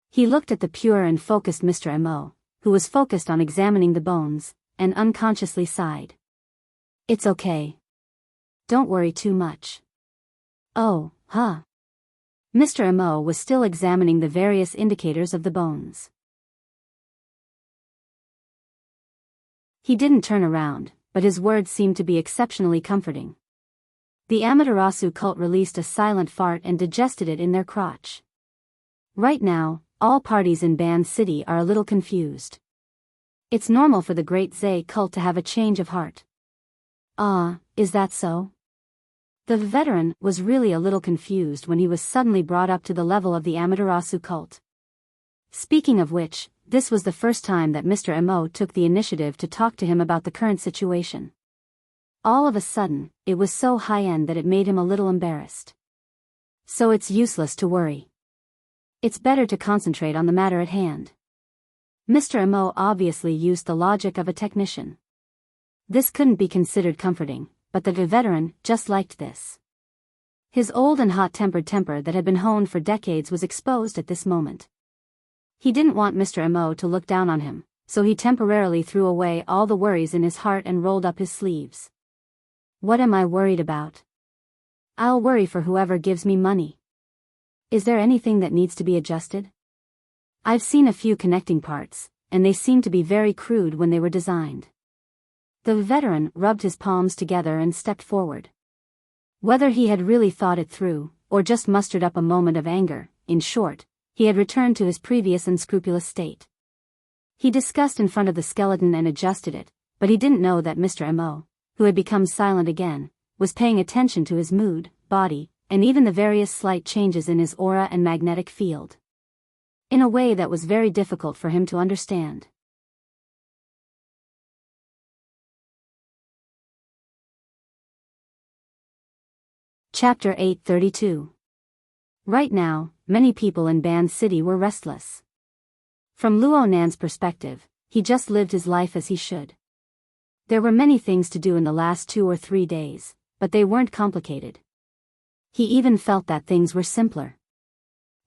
He looked at the pure and focused Mr. Mo, who was focused on examining the bones, and unconsciously sighed. "It's okay. Don't worry too much." "Oh, huh." Mr. Mo was still examining the various indicators of the bones. He didn't turn around, but his words seemed to be exceptionally comforting. The Amaterasu cult released a silent fart and digested it in their crotch. Right now, all parties in Band City are a little confused. It's normal for the Great Zay cult to have a change of heart. Is that so? The veteran was really a little confused when he was suddenly brought up to the level of the Amaterasu cult. Speaking of which, this was the first time that Mr. Mo took the initiative to talk to him about the current situation. All of a sudden, it was so high-end that it made him a little embarrassed. So it's useless to worry. It's better to concentrate on the matter at hand. Mr. Mo obviously used the logic of a technician. This couldn't be considered comforting, but the veteran just liked this. His old and hot-tempered temper that had been honed for decades was exposed at this moment. He didn't want Mr. Mo to look down on him, so he temporarily threw away all the worries in his heart and rolled up his sleeves. What am I worried about? I'll worry for whoever gives me money. Is there anything that needs to be adjusted? I've seen a few connecting parts, and they seem to be very crude when they were designed. The veteran rubbed his palms together and stepped forward. Whether he had really thought it through, or just mustered up a moment of anger, in short, he had returned to his previous unscrupulous state. He discussed in front of the skeleton and adjusted it, but he didn't know that Mr. M.O., who had become silent again, was paying attention to his mood, body, and even the various slight changes in his aura and magnetic field. In a way that was very difficult for him to understand. Chapter 832. Right now, many people in Band City were restless. From Luo Nan's perspective, he just lived his life as he should. There were many things to do in the last 2 or 3 days, but they weren't complicated. He even felt that things were simpler.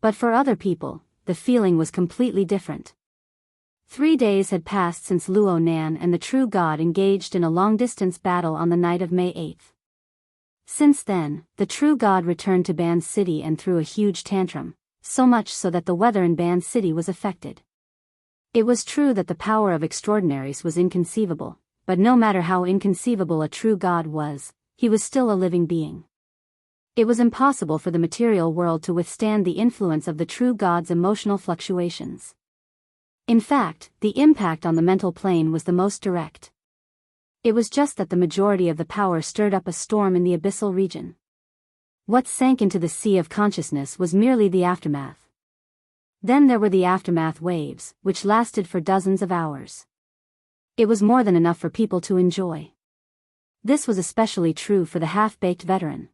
But for other people, the feeling was completely different. 3 days had passed since Luo Nan and the true god engaged in a long-distance battle on the night of May 8th. Since then, the true god returned to Band City and threw a huge tantrum, so much so that the weather in Band City was affected. It was true that the power of extraordinaries was inconceivable, but no matter how inconceivable a true god was, he was still a living being. It was impossible for the material world to withstand the influence of the true god's emotional fluctuations. In fact, the impact on the mental plane was the most direct. It was just that the majority of the power stirred up a storm in the abyssal region. What sank into the sea of consciousness was merely the aftermath. Then there were the aftermath waves, which lasted for dozens of hours. It was more than enough for people to enjoy. This was especially true for the half-baked veteran.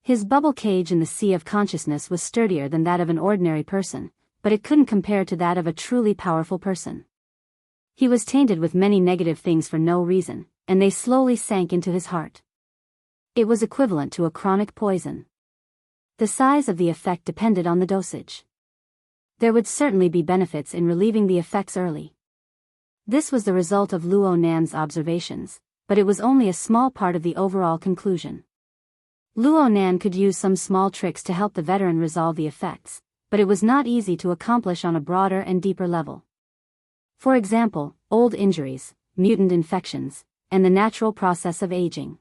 His bubble cage in the sea of consciousness was sturdier than that of an ordinary person, but it couldn't compare to that of a truly powerful person. He was tainted with many negative things for no reason, and they slowly sank into his heart. It was equivalent to a chronic poison. The size of the effect depended on the dosage. There would certainly be benefits in relieving the effects early. This was the result of Luo Nan's observations, but it was only a small part of the overall conclusion. Luo Nan could use some small tricks to help the veteran resolve the effects, but it was not easy to accomplish on a broader and deeper level. For example, old injuries, mutant infections, and the natural process of aging.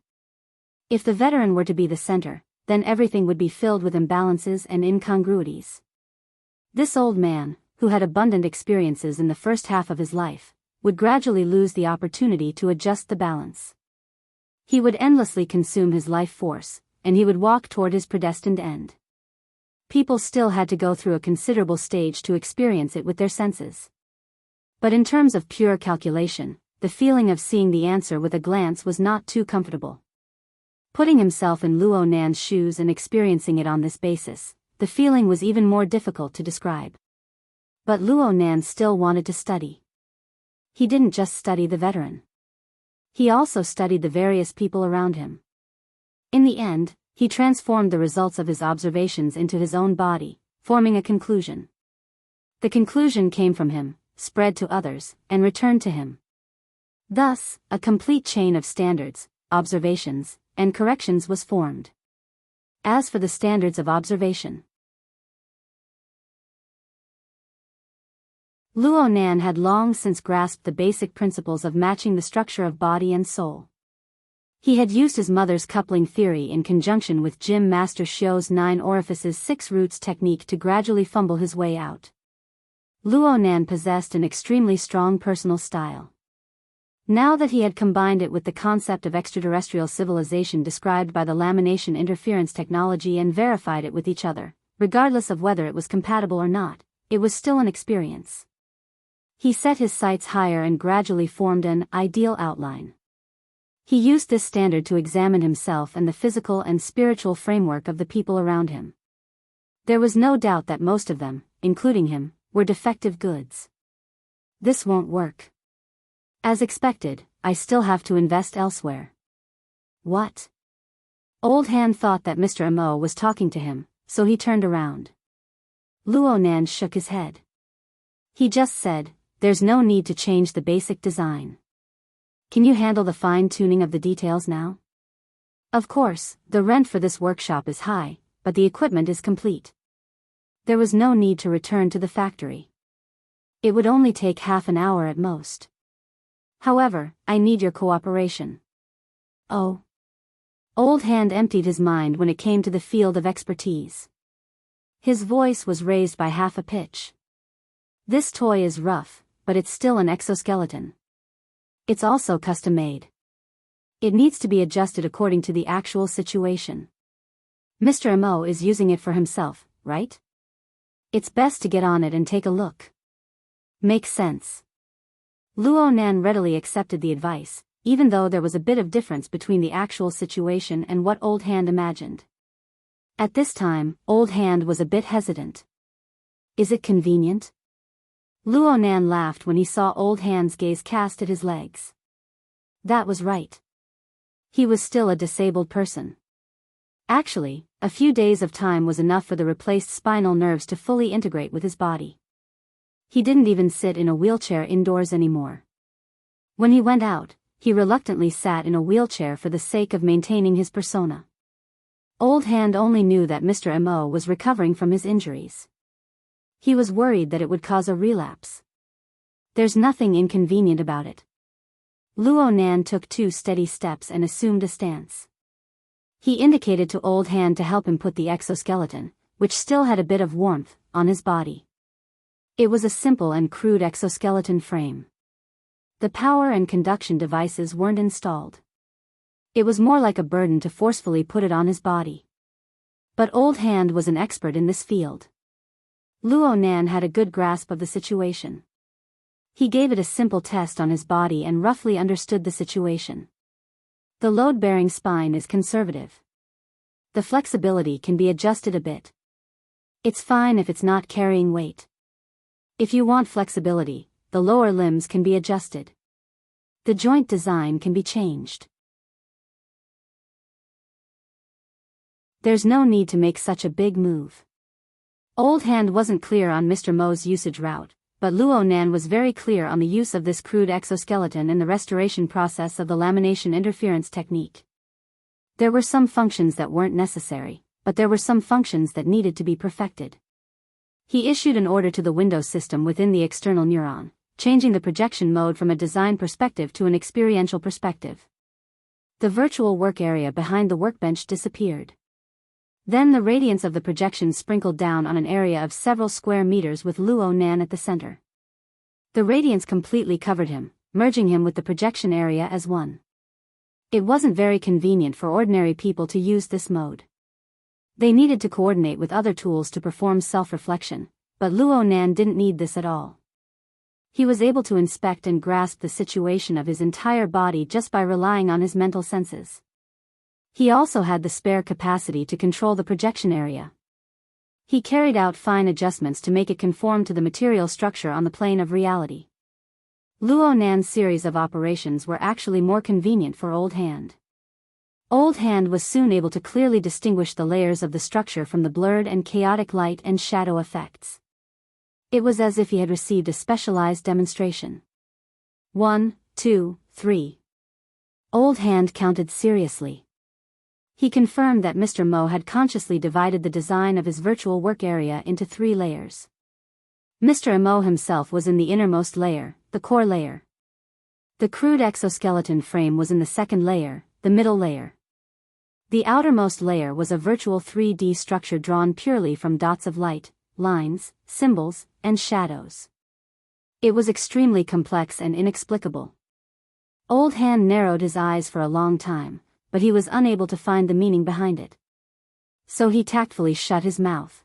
If the veteran were to be the center, then everything would be filled with imbalances and incongruities. This old man, who had abundant experiences in the first half of his life, would gradually lose the opportunity to adjust the balance. He would endlessly consume his life force, and he would walk toward his predestined end. People still had to go through a considerable stage to experience it with their senses. But in terms of pure calculation, the feeling of seeing the answer with a glance was not too comfortable. Putting himself in Luo Nan's shoes and experiencing it on this basis, the feeling was even more difficult to describe. But Luo Nan still wanted to study. He didn't just study the veteran. He also studied the various people around him. In the end, he transformed the results of his observations into his own body, forming a conclusion. The conclusion came from him, spread to others, and returned to him. Thus, a complete chain of standards, observations, and corrections was formed. As for the standards of observation, Luo Nan had long since grasped the basic principles of matching the structure of body and soul. He had used his mother's coupling theory in conjunction with Gym Master Xiu's 9 orifices 6 roots technique to gradually fumble his way out. Luo Nan possessed an extremely strong personal style. Now that he had combined it with the concept of extraterrestrial civilization described by the lamination interference technology and verified it with each other, regardless of whether it was compatible or not, it was still an experience. He set his sights higher and gradually formed an ideal outline. He used this standard to examine himself and the physical and spiritual framework of the people around him. There was no doubt that most of them, including him, were defective goods. This won't work. As expected, I still have to invest elsewhere. What? Old Han thought that Mr. Mo was talking to him, so he turned around. Luo Nan shook his head. He just said, there's no need to change the basic design. Can you handle the fine-tuning of the details now? Of course, the rent for this workshop is high, but the equipment is complete. There was no need to return to the factory. It would only take half an hour at most. However, I need your cooperation. Oh. Old Hand emptied his mind when it came to the field of expertise. His voice was raised by half a pitch. This toy is rough, but it's still an exoskeleton. It's also custom-made. It needs to be adjusted according to the actual situation. Mr. Mo is using it for himself, right? It's best to get on it and take a look. Makes sense. Luo Nan readily accepted the advice, even though there was a bit of difference between the actual situation and what Old Hand imagined. At this time, Old Hand was a bit hesitant. Is it convenient? Luo Nan laughed when he saw Old Hand's gaze cast at his legs. That was right. He was still a disabled person. Actually, a few days of time was enough for the replaced spinal nerves to fully integrate with his body. He didn't even sit in a wheelchair indoors anymore. When he went out, he reluctantly sat in a wheelchair for the sake of maintaining his persona. Old Hand only knew that Mr. Mo was recovering from his injuries. He was worried that it would cause a relapse. There's nothing inconvenient about it. Luo Nan took 2 steady steps and assumed a stance. He indicated to Old Hand to help him put the exoskeleton, which still had a bit of warmth, on his body. It was a simple and crude exoskeleton frame. The power and conduction devices weren't installed. It was more like a burden to forcefully put it on his body. But Old Hand was an expert in this field. Luo Nan had a good grasp of the situation. He gave it a simple test on his body and roughly understood the situation. The load-bearing spine is conservative. The flexibility can be adjusted a bit. It's fine if it's not carrying weight. If you want flexibility, the lower limbs can be adjusted. The joint design can be changed. There's no need to make such a big move. Old Hand wasn't clear on Mr. Mo's usage route, but Luo Nan was very clear on the use of this crude exoskeleton in the restoration process of the lamination interference technique. There were some functions that weren't necessary, but there were some functions that needed to be perfected. He issued an order to the Windows system within the external neuron, changing the projection mode from a design perspective to an experiential perspective. The virtual work area behind the workbench disappeared. Then the radiance of the projection sprinkled down on an area of several square meters with Luo Nan at the center. The radiance completely covered him, merging him with the projection area as one. It wasn't very convenient for ordinary people to use this mode. They needed to coordinate with other tools to perform self-reflection, but Luo Nan didn't need this at all. He was able to inspect and grasp the situation of his entire body just by relying on his mental senses. He also had the spare capacity to control the projection area. He carried out fine adjustments to make it conform to the material structure on the plane of reality. Luo Nan's series of operations were actually more convenient for Old Hand. Old Hand was soon able to clearly distinguish the layers of the structure from the blurred and chaotic light and shadow effects. It was as if he had received a specialized demonstration. 1, 2, 3. Old Hand counted seriously. He confirmed that Mr. Mo had consciously divided the design of his virtual work area into 3 layers. Mr. Mo himself was in the innermost layer, the core layer. The crude exoskeleton frame was in the second layer, the middle layer. The outermost layer was a virtual 3D structure drawn purely from dots of light, lines, symbols, and shadows. It was extremely complex and inexplicable. Old Hand narrowed his eyes for a long time, but he was unable to find the meaning behind it. So he tactfully shut his mouth.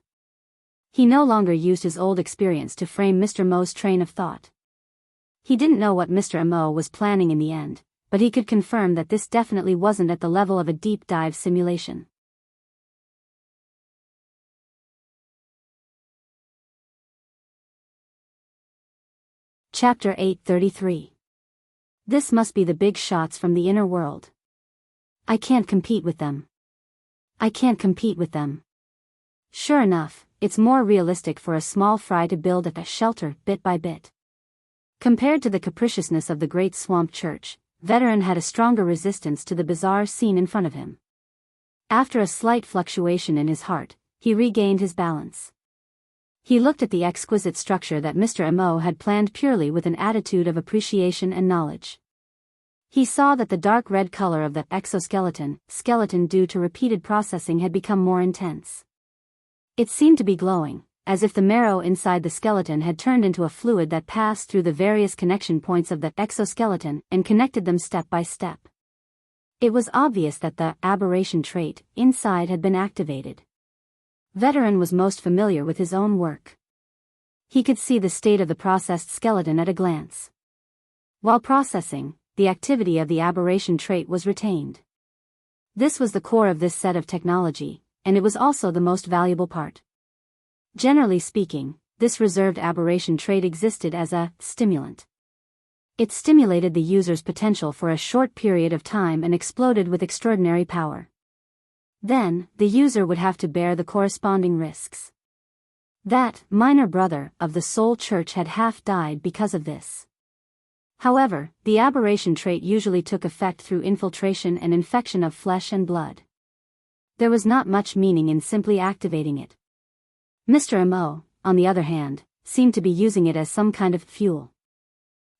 He no longer used his old experience to frame Mr. Mo's train of thought. He didn't know what Mr. Mo was planning in the end, but he could confirm that this definitely wasn't at the level of a deep dive simulation. Chapter 833. This must be the big shots from the inner world. I can't compete with them. I can't compete with them. Sure enough, it's more realistic for a small fry to build a shelter bit by bit. Compared to the capriciousness of the great swamp church, Veteran had a stronger resistance to the bizarre scene in front of him. After a slight fluctuation in his heart, he regained his balance. He looked at the exquisite structure that Mr. Mo had planned purely with an attitude of appreciation and knowledge. He saw that the dark red color of the skeleton due to repeated processing had become more intense. It seemed to be glowing, as if the marrow inside the skeleton had turned into a fluid that passed through the various connection points of the exoskeleton and connected them step by step. It was obvious that the aberration trait inside had been activated. Veteran was most familiar with his own work. He could see the state of the processed skeleton at a glance. While processing, the activity of the aberration trait was retained. This was the core of this set of technology, and it was also the most valuable part. Generally speaking, this reserved aberration trait existed as a stimulant. It stimulated the user's potential for a short period of time and exploded with extraordinary power. Then, the user would have to bear the corresponding risks. That minor brother of the Soul Church had half died because of this. However, the aberration trait usually took effect through infiltration and infection of flesh and blood. There was not much meaning in simply activating it. Mr. Mo, on the other hand, seemed to be using it as some kind of fuel.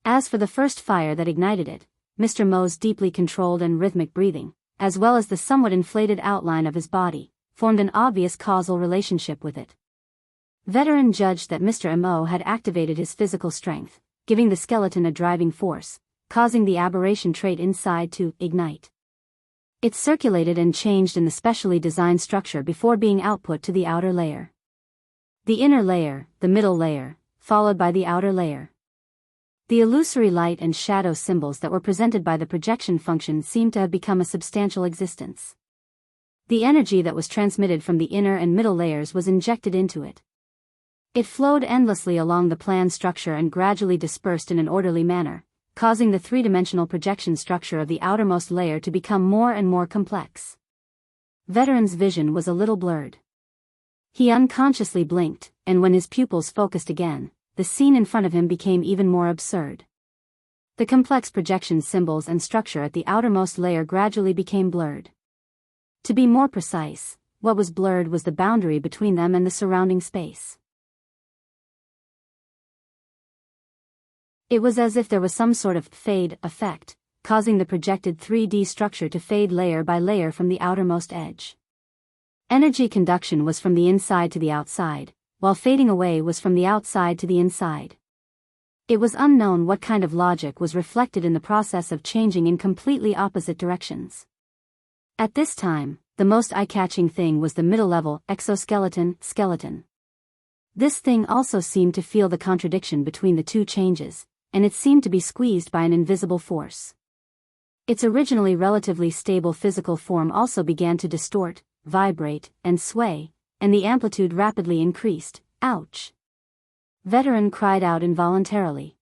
As for the first fire that ignited it, Mr. Mo's deeply controlled and rhythmic breathing, as well as the somewhat inflated outline of his body, formed an obvious causal relationship with it. Veteran judged that Mr. Mo had activated his physical strength, giving the skeleton a driving force, causing the aberration trait inside to ignite. It circulated and changed in the specially designed structure before being output to the outer layer. The inner layer, the middle layer, followed by the outer layer. The illusory light and shadow symbols that were presented by the projection function seemed to have become a substantial existence. The energy that was transmitted from the inner and middle layers was injected into it. It flowed endlessly along the plan structure and gradually dispersed in an orderly manner, causing the three-dimensional projection structure of the outermost layer to become more and more complex. Veteran's vision was a little blurred. He unconsciously blinked, and when his pupils focused again, the scene in front of him became even more absurd. The complex projection symbols and structure at the outermost layer gradually became blurred. To be more precise, what was blurred was the boundary between them and the surrounding space. It was as if there was some sort of fade effect, causing the projected 3D structure to fade layer by layer from the outermost edge. Energy conduction was from the inside to the outside, while fading away was from the outside to the inside. It was unknown what kind of logic was reflected in the process of changing in completely opposite directions. At this time, the most eye-catching thing was the middle-level skeleton. This thing also seemed to feel the contradiction between the two changes, and it seemed to be squeezed by an invisible force. Its originally relatively stable physical form also began to distort, vibrate, and sway, and the amplitude rapidly increased. Ouch! Veteran cried out involuntarily.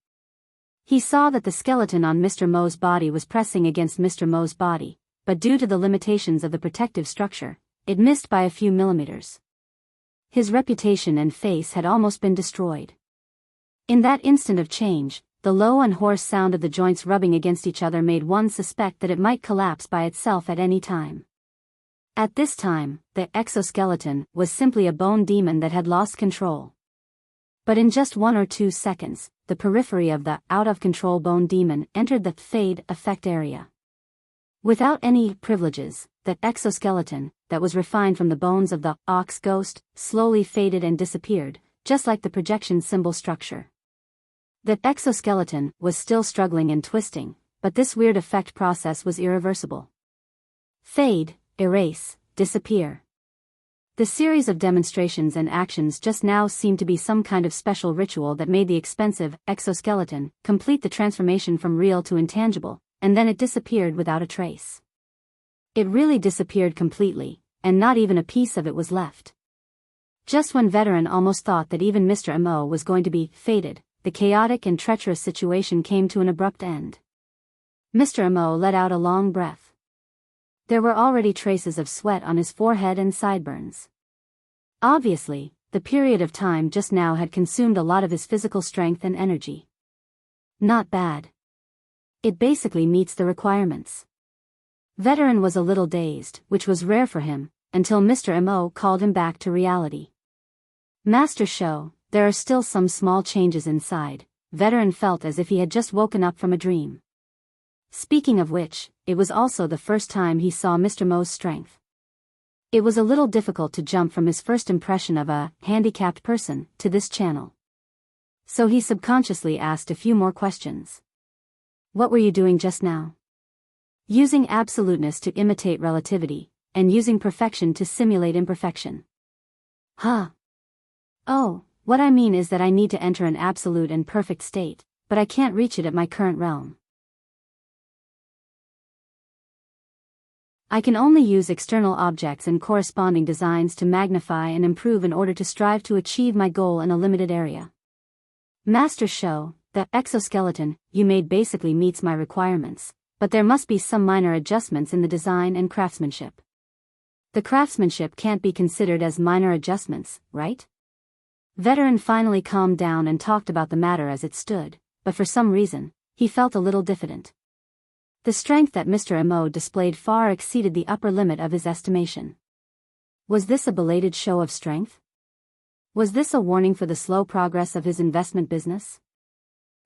He saw that the skeleton on Mr. Mo's body was pressing against Mr. Mo's body, but due to the limitations of the protective structure, it missed by a few millimeters. His reputation and face had almost been destroyed. In that instant of change, the low and hoarse sound of the joints rubbing against each other made one suspect that it might collapse by itself at any time. At this time, the exoskeleton was simply a bone demon that had lost control. But in just 1 or 2 seconds, the periphery of the out-of-control bone demon entered the fade effect area. Without any privileges, the exoskeleton, that was refined from the bones of the ox ghost, slowly faded and disappeared, just like the projection symbol structure. The exoskeleton was still struggling and twisting, but this weird effect process was irreversible. Fade, erase, disappear. The series of demonstrations and actions just now seemed to be some kind of special ritual that made the expensive exoskeleton complete the transformation from real to intangible, and then it disappeared without a trace. It really disappeared completely, and not even a piece of it was left. Just when Veteran almost thought that even Mr. Mo was going to be faded, the chaotic and treacherous situation came to an abrupt end. Mr. Mo let out a long breath. There were already traces of sweat on his forehead and sideburns. Obviously, the period of time just now had consumed a lot of his physical strength and energy. Not bad. It basically meets the requirements. Veteran was a little dazed, which was rare for him, until Mr. Mo called him back to reality. Master Show, there are still some small changes inside. Veteran felt as if he had just woken up from a dream. Speaking of which, it was also the first time he saw Mr. Mo's strength. It was a little difficult to jump from his first impression of a handicapped person to this channel. So he subconsciously asked a few more questions. What were you doing just now? Using absoluteness to imitate relativity, and using perfection to simulate imperfection. Huh. Oh, what I mean is that I need to enter an absolute and perfect state, but I can't reach it at my current realm. I can only use external objects and corresponding designs to magnify and improve in order to strive to achieve my goal in a limited area. Master Show, the exoskeleton you made basically meets my requirements, but there must be some minor adjustments in the design and craftsmanship. The craftsmanship can't be considered as minor adjustments, right? Veteran finally calmed down and talked about the matter as it stood, but for some reason, he felt a little diffident. The strength that Mr. Mo displayed far exceeded the upper limit of his estimation. Was this a belated show of strength? Was this a warning for the slow progress of his investment business?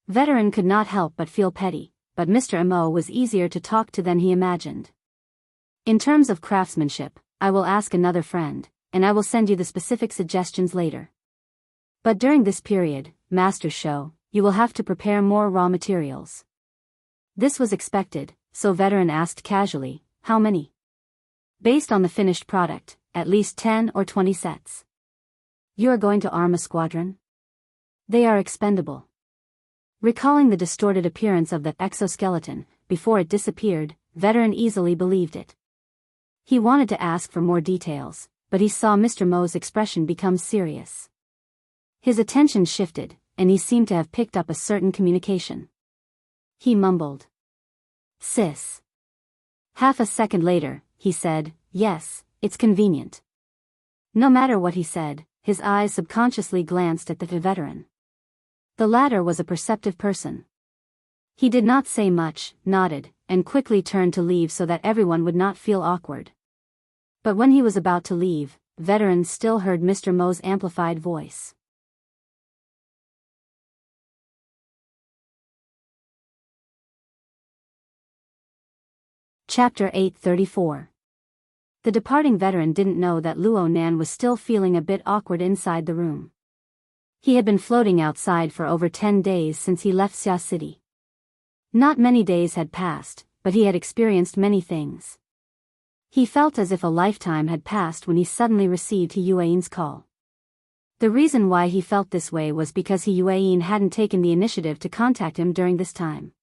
Veteran could not help but feel petty, but Mr. Mo was easier to talk to than he imagined. In terms of craftsmanship, I will ask another friend, and I will send you the specific suggestions later. But during this period, Master Show, you will have to prepare more raw materials. This was expected, so Veteran asked casually, how many? Based on the finished product, at least 10 or 20 sets. You are going to arm a squadron? They are expendable. Recalling the distorted appearance of the exoskeleton, before it disappeared, Veteran easily believed it. He wanted to ask for more details, but he saw Mr. Mo's expression become serious. His attention shifted, and he seemed to have picked up a certain communication. He mumbled. Sis. Half a second later, he said, yes, it's convenient. No matter what he said, his eyes subconsciously glanced at the veteran. The latter was a perceptive person. He did not say much, nodded, and quickly turned to leave so that everyone would not feel awkward. But when he was about to leave, Veteran still heard Mr. Mo's amplified voice. Chapter 834. The departing veteran didn't know that Luo Nan was still feeling a bit awkward inside the room. He had been floating outside for over 10 days since he left Xia City. Not many days had passed, but he had experienced many things. He felt as if a lifetime had passed when he suddenly received He Yuan's call. The reason why he felt this way was because He Yuan hadn't taken the initiative to contact him during this time.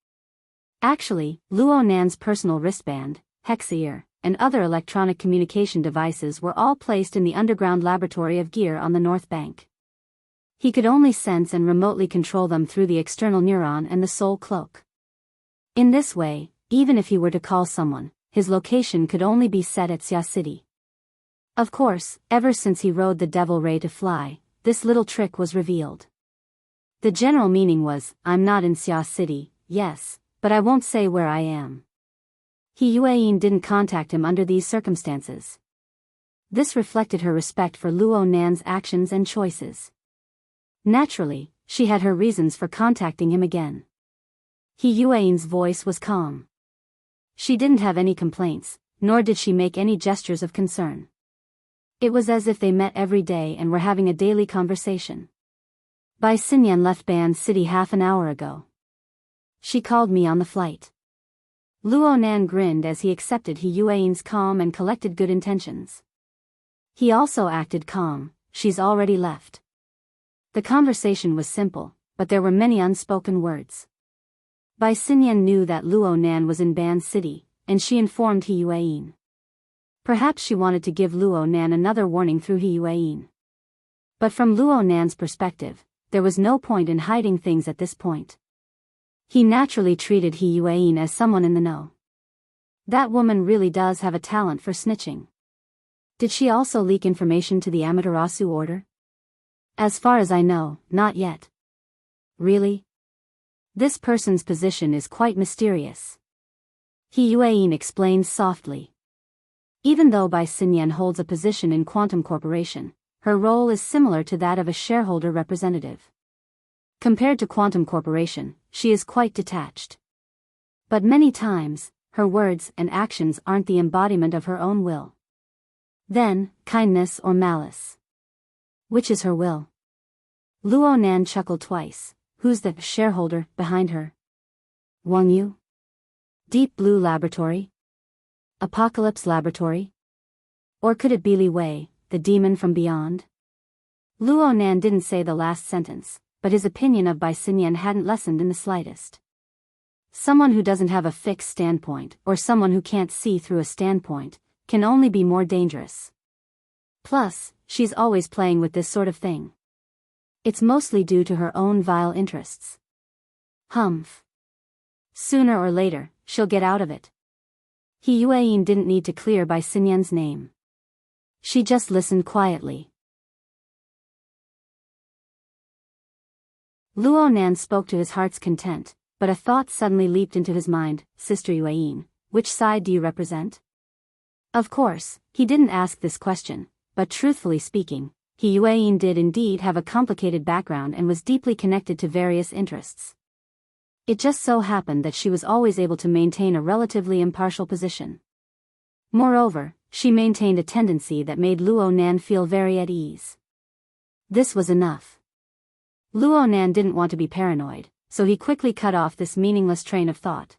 Actually, Luo Nan's personal wristband, hexear, and other electronic communication devices were all placed in the underground laboratory of gear on the North Bank. He could only sense and remotely control them through the external neuron and the soul cloak. In this way, even if he were to call someone, his location could only be set at Xia City. Of course, ever since he rode the Devil Ray to fly, this little trick was revealed. The general meaning was, I'm not in Xia City, yes, but I won't say where I am. He Yuan didn't contact him under these circumstances. This reflected her respect for Luo Nan's actions and choices. Naturally, she had her reasons for contacting him again. He Yuan's voice was calm. She didn't have any complaints, nor did she make any gestures of concern. It was as if they met every day and were having a daily conversation. Bai Xinyan left Ban City half an hour ago. She called me on the flight. Luo Nan grinned as he accepted He Yuan's calm and collected good intentions. He also acted calm, she's already left. The conversation was simple, but there were many unspoken words. Bai Xinyan knew that Luo Nan was in Ban City, and she informed He Yuan. Perhaps she wanted to give Luo Nan another warning through He Yuan. But from Luo Nan's perspective, there was no point in hiding things at this point. He naturally treated He Yuan as someone in the know. That woman really does have a talent for snitching. Did she also leak information to the Amaterasu Order? As far as I know, not yet. Really? This person's position is quite mysterious. He Yuan explains softly. Even though Bai Xinyan holds a position in Quantum Corporation, her role is similar to that of a shareholder representative. Compared to Quantum Corporation, she is quite detached. But many times, her words and actions aren't the embodiment of her own will. Then, kindness or malice. Which is her will? Luo Nan chuckled twice. Who's the shareholder behind her? Wang Yu? Deep Blue Laboratory? Apocalypse Laboratory? Or could it be Li Wei, the demon from beyond? Luo Nan didn't say the last sentence, but his opinion of Bai Xinyan hadn't lessened in the slightest. Someone who doesn't have a fixed standpoint, or someone who can't see through a standpoint, can only be more dangerous. Plus, she's always playing with this sort of thing. It's mostly due to her own vile interests. Humph. Sooner or later, she'll get out of it. He Yuan didn't need to clear Bai Xinyan's name. She just listened quietly. Luo Nan spoke to his heart's content, but a thought suddenly leaped into his mind. Sister Yuan, which side do you represent? Of course, he didn't ask this question, but truthfully speaking, He Yuan did indeed have a complicated background and was deeply connected to various interests. It just so happened that she was always able to maintain a relatively impartial position. Moreover, she maintained a tendency that made Luo Nan feel very at ease. This was enough. Luo Nan didn't want to be paranoid, so he quickly cut off this meaningless train of thought.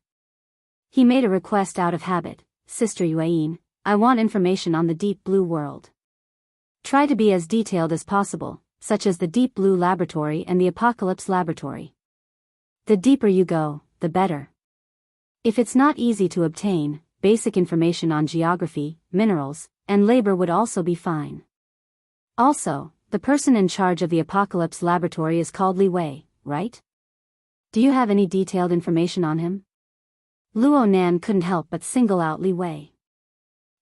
He made a request out of habit. Sister Yuan, I want information on the Deep Blue world. Try to be as detailed as possible, such as the Deep Blue Laboratory and the Apocalypse Laboratory. The deeper you go, the better. If it's not easy to obtain, basic information on geography, minerals, and labor would also be fine. Also, the person in charge of the Apocalypse Laboratory is called Li Wei, right? Do you have any detailed information on him? Luo Nan couldn't help but single out Li Wei.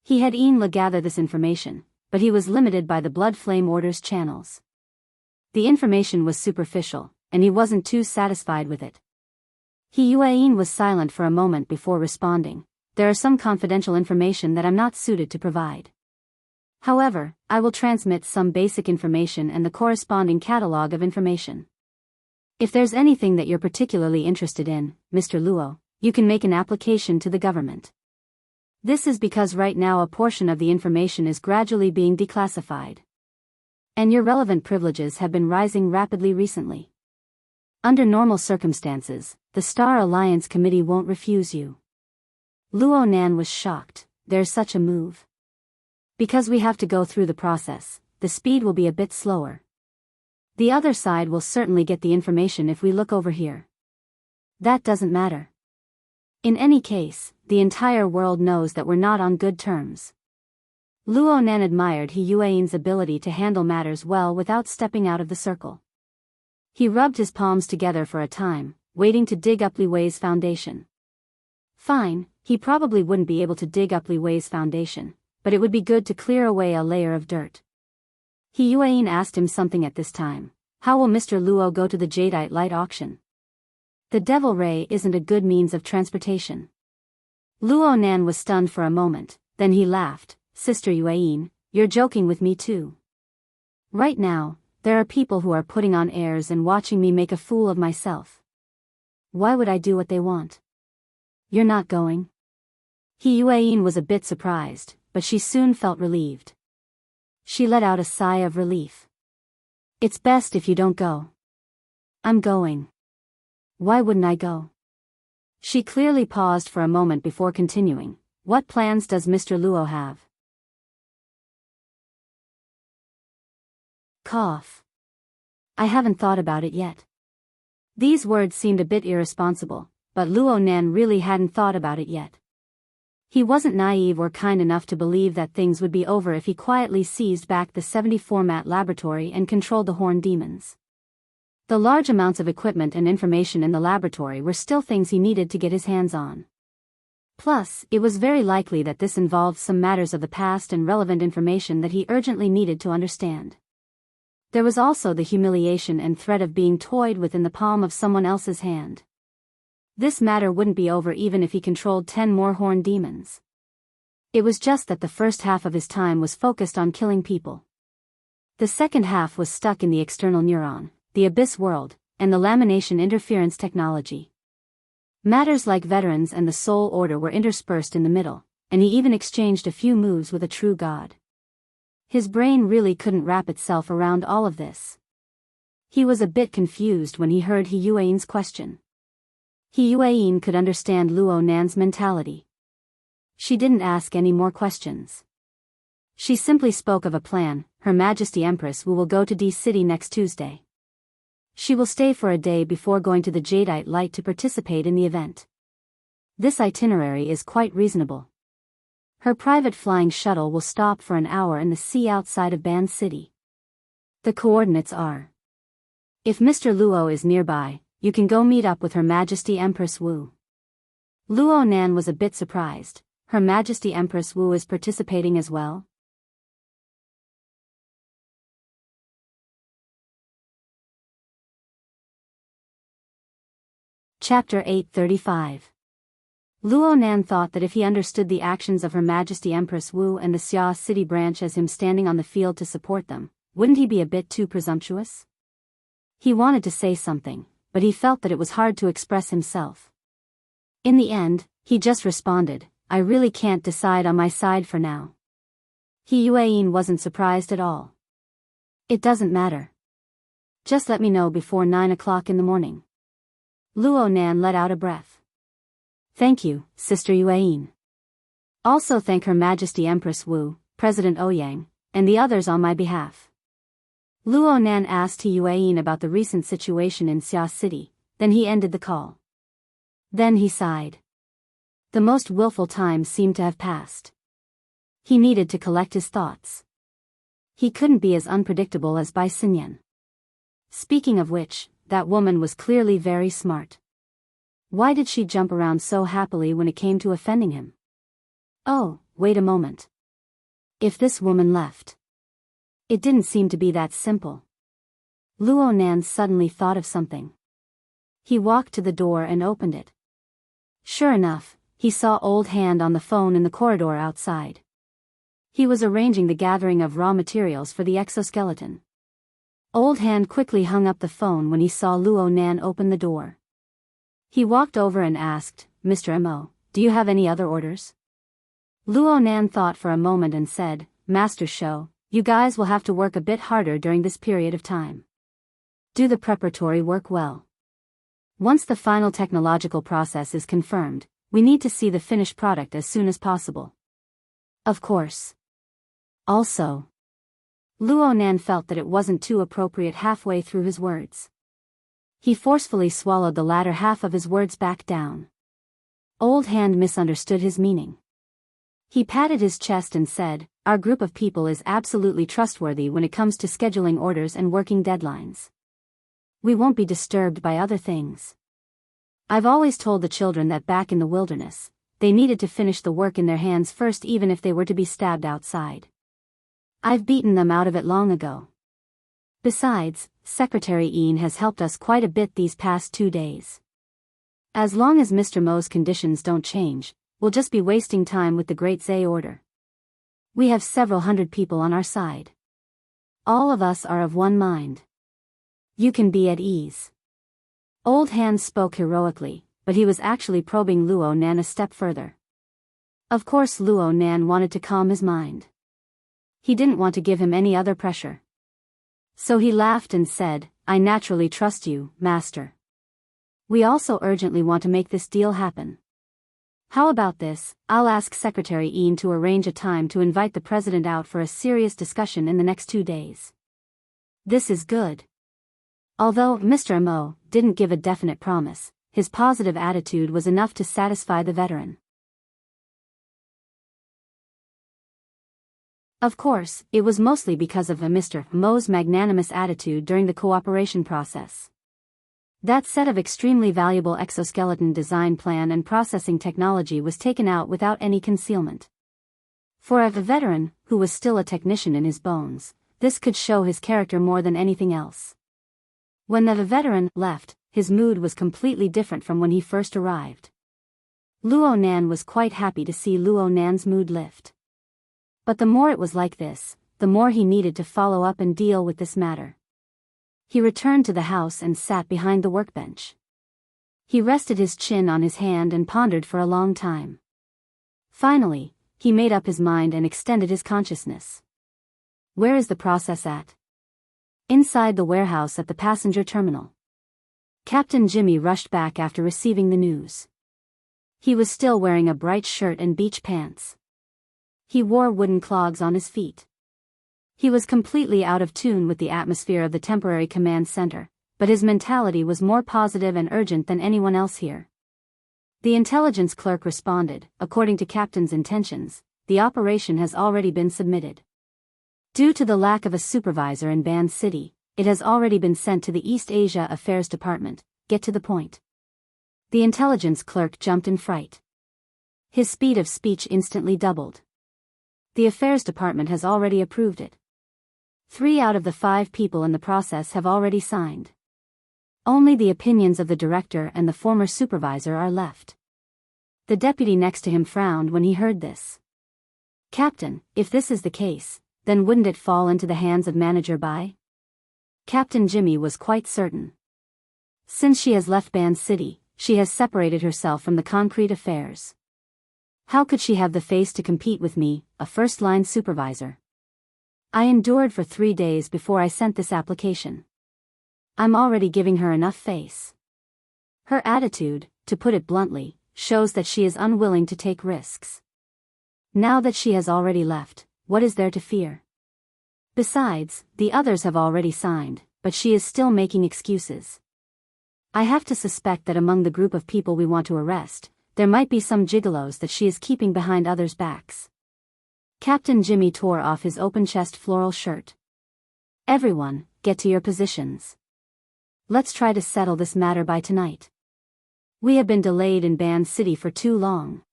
He had gathered this information, but he was limited by the Blood Flame Order's channels. The information was superficial, and he wasn't too satisfied with it. He Yuan was silent for a moment before responding. There are some confidential information that I'm not suited to provide. However, I will transmit some basic information and the corresponding catalog of information. If there's anything that you're particularly interested in, Mr. Luo, you can make an application to the government. This is because right now a portion of the information is gradually being declassified. And your relevant privileges have been rising rapidly recently. Under normal circumstances, the Star Alliance Committee won't refuse you. Luo Nan was shocked. There's such a move. Because we have to go through the process, the speed will be a bit slower. The other side will certainly get the information if we look over here. That doesn't matter. In any case, the entire world knows that we're not on good terms. Luo Nan admired He Yuan's ability to handle matters well without stepping out of the circle. He rubbed his palms together for a time, waiting to dig up Li Wei's foundation. Fine, he probably wouldn't be able to dig up Li Wei's foundation, but it would be good to clear away a layer of dirt. He Yuan asked him something at this time. How will Mr. Luo go to the Jadeite light auction? The Devil Ray isn't a good means of transportation. Luo Nan was stunned for a moment, then he laughed. Sister Yuan, you're joking with me too. Right now, there are people who are putting on airs and watching me make a fool of myself. Why would I do what they want? You're not going? He Yuan was a bit surprised, but she soon felt relieved. She let out a sigh of relief. It's best if you don't go. I'm going. Why wouldn't I go? She clearly paused for a moment before continuing. What plans does Mr. Luo have? Cough. I haven't thought about it yet. These words seemed a bit irresponsible, but Luo Nan really hadn't thought about it yet. He wasn't naive or kind enough to believe that things would be over if he quietly seized back the 70-format laboratory and controlled the Horn Demons. The large amounts of equipment and information in the laboratory were still things he needed to get his hands on. Plus, it was very likely that this involved some matters of the past and relevant information that he urgently needed to understand. There was also the humiliation and threat of being toyed with in the palm of someone else's hand. This matter wouldn't be over even if he controlled 10 more horned demons. It was just that the first half of his time was focused on killing people. The second half was stuck in the external neuron, the abyss world, and the lamination interference technology. Matters like veterans and the soul order were interspersed in the middle, and he even exchanged a few moves with a true god. His brain really couldn't wrap itself around all of this. He was a bit confused when he heard He Yuan's question. He Yuan could understand Luo Nan's mentality. She didn't ask any more questions. She simply spoke of a plan. Her Majesty Empress Wu will go to D City next Tuesday. She will stay for a day before going to the Jadeite Light to participate in the event. This itinerary is quite reasonable. Her private flying shuttle will stop for an hour in the sea outside of Ban City. The coordinates are. If Mr. Luo is nearby, you can go meet up with Her Majesty Empress Wu. Luo Nan was a bit surprised. Her Majesty Empress Wu is participating as well? Chapter 835. Luo Nan thought that if he understood the actions of Her Majesty Empress Wu and the Xia City branch as him standing on the field to support them, wouldn't he be a bit too presumptuous? He wanted to say something, but he felt that it was hard to express himself. In the end, he just responded, I really can't decide on my side for now. He Yuan wasn't surprised at all. It doesn't matter. Just let me know before 9 o'clock in the morning. Luo Nan let out a breath. Thank you, Sister Yuan. Also thank Her Majesty Empress Wu, President Ouyang, and the others on my behalf. Luo Nan asked He Yuan about the recent situation in Xia City, then he ended the call. Then he sighed. The most willful time seemed to have passed. He needed to collect his thoughts. He couldn't be as unpredictable as Bai Xinyan. Speaking of which, that woman was clearly very smart. Why did she jump around so happily when it came to offending him? Oh, wait a moment. If this woman left. It didn't seem to be that simple. Luo Nan suddenly thought of something. He walked to the door and opened it. Sure enough, he saw Old Hand on the phone in the corridor outside. He was arranging the gathering of raw materials for the exoskeleton. Old Hand quickly hung up the phone when he saw Luo Nan open the door. He walked over and asked, Mr. Mo, do you have any other orders? Luo Nan thought for a moment and said, Master Shou, you guys will have to work a bit harder during this period of time. Do the preparatory work well. Once the final technological process is confirmed, we need to see the finished product as soon as possible. Of course. Also. Luo Nan felt that it wasn't too appropriate halfway through his words. He forcefully swallowed the latter half of his words back down. Old Hand misunderstood his meaning. He patted his chest and said, Our group of people is absolutely trustworthy when it comes to scheduling orders and working deadlines. We won't be disturbed by other things. I've always told the children that back in the wilderness, they needed to finish the work in their hands first even if they were to be stabbed outside. I've beaten them out of it long ago. Besides, Secretary Ian has helped us quite a bit these past 2 days. As long as Mr. Mo's conditions don't change, we'll just be wasting time with the Great Zay Order. We have several hundred people on our side. All of us are of one mind. You can be at ease. Old Hand spoke heroically, but he was actually probing Luo Nan a step further. Of course Luo Nan wanted to calm his mind. He didn't want to give him any other pressure. So he laughed and said, I naturally trust you, Master. We also urgently want to make this deal happen. How about this? I'll ask Secretary Ian to arrange a time to invite the President out for a serious discussion in the next 2 days. This is good. Although Mr. Mo didn't give a definite promise, his positive attitude was enough to satisfy the veteran. Of course, it was mostly because of Mr. Mo's magnanimous attitude during the cooperation process. That set of extremely valuable exoskeleton design plan and processing technology was taken out without any concealment. For a veteran, who was still a technician in his bones, this could show his character more than anything else. When the veteran left, his mood was completely different from when he first arrived. Luo Nan was quite happy to see Luo Nan's mood lift. But the more it was like this, the more he needed to follow up and deal with this matter. He returned to the house and sat behind the workbench. He rested his chin on his hand and pondered for a long time. Finally, he made up his mind and extended his consciousness. Where is the process at? Inside the warehouse at the passenger terminal. Captain Jimmy rushed back after receiving the news. He was still wearing a bright shirt and beach pants. He wore wooden clogs on his feet. He was completely out of tune with the atmosphere of the temporary command center, but his mentality was more positive and urgent than anyone else here. The intelligence clerk responded, according to Captain's intentions, the operation has already been submitted. Due to the lack of a supervisor in Ban City, it has already been sent to the East Asia Affairs Department. Get to the point. The intelligence clerk jumped in fright. His speed of speech instantly doubled. The Affairs Department has already approved it. 3 out of the 5 people in the process have already signed. Only the opinions of the director and the former supervisor are left. The deputy next to him frowned when he heard this. Captain, if this is the case, then wouldn't it fall into the hands of Manager Bai? Captain Jimmy was quite certain. Since she has left Ban City, she has separated herself from the concrete affairs. How could she have the face to compete with me, a first-line supervisor? I endured for 3 days before I sent this application. I'm already giving her enough face. Her attitude, to put it bluntly, shows that she is unwilling to take risks. Now that she has already left, what is there to fear? Besides, the others have already signed, but she is still making excuses. I have to suspect that among the group of people we want to arrest, there might be some gigolos that she is keeping behind others' backs. Captain Jimmy tore off his open-chest floral shirt. Everyone, get to your positions. Let's try to settle this matter by tonight. We have been delayed in Ban City for too long.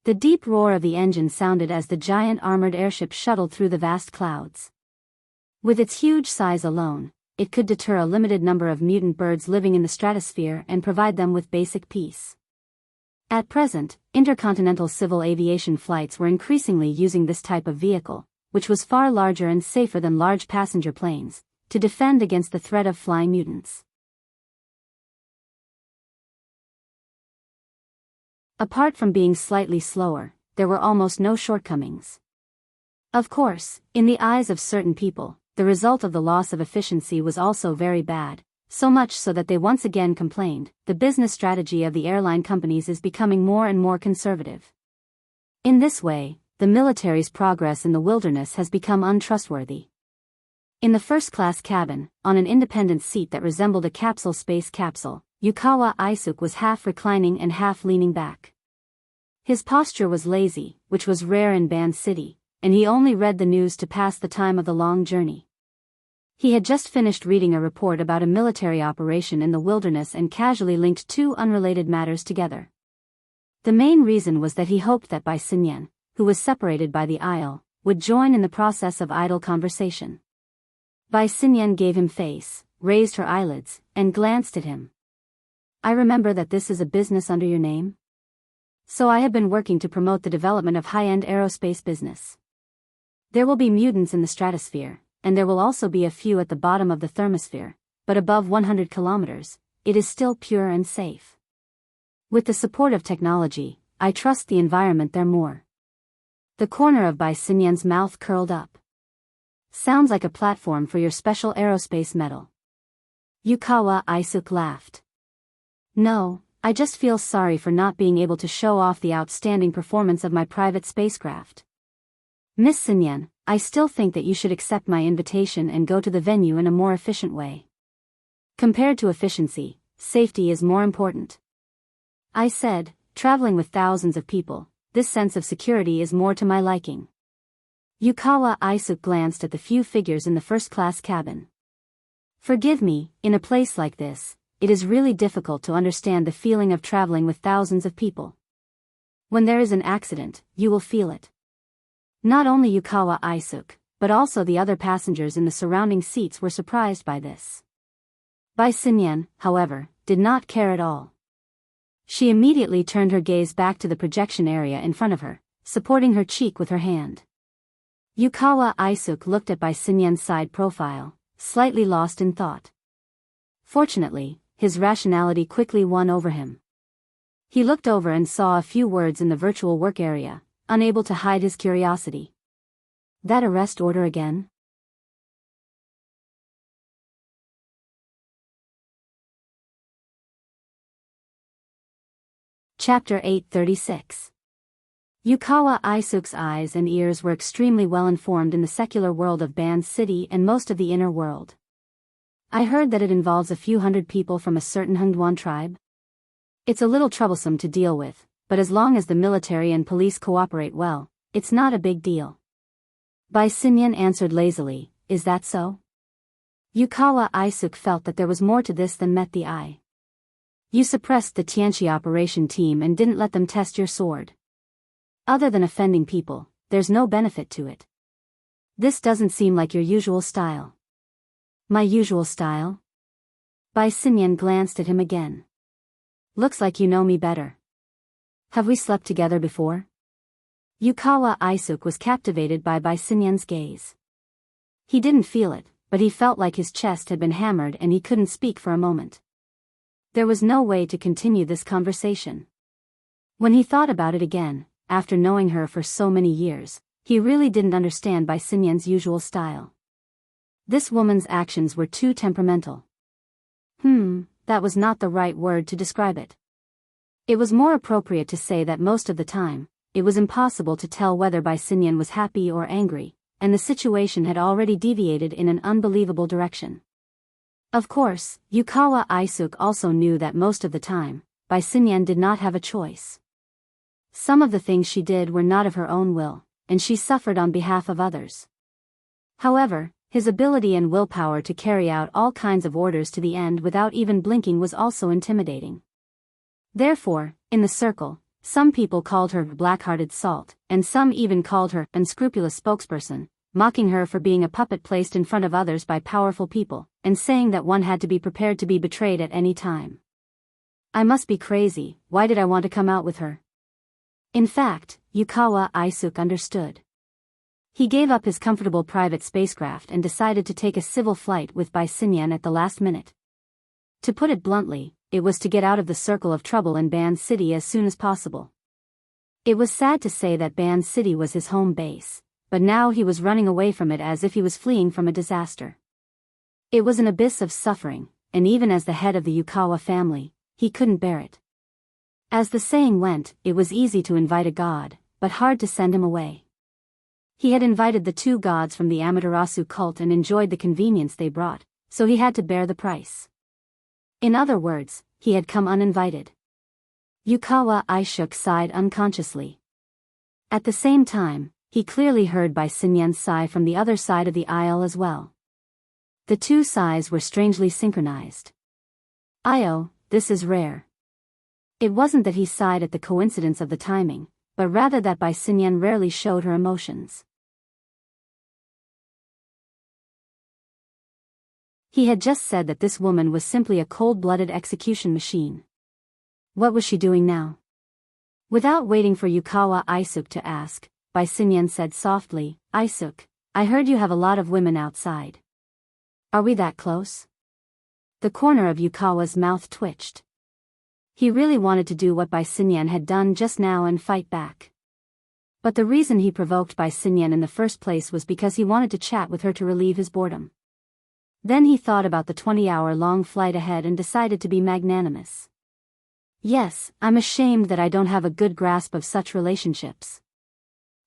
The deep roar of the engine sounded as the giant armored airship shuttled through the vast clouds. With its huge size alone, it could deter a limited number of mutant birds living in the stratosphere and provide them with basic peace. At present, intercontinental civil aviation flights were increasingly using this type of vehicle, which was far larger and safer than large passenger planes, to defend against the threat of flying mutants. Apart from being slightly slower, there were almost no shortcomings. Of course, in the eyes of certain people, the result of the loss of efficiency was also very bad, so much so that they once again complained, the business strategy of the airline companies is becoming more and more conservative. In this way, the military's progress in the wilderness has become untrustworthy. In the first-class cabin, on an independent seat that resembled a capsule space capsule, Yukawa Aisuke was half reclining and half leaning back. His posture was lazy, which was rare in Ban City, and he only read the news to pass the time of the long journey. He had just finished reading a report about a military operation in the wilderness and casually linked 2 unrelated matters together. The main reason was that he hoped that Bai Xinyan, who was separated by the aisle, would join in the process of idle conversation. Bai Xinyan gave him face, raised her eyelids, and glanced at him. I remember that this is a business under your name? So I have been working to promote the development of high-end aerospace business. There will be mutants in the stratosphere, and there will also be a few at the bottom of the thermosphere, but above 100 kilometers, it is still pure and safe. With the support of technology, I trust the environment there more. The corner of Bai Xinyan's mouth curled up. Sounds like a platform for your special aerospace medal. Yukawa Aisuke laughed. No, I just feel sorry for not being able to show off the outstanding performance of my private spacecraft. Miss Xinyan, I still think that you should accept my invitation and go to the venue in a more efficient way. Compared to efficiency, safety is more important. I said, traveling with thousands of people, this sense of security is more to my liking. Yukawa Aisuke glanced at the few figures in the first-class cabin. Forgive me, in a place like this, it is really difficult to understand the feeling of traveling with thousands of people. When there is an accident, you will feel it. Not only Yukawa Aisuke, but also the other passengers in the surrounding seats were surprised by this. Bai Xinyan, however, did not care at all. She immediately turned her gaze back to the projection area in front of her, supporting her cheek with her hand. Yukawa Aisuk looked at Bai Xinyan's side profile, slightly lost in thought. Fortunately, his rationality quickly won over him. He looked over and saw a few words in the virtual work area, unable to hide his curiosity. That arrest order again? Chapter 836. Yukawa Aisuk's eyes and ears were extremely well informed in the secular world of Ban City and most of the inner world. I heard that it involves a few hundred people from a certain Hengduan tribe. It's a little troublesome to deal with, but as long as the military and police cooperate well, it's not a big deal. Bai Xinyan answered lazily, is that so? Yukawa Aisuk felt that there was more to this than met the eye. You suppressed the Tianqi operation team and didn't let them test your sword. Other than offending people, there's no benefit to it. This doesn't seem like your usual style. My usual style? Bai Xinyan glanced at him again. Looks like you know me better. Have we slept together before? Yukawa Aisuk was captivated by Bai Xinyan's gaze. He didn't feel it, but he felt like his chest had been hammered and he couldn't speak for a moment. There was no way to continue this conversation. When he thought about it again, after knowing her for so many years, he really didn't understand Bai Xinyan's usual style. This woman's actions were too temperamental. That was not the right word to describe it. It was more appropriate to say that most of the time, it was impossible to tell whether Bai Xinyan was happy or angry, and the situation had already deviated in an unbelievable direction. Of course, Yukawa Aisuk also knew that most of the time, Bai Xinyan did not have a choice. Some of the things she did were not of her own will, and she suffered on behalf of others. However, his ability and willpower to carry out all kinds of orders to the end without even blinking was also intimidating. Therefore, in the circle, some people called her black-hearted salt, and some even called her unscrupulous spokesperson, mocking her for being a puppet placed in front of others by powerful people, and saying that one had to be prepared to be betrayed at any time. I must be crazy, why did I want to come out with her? In fact, Yukawa Aisuk understood. He gave up his comfortable private spacecraft and decided to take a civil flight with Bai Xinyan at the last minute. To put it bluntly, it was to get out of the circle of trouble in Ban City as soon as possible. It was sad to say that Ban City was his home base, but now he was running away from it as if he was fleeing from a disaster. It was an abyss of suffering, and even as the head of the Yukawa family, he couldn't bear it. As the saying went, it was easy to invite a god, but hard to send him away. He had invited the two gods from the Amaterasu cult and enjoyed the convenience they brought, so he had to bear the price. In other words, he had come uninvited. Yukawa Aisuk sighed unconsciously. At the same time, he clearly heard Bai Xinyan's sigh from the other side of the aisle as well. The two sighs were strangely synchronized. "Io, this is rare." It wasn't that he sighed at the coincidence of the timing, but rather that Bai Xinyan rarely showed her emotions. He had just said that this woman was simply a cold-blooded execution machine. What was she doing now? Without waiting for Yukawa Aisuk to ask, Bai Xinyan said softly, "Aisuk, I heard you have a lot of women outside. Are we that close?" The corner of Yukawa's mouth twitched. He really wanted to do what Bai Xinyan had done just now and fight back. But the reason he provoked Bai Xinyan in the first place was because he wanted to chat with her to relieve his boredom. Then he thought about the 20-hour-long flight ahead and decided to be magnanimous. "Yes, I'm ashamed that I don't have a good grasp of such relationships."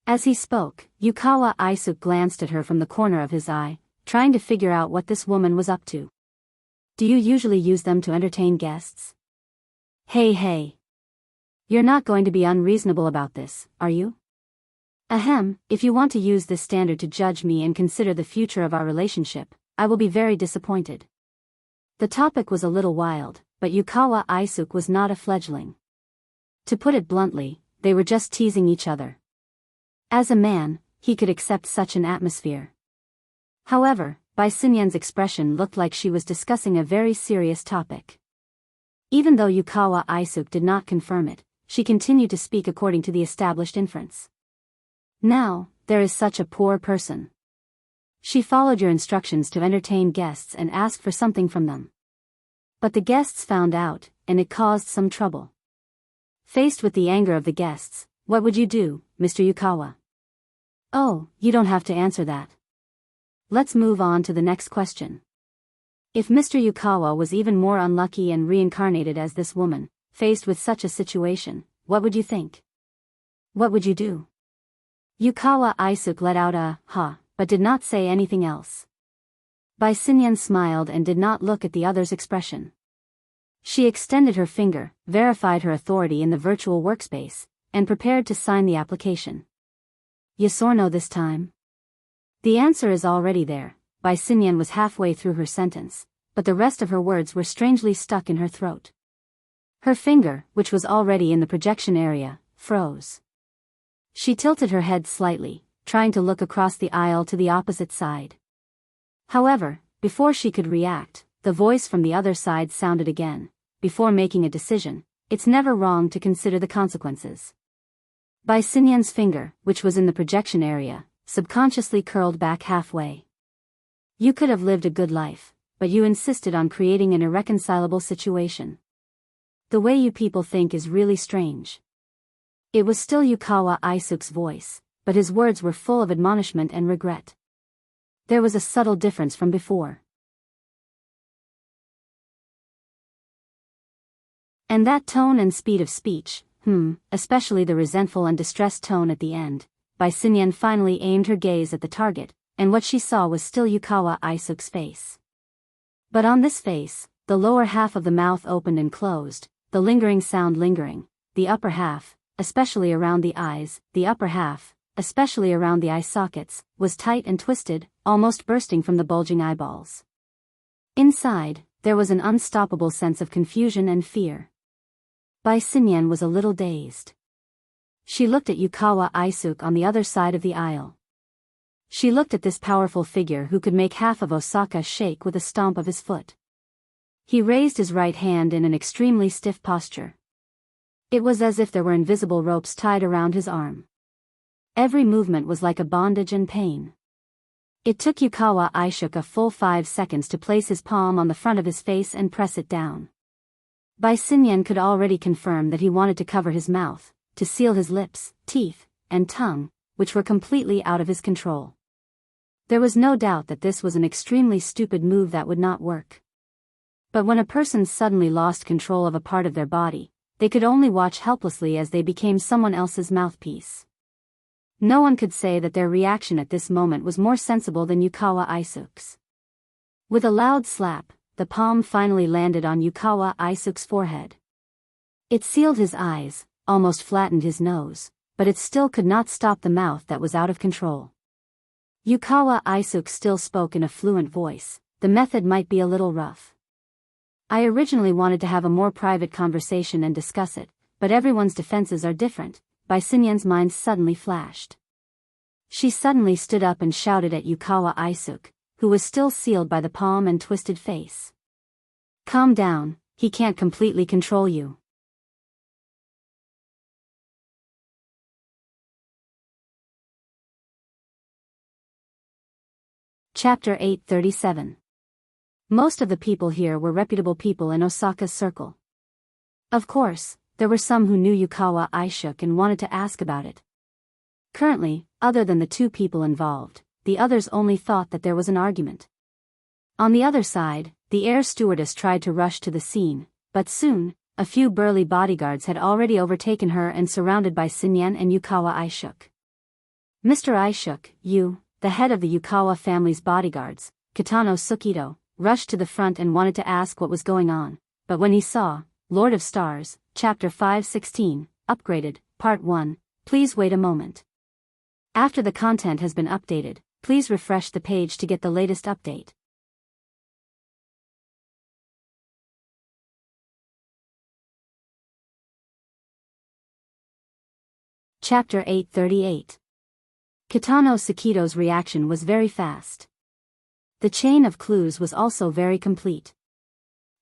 As he spoke, Yukawa Aisuk glanced at her from the corner of his eye, trying to figure out what this woman was up to. "Do you usually use them to entertain guests?" Hey. You're not going to be unreasonable about this, are you? Ahem, if you want to use this standard to judge me and consider the future of our relationship, I will be very disappointed. The topic was a little wild, but Yukawa Aisuk was not a fledgling. To put it bluntly, they were just teasing each other. As a man, he could accept such an atmosphere. However, Bai Xinyan's expression looked like she was discussing a very serious topic. Even though Yukawa Aisuke did not confirm it, she continued to speak according to the established inference. Now, there is such a poor person. She followed your instructions to entertain guests and ask for something from them. But the guests found out, and it caused some trouble. Faced with the anger of the guests, what would you do, Mr. Yukawa? Oh, you don't have to answer that. Let's move on to the next question. If Mr. Yukawa was even more unlucky and reincarnated as this woman, faced with such a situation, what would you think? What would you do? Yukawa Aisuke let out a ha, but did not say anything else. Bai Xinyan smiled and did not look at the other's expression. She extended her finger, verified her authority in the virtual workspace, and prepared to sign the application. Yes or no this time? The answer is already there. Bai Xinyan was halfway through her sentence, but the rest of her words were strangely stuck in her throat. Her finger, which was already in the projection area, froze. She tilted her head slightly, trying to look across the aisle to the opposite side. However, before she could react, the voice from the other side sounded again. Before making a decision, it's never wrong to consider the consequences. Bai Xinyan's finger, which was in the projection area, subconsciously curled back halfway. You could have lived a good life, but you insisted on creating an irreconcilable situation. The way you people think is really strange. It was still Yukawa Aisuke's voice, but his words were full of admonishment and regret. There was a subtle difference from before. And that tone and speed of speech, especially the resentful and distressed tone at the end. Bai Xinyan finally aimed her gaze at the target, and what she saw was still Yukawa Aisuke's face. But on this face, the lower half of the mouth opened and closed, the lingering sound lingering, the upper half, especially around the eyes, the upper half, especially around the eye sockets, was tight and twisted, almost bursting from the bulging eyeballs. Inside, there was an unstoppable sense of confusion and fear. Bai Xinyan was a little dazed. She looked at Yukawa Aisuke on the other side of the aisle. She looked at this powerful figure who could make half of Osaka shake with a stomp of his foot. He raised his right hand in an extremely stiff posture. It was as if there were invisible ropes tied around his arm. Every movement was like a bondage and pain. It took Yukawa Aisuke a full 5 seconds to place his palm on the front of his face and press it down. Bai Xinyan could already confirm that he wanted to cover his mouth, to seal his lips, teeth, and tongue, which were completely out of his control. There was no doubt that this was an extremely stupid move that would not work. But when a person suddenly lost control of a part of their body, they could only watch helplessly as they became someone else's mouthpiece. No one could say that their reaction at this moment was more sensible than Yukawa Aisuke's. With a loud slap, the palm finally landed on Yukawa Aisuke's forehead. It sealed his eyes, almost flattened his nose, but it still could not stop the mouth that was out of control. Yukawa Aisuke still spoke in a fluent voice. The method might be a little rough. I originally wanted to have a more private conversation and discuss it, but everyone's defenses are different. Bai Xinyan's mind suddenly flashed. She suddenly stood up and shouted at Yukawa Aisuke, who was still sealed by the palm and twisted face. Calm down, he can't completely control you. Chapter 837. Most of the people here were reputable people in Osaka's circle. Of course, there were some who knew Yukawa Aisuke and wanted to ask about it. Currently, other than the 2 people involved, the others only thought that there was an argument. On the other side, the air stewardess tried to rush to the scene, but soon, a few burly bodyguards had already overtaken her and surrounded Bai Xinyan and Yukawa Aisuke. Mr. Aisuke, you, the head of the Yukawa family's bodyguards, Kitano Sukido, rushed to the front and wanted to ask what was going on, but when he saw Lord of Stars, Chapter 516, Upgraded, Part 1, please wait a moment. After the content has been updated, please refresh the page to get the latest update. Chapter 838. Kitano Sukido's reaction was very fast. The chain of clues was also very complete.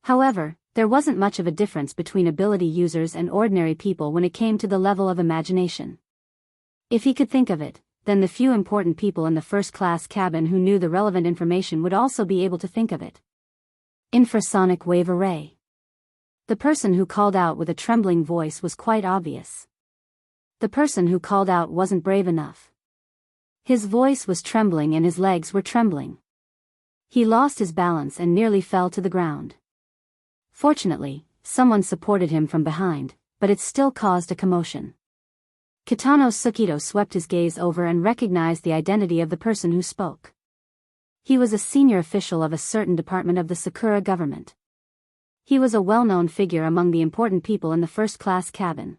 However, There wasn't much of a difference between ability users and ordinary people when it came to the level of imagination. If he could think of it, then the few important people in the first-class cabin who knew the relevant information would also be able to think of it. Infrasonic wave array. The person who called out with a trembling voice was quite obvious. The person who called out wasn't brave enough. His voice was trembling and his legs were trembling. He lost his balance and nearly fell to the ground. Fortunately, someone supported him from behind, but it still caused a commotion. Kitano Sukito swept his gaze over and recognized the identity of the person who spoke. He was a senior official of a certain department of the Sakura government. He was a well-known figure among the important people in the first-class cabin.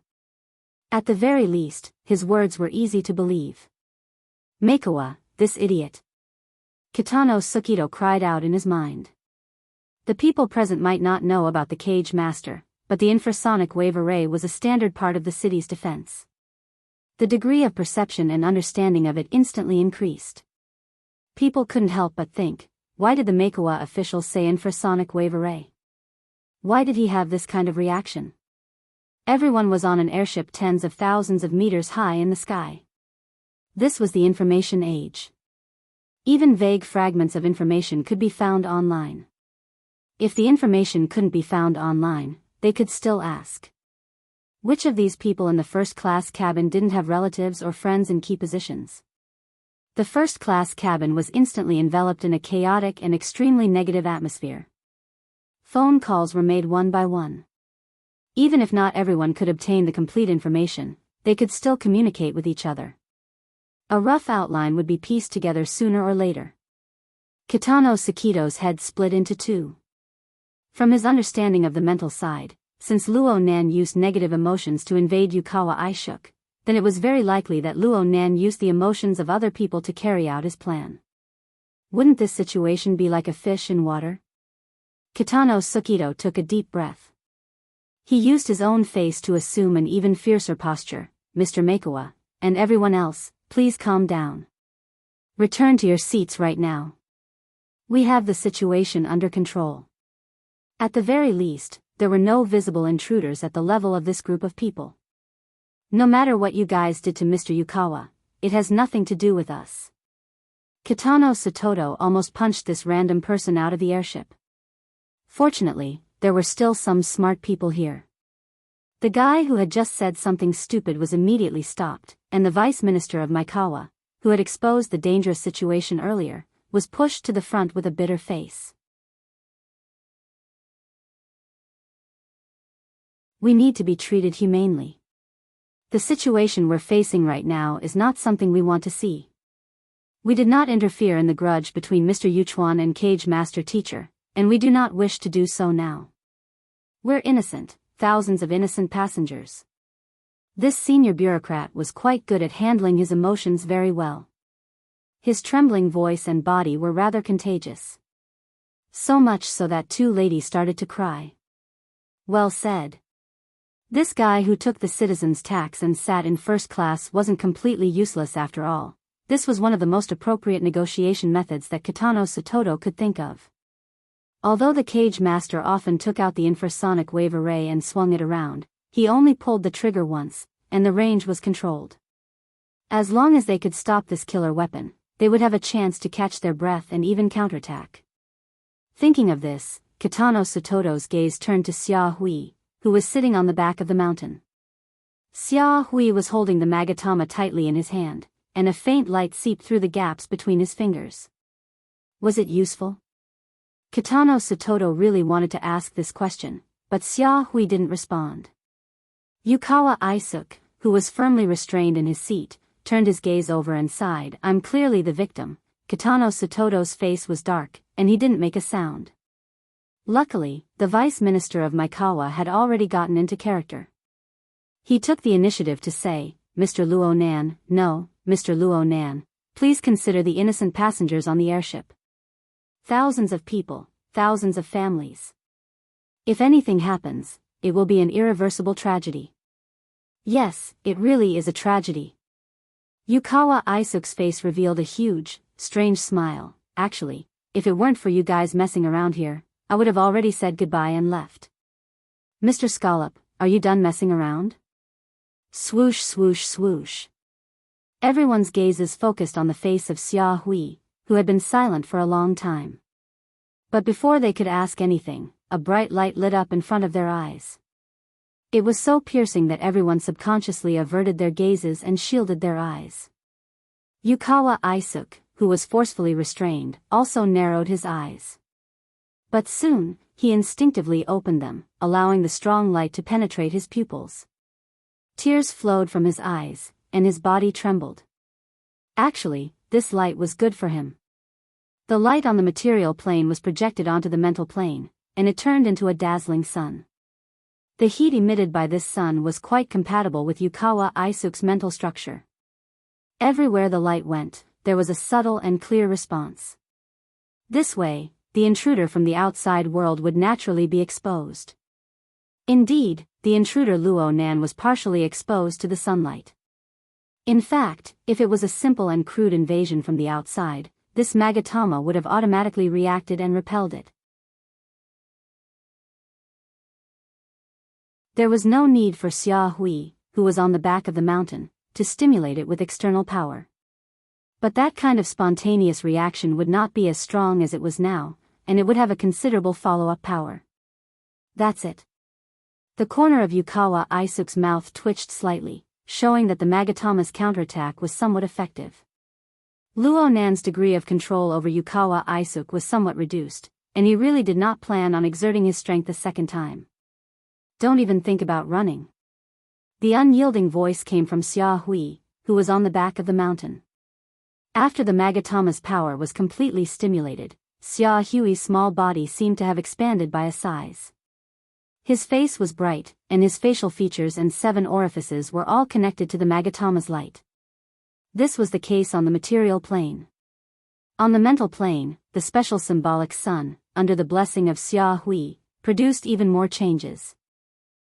At the very least, his words were easy to believe. Makoa, this idiot. Kitano Sukito cried out in his mind. The people present might not know about the cage master, but the infrasonic wave array was a standard part of the city's defense. The degree of perception and understanding of it instantly increased. People couldn't help but think, why did the Makoa official say infrasonic wave array? Why did he have this kind of reaction? Everyone was on an airship tens of thousands of meters high in the sky. This was the information age. Even vague fragments of information could be found online. If the information couldn't be found online, they could still ask. Which of these people in the first-class cabin didn't have relatives or friends in key positions? The first-class cabin was instantly enveloped in a chaotic and extremely negative atmosphere. Phone calls were made one by one. Even if not everyone could obtain the complete information, they could still communicate with each other. A rough outline would be pieced together sooner or later. Kitano Sukito's head split into two. From his understanding of the mental side, since Luo Nan used negative emotions to invade Yukawa Aishuk, then it was very likely that Luo Nan used the emotions of other people to carry out his plan. Wouldn't this situation be like a fish in water? Kitano Sukito took a deep breath. He used his own face to assume an even fiercer posture. Mr. Makoa, and everyone else, please calm down. Return to your seats right now. We have the situation under control. At the very least, there were no visible intruders at the level of this group of people. No matter what you guys did to Mr. Yukawa, it has nothing to do with us. Kitano Satoto almost punched this random person out of the airship. Fortunately, there were still some smart people here. The guy who had just said something stupid was immediately stopped, and the vice minister of Maikawa, who had exposed the dangerous situation earlier, was pushed to the front with a bitter face. We need to be treated humanely. The situation we're facing right now is not something we want to see. We did not interfere in the grudge between Mr. Yuchuan and Cage Master Teacher, and we do not wish to do so now. We're innocent, thousands of innocent passengers. This senior bureaucrat was quite good at handling his emotions very well. His trembling voice and body were rather contagious. So much so that two ladies started to cry. Well said. This guy who took the citizens' tax and sat in first class wasn't completely useless after all. This was one of the most appropriate negotiation methods that Kitano Satoto could think of. Although the cage master often took out the infrasonic wave array and swung it around, he only pulled the trigger once, and the range was controlled. As long as they could stop this killer weapon, they would have a chance to catch their breath and even counterattack. Thinking of this, Kitano Satoto's gaze turned to Xia Hui, who was sitting on the back of the mountain. Xia Hui was holding the Magatama tightly in his hand, and a faint light seeped through the gaps between his fingers. Was it useful? Kitano Satoto really wanted to ask this question, but Xia Hui didn't respond. Yukawa Aisuk, who was firmly restrained in his seat, turned his gaze over and sighed. I'm clearly the victim. Kitano Satoto's face was dark, and he didn't make a sound. Luckily, the vice minister of Maikawa had already gotten into character. He took the initiative to say, Mr. Luo Nan, no, Mr. Luo Nan, please consider the innocent passengers on the airship. Thousands of people, thousands of families. If anything happens, it will be an irreversible tragedy. Yes, it really is a tragedy. Yukawa Aisuk's face revealed a huge, strange smile. Actually, if it weren't for you guys messing around here, I would have already said goodbye and left. Mr. Scallop, are you done messing around? Swoosh swoosh swoosh. Everyone's gazes focused on the face of Xia Hui, who had been silent for a long time. But before they could ask anything, a bright light lit up in front of their eyes. It was so piercing that everyone subconsciously averted their gazes and shielded their eyes. Yukawa Isuk, who was forcefully restrained, also narrowed his eyes. But soon, he instinctively opened them, allowing the strong light to penetrate his pupils. Tears flowed from his eyes, and his body trembled. Actually, this light was good for him. The light on the material plane was projected onto the mental plane, and it turned into a dazzling sun. The heat emitted by this sun was quite compatible with Yukawa Isuk's mental structure. Everywhere the light went, there was a subtle and clear response. This way, the intruder from the outside world would naturally be exposed. Indeed, the intruder Luo Nan was partially exposed to the sunlight. In fact, if it was a simple and crude invasion from the outside, this Magatama would have automatically reacted and repelled it. There was no need for Xia Hui, who was on the back of the mountain, to stimulate it with external power. But that kind of spontaneous reaction would not be as strong as it was now, and it would have a considerable follow-up power. That's it. The corner of Yukawa Isuk's mouth twitched slightly, showing that the Magatama's counterattack was somewhat effective. Luo Nan's degree of control over Yukawa Isuk was somewhat reduced, and he really did not plan on exerting his strength a second time. Don't even think about running. The unyielding voice came from Xia Hui, who was on the back of the mountain. After the Magatama's power was completely stimulated, Xia Hui's small body seemed to have expanded by a size. His face was bright, and his facial features and 7 orifices were all connected to the Magatama's light. This was the case on the material plane. On the mental plane, the special symbolic sun, under the blessing of Xia Hui, produced even more changes.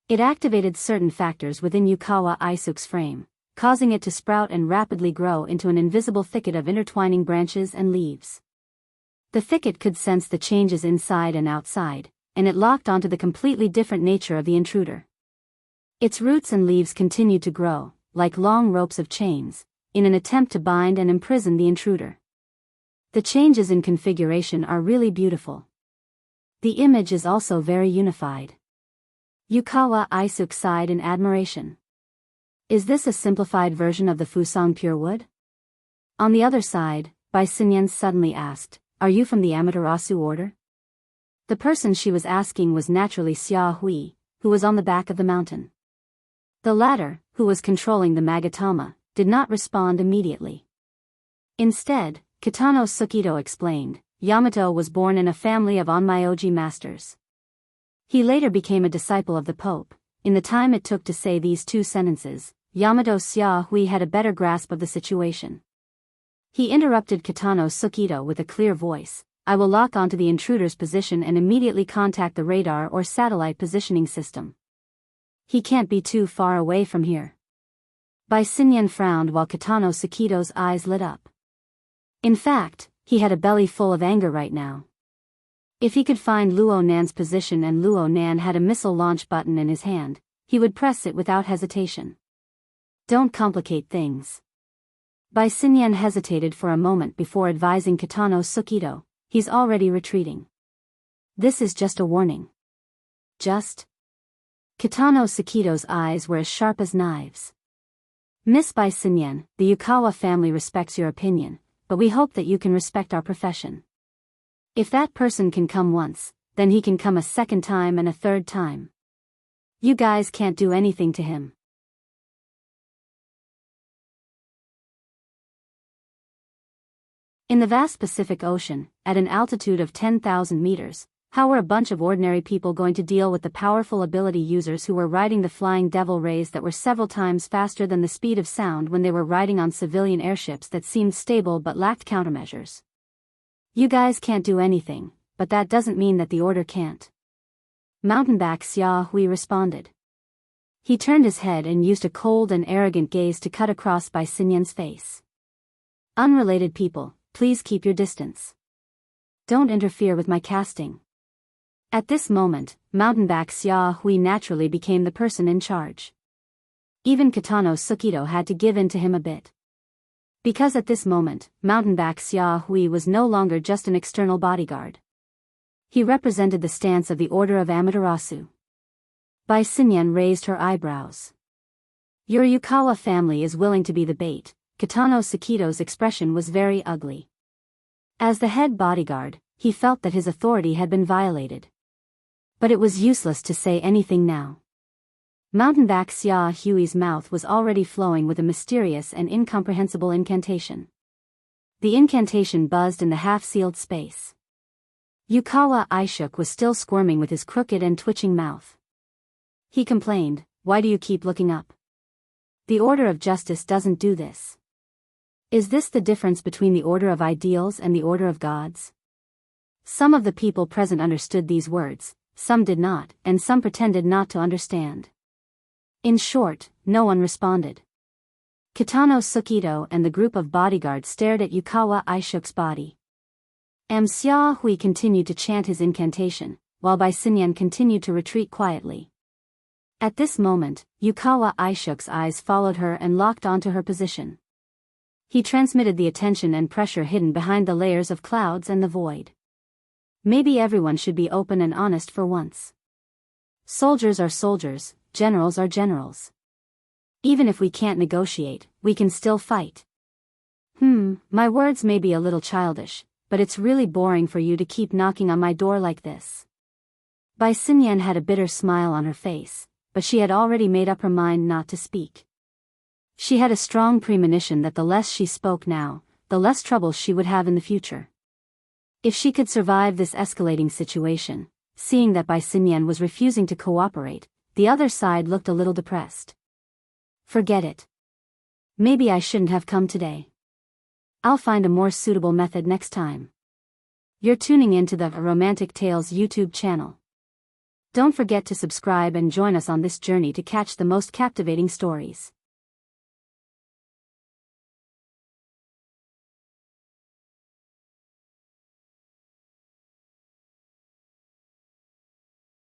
It activated certain factors within Yukawa Isuk's frame, causing it to sprout and rapidly grow into an invisible thicket of intertwining branches and leaves. The thicket could sense the changes inside and outside, and it locked onto the completely different nature of the intruder. Its roots and leaves continued to grow, like long ropes of chains, in an attempt to bind and imprison the intruder. The changes in configuration are really beautiful. The image is also very unified. Yukawa Isuk sighed in admiration. Is this a simplified version of the Fusang pure wood? On the other side, Bai Xinyan suddenly asked, are you from the Amaterasu order? The person she was asking was naturally Xia Hui, who was on the back of the mountain. The latter, who was controlling the Magatama, did not respond immediately. Instead, Kitano Sukido explained, Yamato was born in a family of Onmyoji masters. He later became a disciple of the Pope. In the time it took to say these 2 sentences, Yamato Xia Hui had a better grasp of the situation. He interrupted Kitano Sukido with a clear voice, I will lock onto the intruder's position and immediately contact the radar or satellite positioning system. He can't be too far away from here. Bai Xinyan frowned while Kitano Sukido's eyes lit up. In fact, he had a belly full of anger right now. If he could find Luo Nan's position and Luo Nan had a missile launch button in his hand, he would press it without hesitation. Don't complicate things. Bai Xinyan hesitated for a moment before advising Kitano Sukido, he's already retreating. This is just a warning. Just? Kitano Sukido's eyes were as sharp as knives. Miss Bai Xinyan, the Yukawa family respects your opinion, but we hope that you can respect our profession. If that person can come once, then he can come a second time and a third time. You guys can't do anything to him. In the vast Pacific Ocean, at an altitude of 10,000 meters, how were a bunch of ordinary people going to deal with the powerful ability users who were riding the flying devil rays that were several times faster than the speed of sound when they were riding on civilian airships that seemed stable but lacked countermeasures? You guys can't do anything, but that doesn't mean that the order can't. Mountainback Xia Hui responded. He turned his head and used a cold and arrogant gaze to cut across Bai Xinyan's face. Unrelated people, please keep your distance. Don't interfere with my casting. At this moment, Mountainback Xia Hui naturally became the person in charge. Even Kitano Sukito had to give in to him a bit. Because at this moment, Mountainback Xia Hui was no longer just an external bodyguard. He represented the stance of the Order of Amaterasu. Bai Xinyan raised her eyebrows. Your Yukawa family is willing to be the bait. Kitano Sukito's expression was very ugly. As the head bodyguard, he felt that his authority had been violated. But it was useless to say anything now. Mountainback Xia Hui's mouth was already flowing with a mysterious and incomprehensible incantation. The incantation buzzed in the half-sealed space. Yukawa Aishuk was still squirming with his crooked and twitching mouth. He complained, "Why do you keep looking up? The Order of Justice doesn't do this. Is this the difference between the Order of Ideals and the Order of Gods?" Some of the people present understood these words, some did not, and some pretended not to understand. In short, no one responded. Kitano Sukito and the group of bodyguards stared at Yukawa Aishuk's body. Xia Hui continued to chant his incantation, while Bai Xinyan continued to retreat quietly. At this moment, Yukawa Aishuk's eyes followed her and locked onto her position. He transmitted the attention and pressure hidden behind the layers of clouds and the void. Maybe everyone should be open and honest for once. Soldiers are soldiers, generals are generals. Even if we can't negotiate, we can still fight. My words may be a little childish, but it's really boring for you to keep knocking on my door like this. Bai Xinyan had a bitter smile on her face, but she had already made up her mind not to speak. She had a strong premonition that the less she spoke now, the less trouble she would have in the future. If she could survive this escalating situation, seeing that Bai Xinyan was refusing to cooperate, the other side looked a little depressed. Forget it. Maybe I shouldn't have come today. I'll find a more suitable method next time. You're tuning in to the Romantic Tales YouTube channel. Don't forget to subscribe and join us on this journey to catch the most captivating stories.